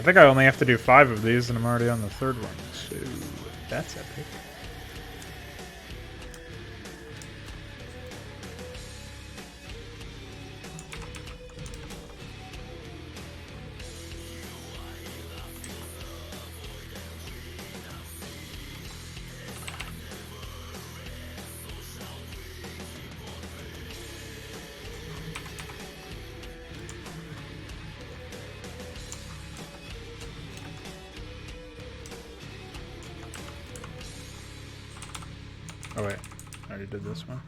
I think I only have to do 5 of these, and I'm already on the 3rd one. So that's epic. Oh wait, I already did this one.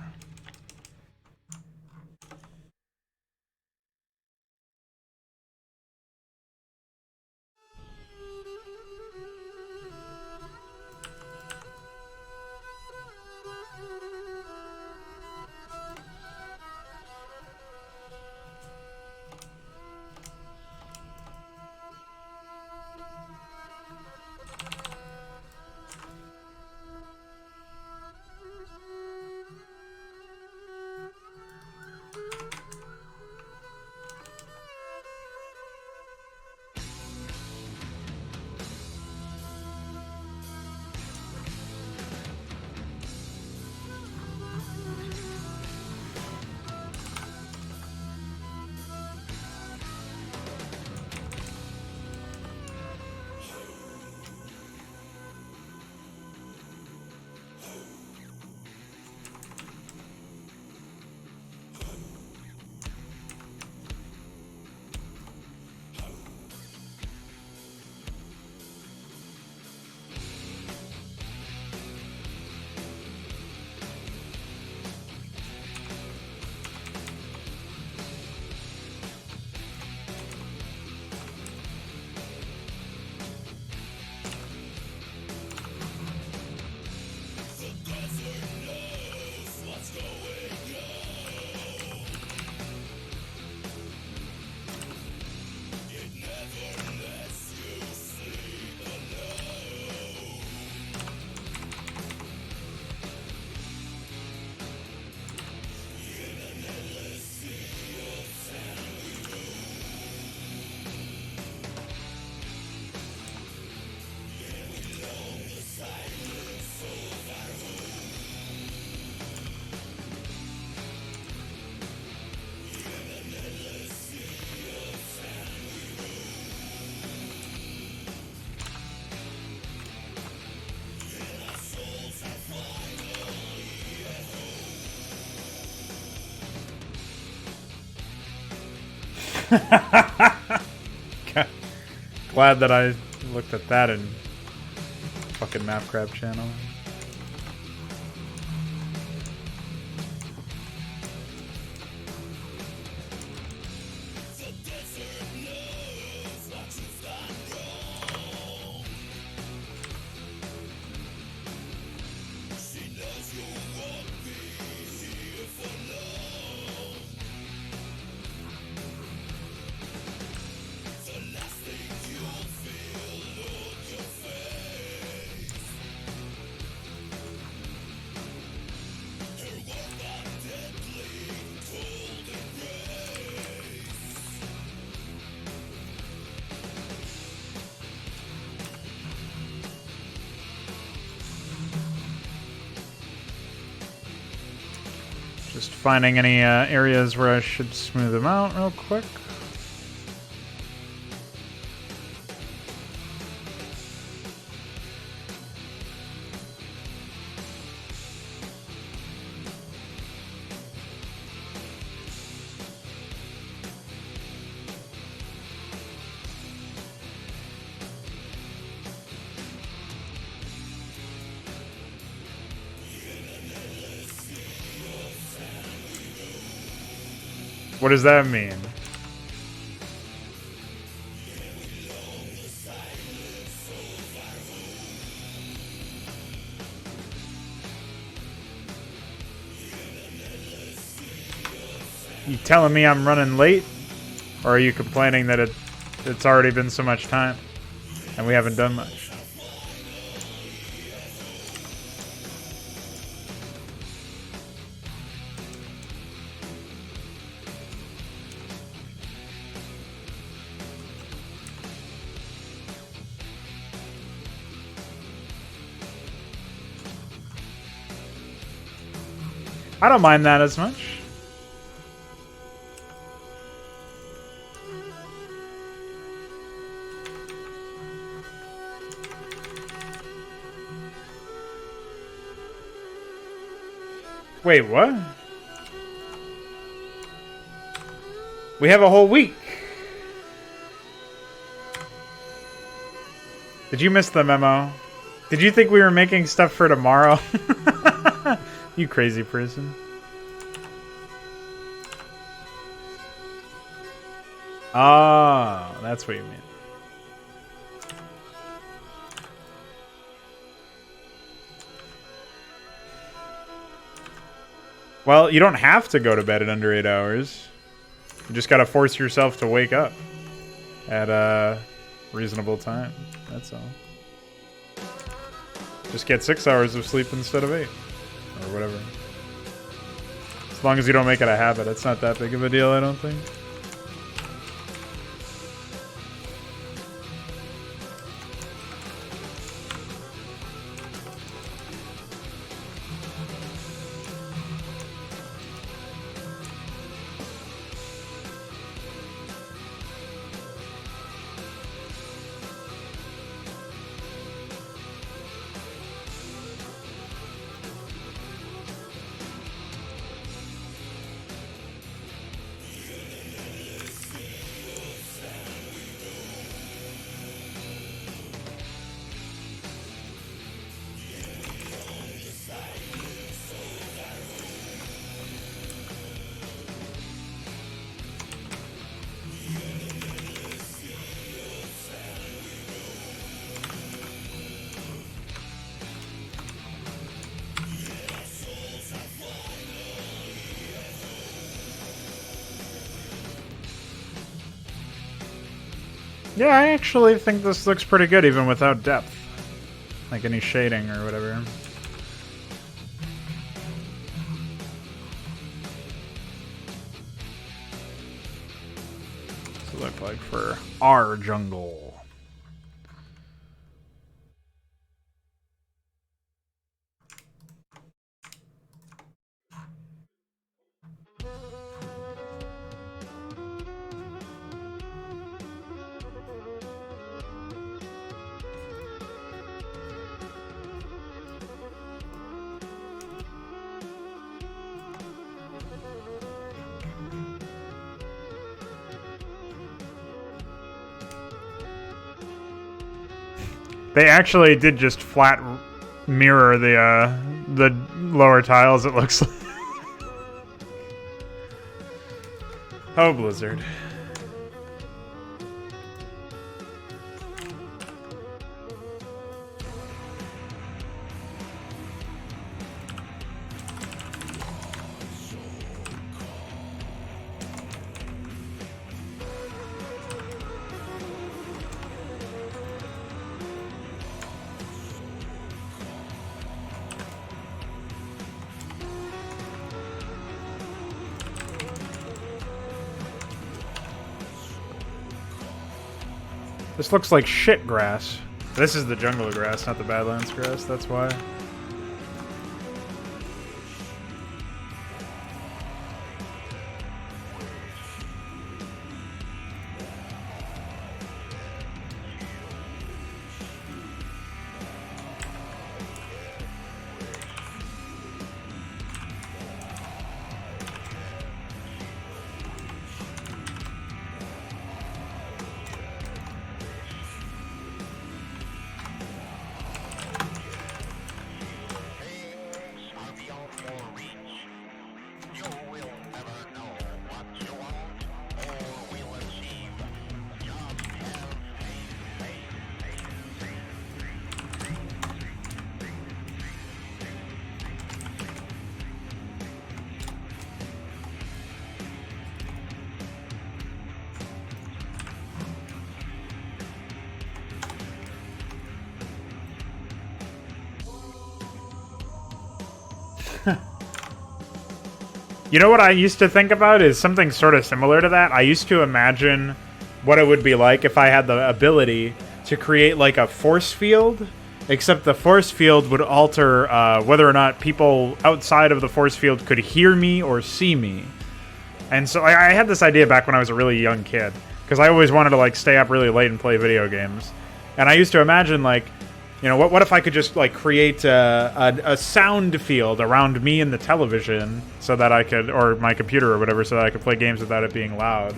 Glad that I looked at that in fucking Mapcrap channel. Just finding any areas where I should smooth them out real quick. What does that mean? You telling me I'm running late? Or are you complaining that it's already been so much time and we haven't done much? I don't mind that as much. Wait, what? We have a whole week. Did you miss the memo? Did you think we were making stuff for tomorrow? You crazy person. Oh, that's what you mean. Well, you don't have to go to bed at under 8 hours. You just gotta force yourself to wake up at a reasonable time. That's all. Just get 6 hours of sleep instead of 8. Or whatever. As long as you don't make it a habit, it's not that big of a deal, I don't think. Yeah, I actually think this looks pretty good even without depth. Like any shading or whatever. What's it look like for our jungle? They actually did just flat mirror the lower tiles, it looks like. Oh, Blizzard. This looks like shit grass. This is the jungle grass, not the Badlands grass, that's why. You know what I used to think about is something sort of similar to that. I used to imagine what it would be like if I had the ability to create like a force field except the force field would alter whether or not people outside of the force field could hear me or see me. And so I had this idea back when I was a really young kid, because I always wanted to like stay up really late and play video games. And I used to imagine like, you know, what if I could just like create a sound field around me and the television so that I could, or my computer or whatever, so that I could play games without it being loud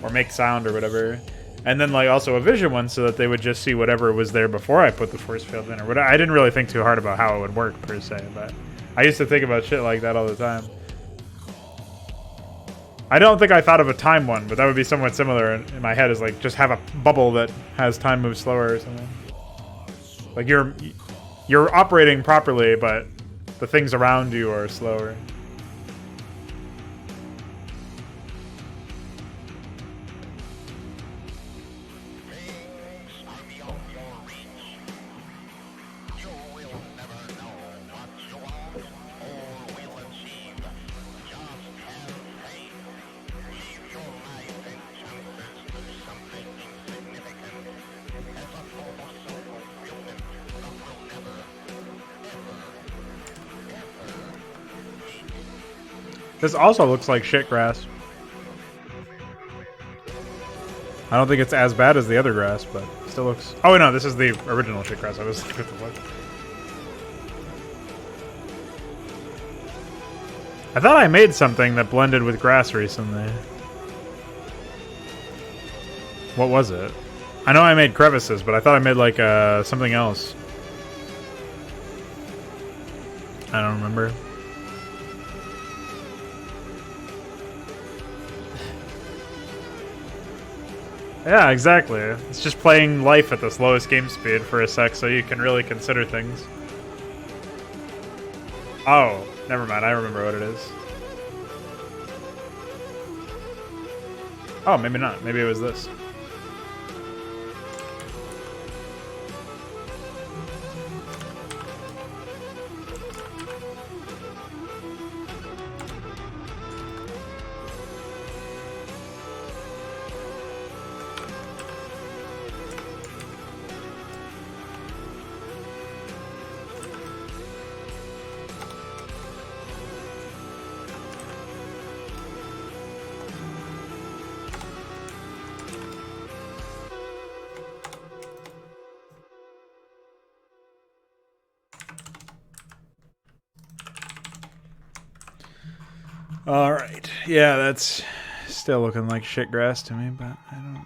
or make sound or whatever. And then like also a vision one so that they would just see whatever was there before I put the force field in or whatever. I didn't really think too hard about how it would work per se, but I used to think about shit like that all the time. I don't think I thought of a time one, but that would be somewhat similar in my head, is like just have a bubble that has time move slower or something. Like you're operating properly, but the things around you are slower. This also looks like shit grass. I don't think it's as bad as the other grass, but it still looks... Oh, no, this is the original shit grass. I was like, what the fuck? I thought I made something that blended with grass recently. What was it? I know I made crevices, but I thought I made like something else. I don't remember. Yeah, exactly. It's just playing life at the slowest game speed for a sec so you can really consider things. Oh, never mind. I remember what it is. Oh, maybe not. Maybe it was this. Alright. Yeah, that's still looking like shit grass to me, but I don't...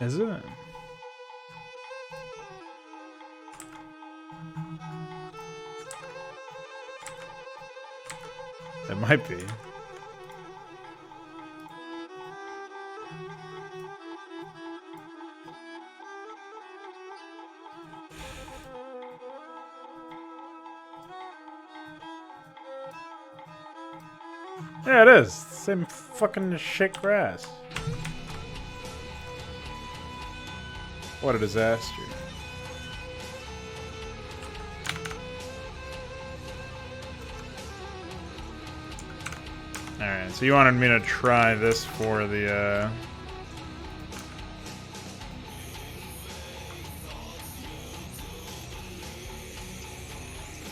Is it? It might be. Yeah, it is. Same fucking shit grass. What a disaster. Alright, so you wanted me to try this for the,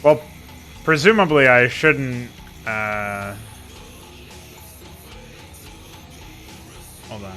Well, presumably I shouldn't, Hold on.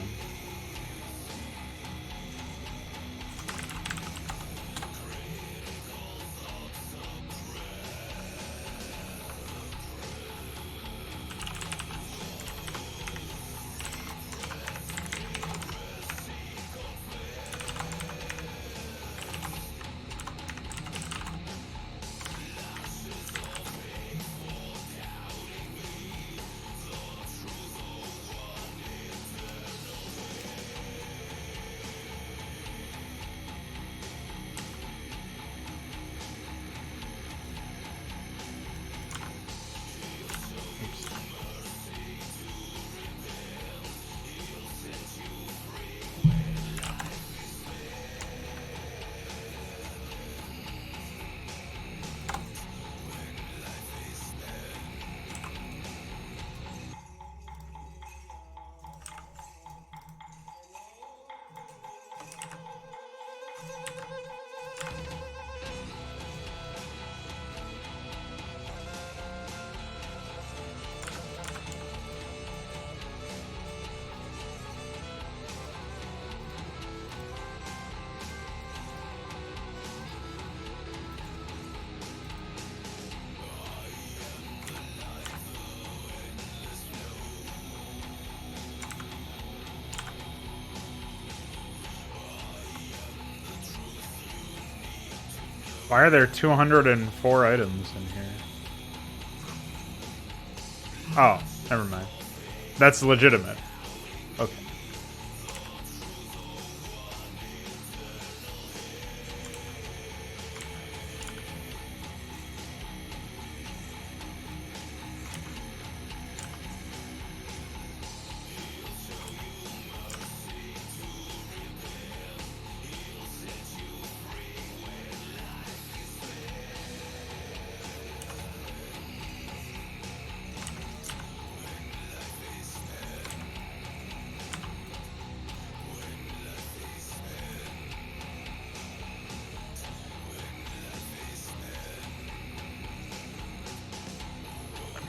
Why are there 204 items in here? Oh, never mind. That's legitimate. Okay.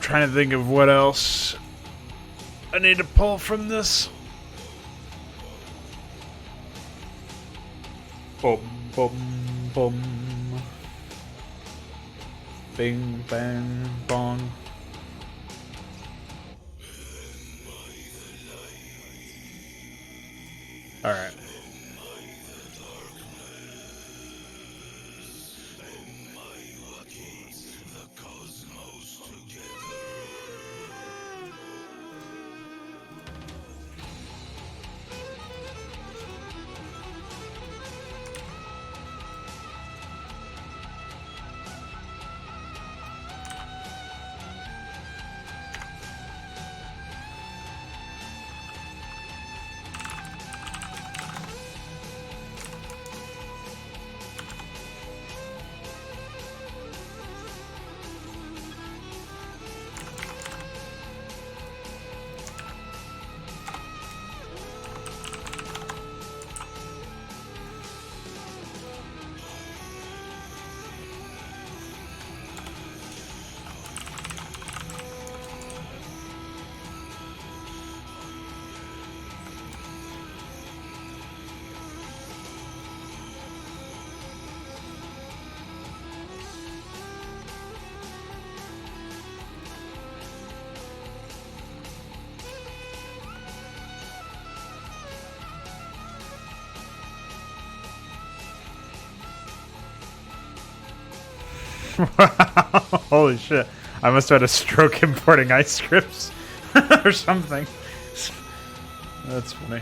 Trying to think of what else I need to pull from this. Boom, boom, boom. Bing, bang, bong. All right. Holy shit. I must have had a stroke importing ice scripts or something. That's funny.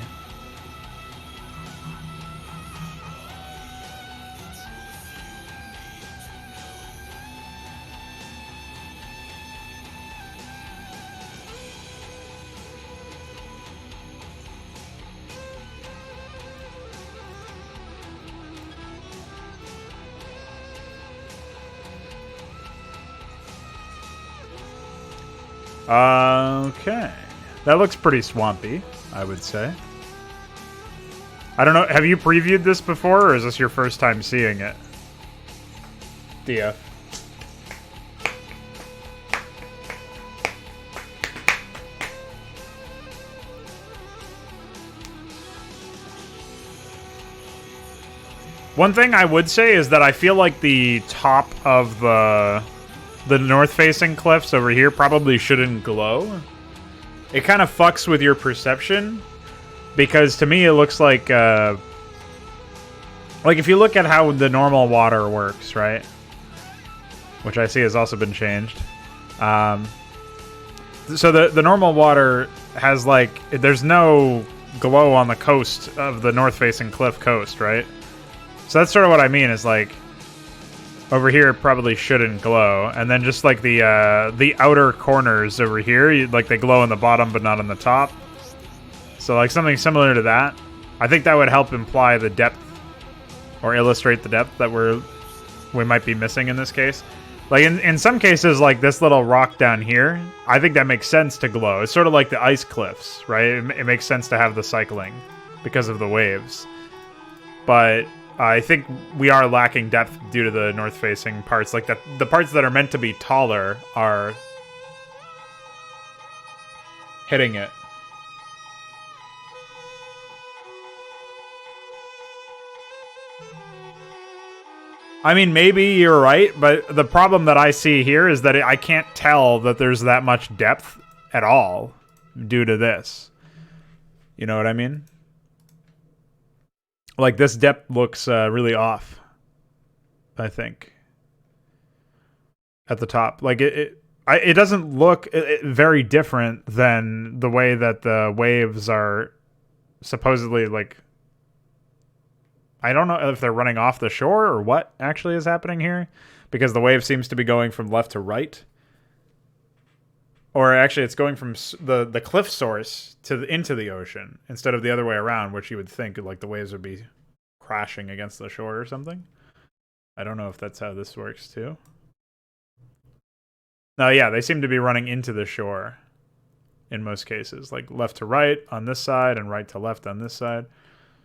Okay. That looks pretty swampy, I would say. I don't know, have you previewed this before, or is this your first time seeing it? DF. One thing I would say is that I feel like the top of the north-facing cliffs over here probably shouldn't glow. It kind of fucks with your perception, because to me it looks like if you look at how the normal water works, right? Which I see has also been changed. So the normal water has, like, there's no glow on the coast of the north-facing cliff coast, right? So that's sort of what I mean, is like, over here it probably shouldn't glow, and then just like the outer corners over here, like they glow on the bottom but not on the top. So like something similar to that. I think that would help imply the depth, or illustrate the depth that we might be missing in this case. Like in some cases, like this little rock down here, I think that makes sense to glow. It's sort of like the ice cliffs, right? It makes sense to have the cycling because of the waves. But I think we are lacking depth due to the north-facing parts. Like the parts that are meant to be taller are hitting it. I mean, maybe you're right, but the problem that I see here is that I can't tell that there's that much depth at all due to this. You know what I mean? Like, this depth looks really off, I think. at the top. Like it doesn't look very different than the way that the waves are supposedly like. I don't know if they're running off the shore or what actually is happening here, because the wave seems to be going from left to right. Or actually, it's going from the cliff source into the ocean instead of the other way around, which you would think like the waves would be crashing against the shore or something. I don't know if that's how this works too. No, yeah, they seem to be running into the shore in most cases, like left to right on this side and right to left on this side.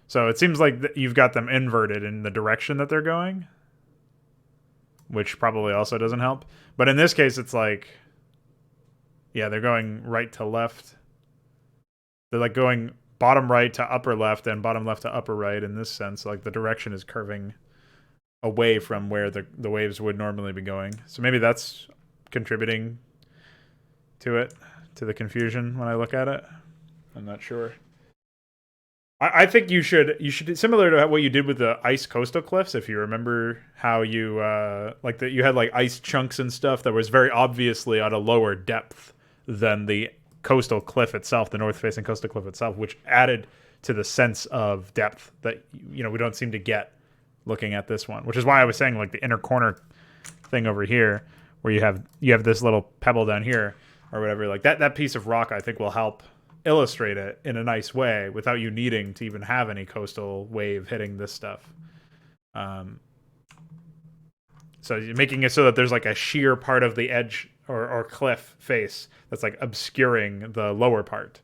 So it seems like you've got them inverted in the direction that they're going, which probably also doesn't help. But in this case, it's like, yeah, they're going right to left. They're like going bottom right to upper left and bottom left to upper right in this sense. Like the direction is curving away from where the waves would normally be going. So maybe that's contributing to it, to the confusion when I look at it. I'm not sure. I think you should similar to what you did with the ice coastal cliffs. If you remember how you you had like ice chunks and stuff that was very obviously at a lower depth than the coastal cliff itself, the north-facing coastal cliff itself, which added to the sense of depth that we don't seem to get looking at this one. Which is why I was saying like the inner corner thing over here, where you have this little pebble down here or whatever, like that piece of rock I think will help illustrate it in a nice way without you needing to even have any coastal wave hitting this stuff. So you're making it so that there's like a sheer part of the edge or cliff face that's like obscuring the lower part.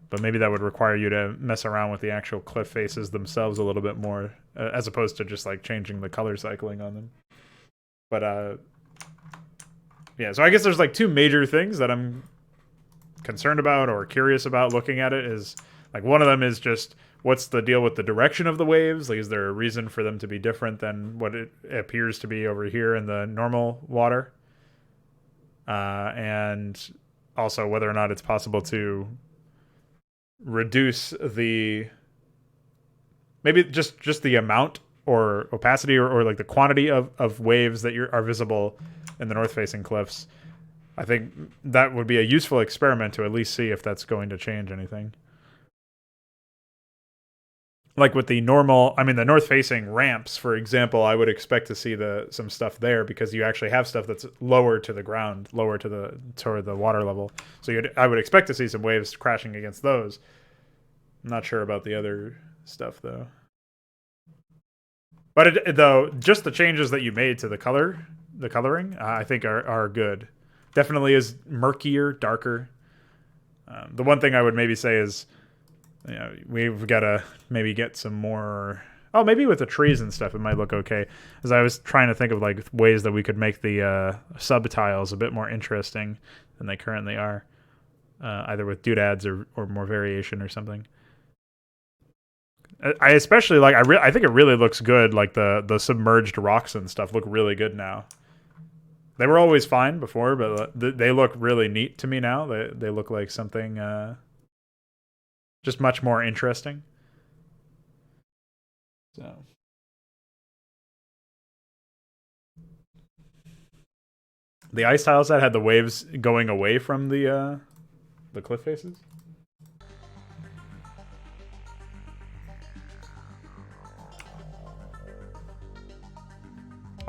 But maybe that would require you to mess around with the actual cliff faces themselves a little bit more, as opposed to just like changing the color cycling on them. But yeah, so I guess there's like two major things that I'm concerned about or curious about looking at it. Is like one of them is just what's the deal with the direction of the waves? Like, is there a reason for them to be different than what it appears to be over here in the normal water? And also whether or not it's possible to reduce maybe just the amount or opacity or like the quantity of waves that are visible in the north-facing cliffs. I think that would be a useful experiment to at least see if that's going to change anything. Like with the the north-facing ramps, for example, I would expect to see some stuff there because you actually have stuff that's lower to the ground, lower toward the water level. So I would expect to see some waves crashing against those. I'm not sure about the other stuff though. But though, just the changes that you made to the coloring, I think are good. Definitely is murkier, darker. The one thing I would maybe say is, we've got to maybe get some more. Oh, maybe with the trees and stuff, it might look okay. As I was trying to think of like ways that we could make the subtiles a bit more interesting than they currently are, either with doodads or more variation or something. I especially like. I think it really looks good. Like the submerged rocks and stuff look really good now. They were always fine before, but they look really neat to me now. They look like something just much more interesting. So the ice tile set had the waves going away from the cliff faces.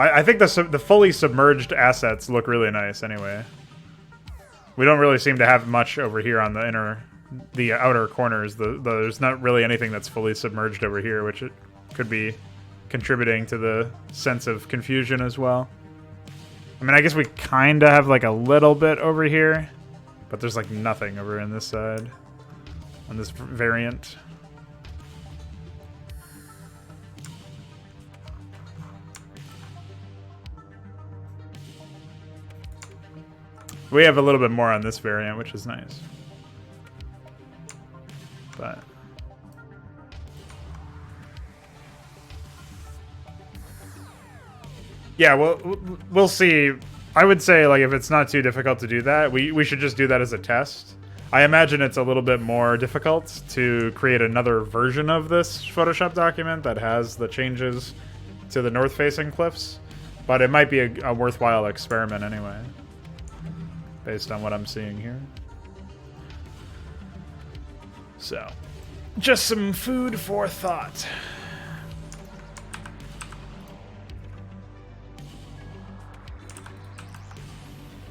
I think the fully submerged assets look really nice anyway. We don't really seem to have much over here on the outer corners. There's not really anything that's fully submerged over here, which it could be contributing to the sense of confusion as well. I mean, I guess we kind of have like a little bit over here, but there's like nothing over in this side on this variant. We have a little bit more on this variant, which is nice. But yeah, we'll see. I would say like if it's not too difficult to do that, we should just do that as a test. I imagine it's a little bit more difficult to create another version of this Photoshop document that has the changes to the north-facing cliffs. But it might be a worthwhile experiment anyway, based on what I'm seeing here. So, just some food for thought.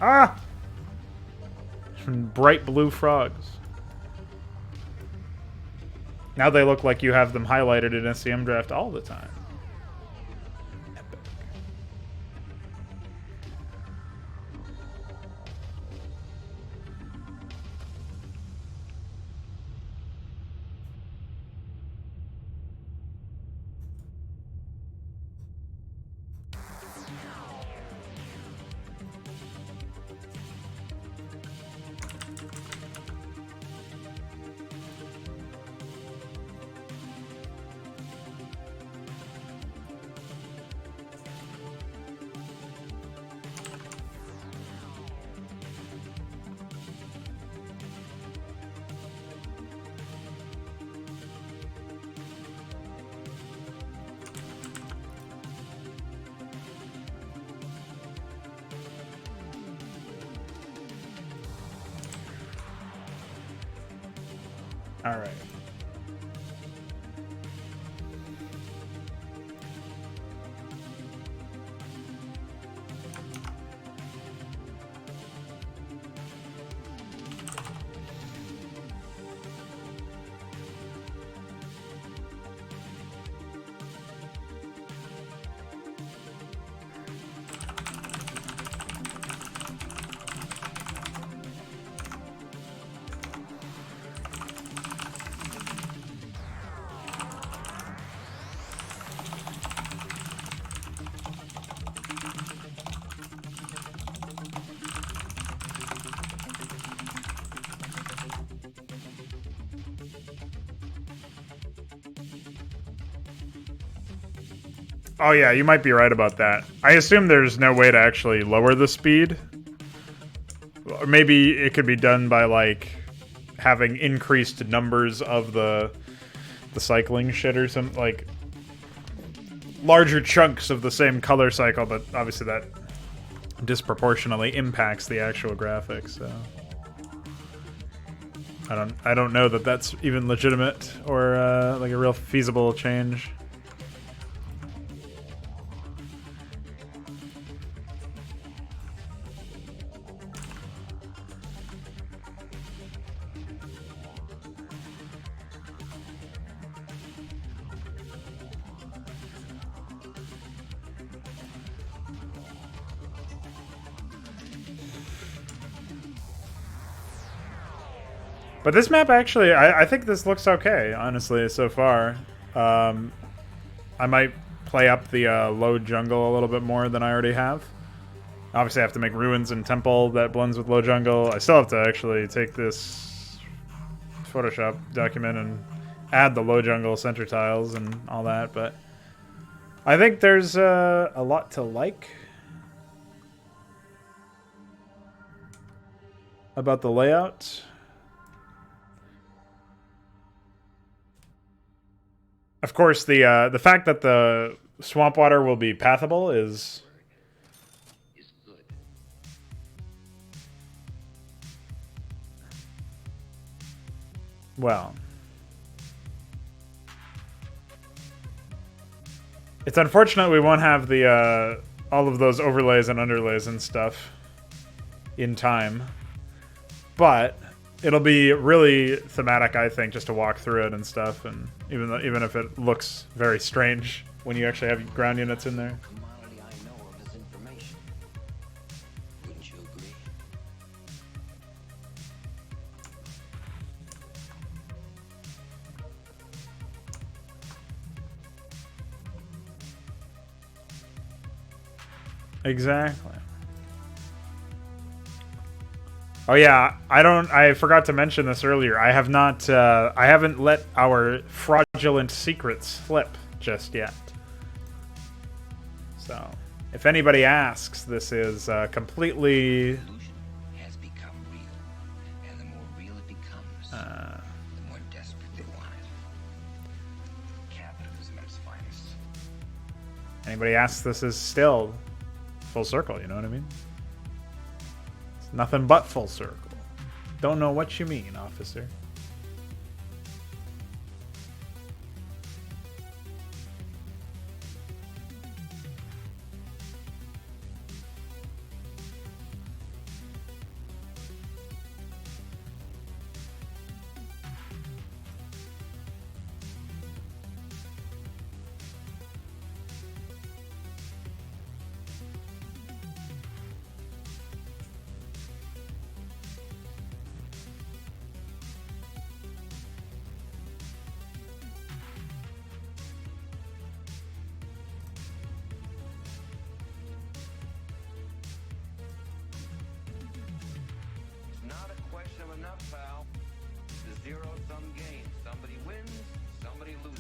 Ah! Bright blue frogs. Now they look like you have them highlighted in SCM Draft all the time. Epic. All right. Oh yeah, you might be right about that. I assume there's no way to actually lower the speed. Or maybe it could be done by, like, having increased numbers of the cycling shit or something, like larger chunks of the same color cycle, but obviously that disproportionately impacts the actual graphics, so I don't know that that's even legitimate or like a real feasible change. But this map actually, I think this looks okay, honestly, so far. I might play up the low jungle a little bit more than I already have. Obviously I have to make ruins and temple that blends with low jungle. I still have to actually take this Photoshop document and add the low jungle center tiles and all that, but I think there's a lot to like about the layout. Of course, the fact that the swamp water will be pathable is good. Well, it's unfortunate we won't have the all of those overlays and underlays and stuff in time, but it'll be really thematic, I think, just to walk through it and stuff, and even if it looks very strange when you actually have ground units in there. Commodity I know of is information. Wouldn't you agree? Exactly. Oh yeah, I forgot to mention this earlier. I haven't let our fraudulent secrets slip just yet. So, if anybody asks, this is completely Illusion has become real, and the more real it becomes, the more desperate they want it. Capitalism at its finest. anybody asks, this is still full circle, you know what I mean? It's nothing but full circle. Don't know what you mean, officer. Not a question of enough, pal. It's a zero-sum game. Somebody wins, somebody loses.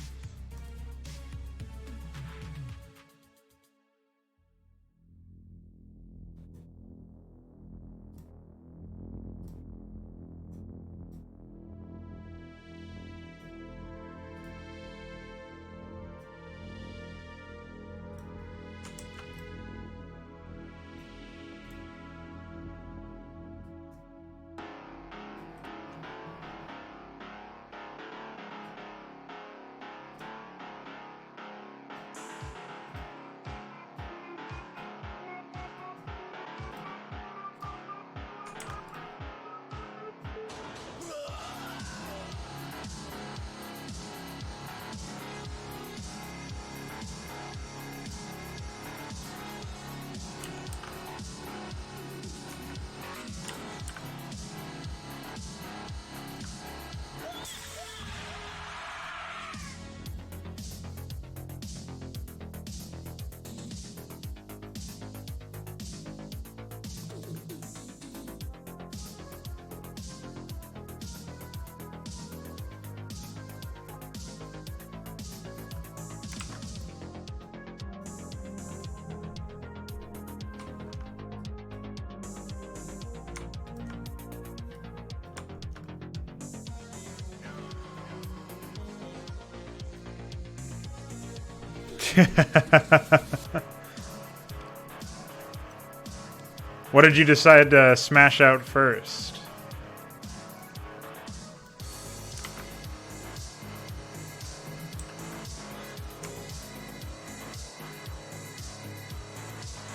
What did you decide to smash out first?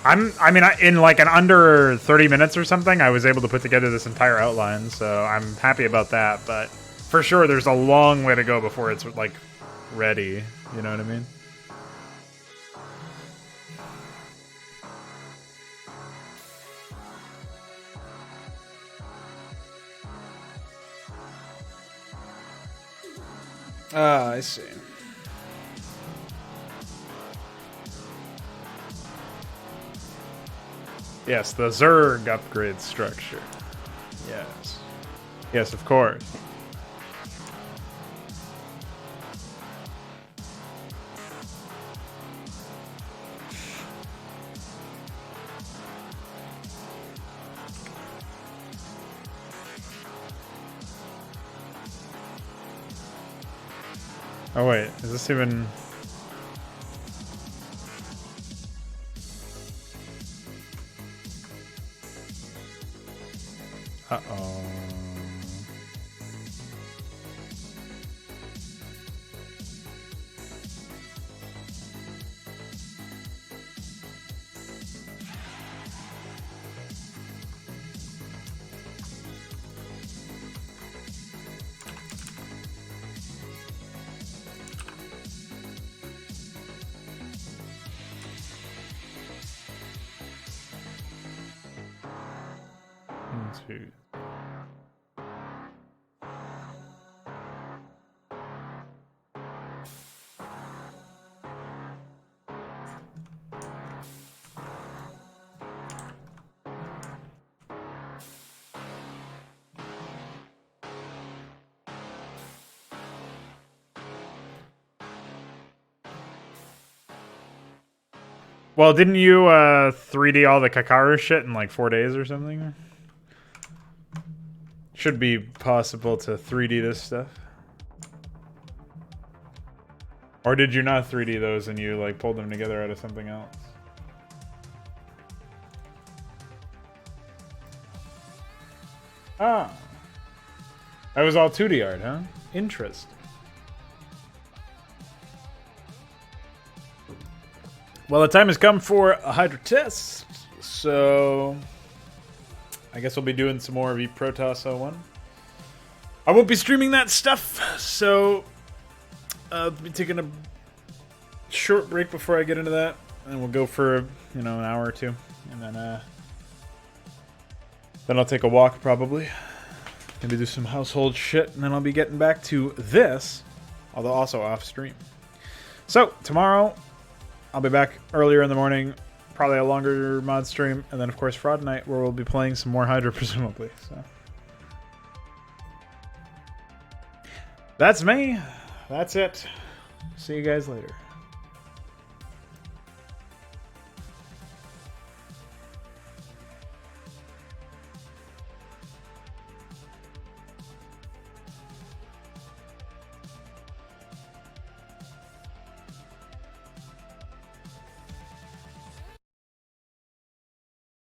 In like an under 30 minutes or something, I was able to put together this entire outline, so I'm happy about that, but for sure there's a long way to go before it's like ready, you know what I mean? Ah, I see. Yes, the Zerg upgrade structure. Yes. Yes, of course. Oh wait, is this even... Uh-oh. Two. Well, didn't you 3D all the Kakaru shit in like 4 days or something? Should be possible to 3D this stuff. Or did you not 3D those and you like pulled them together out of something else? Ah. That was all 2D art, huh? Interest. Well, the time has come for a Hydra test, so I guess we'll be doing some more V Protoss 01. I won't be streaming that stuff, so I'll be taking a short break before I get into that, and we'll go for, an hour or two, and then I'll take a walk probably. Maybe do some household shit, and then I'll be getting back to this, although also off stream. So tomorrow, I'll be back earlier in the morning, probably a longer mod stream, and then of course Friday night where we'll be playing some more Hydra presumably. So that's me. That's it. See you guys later.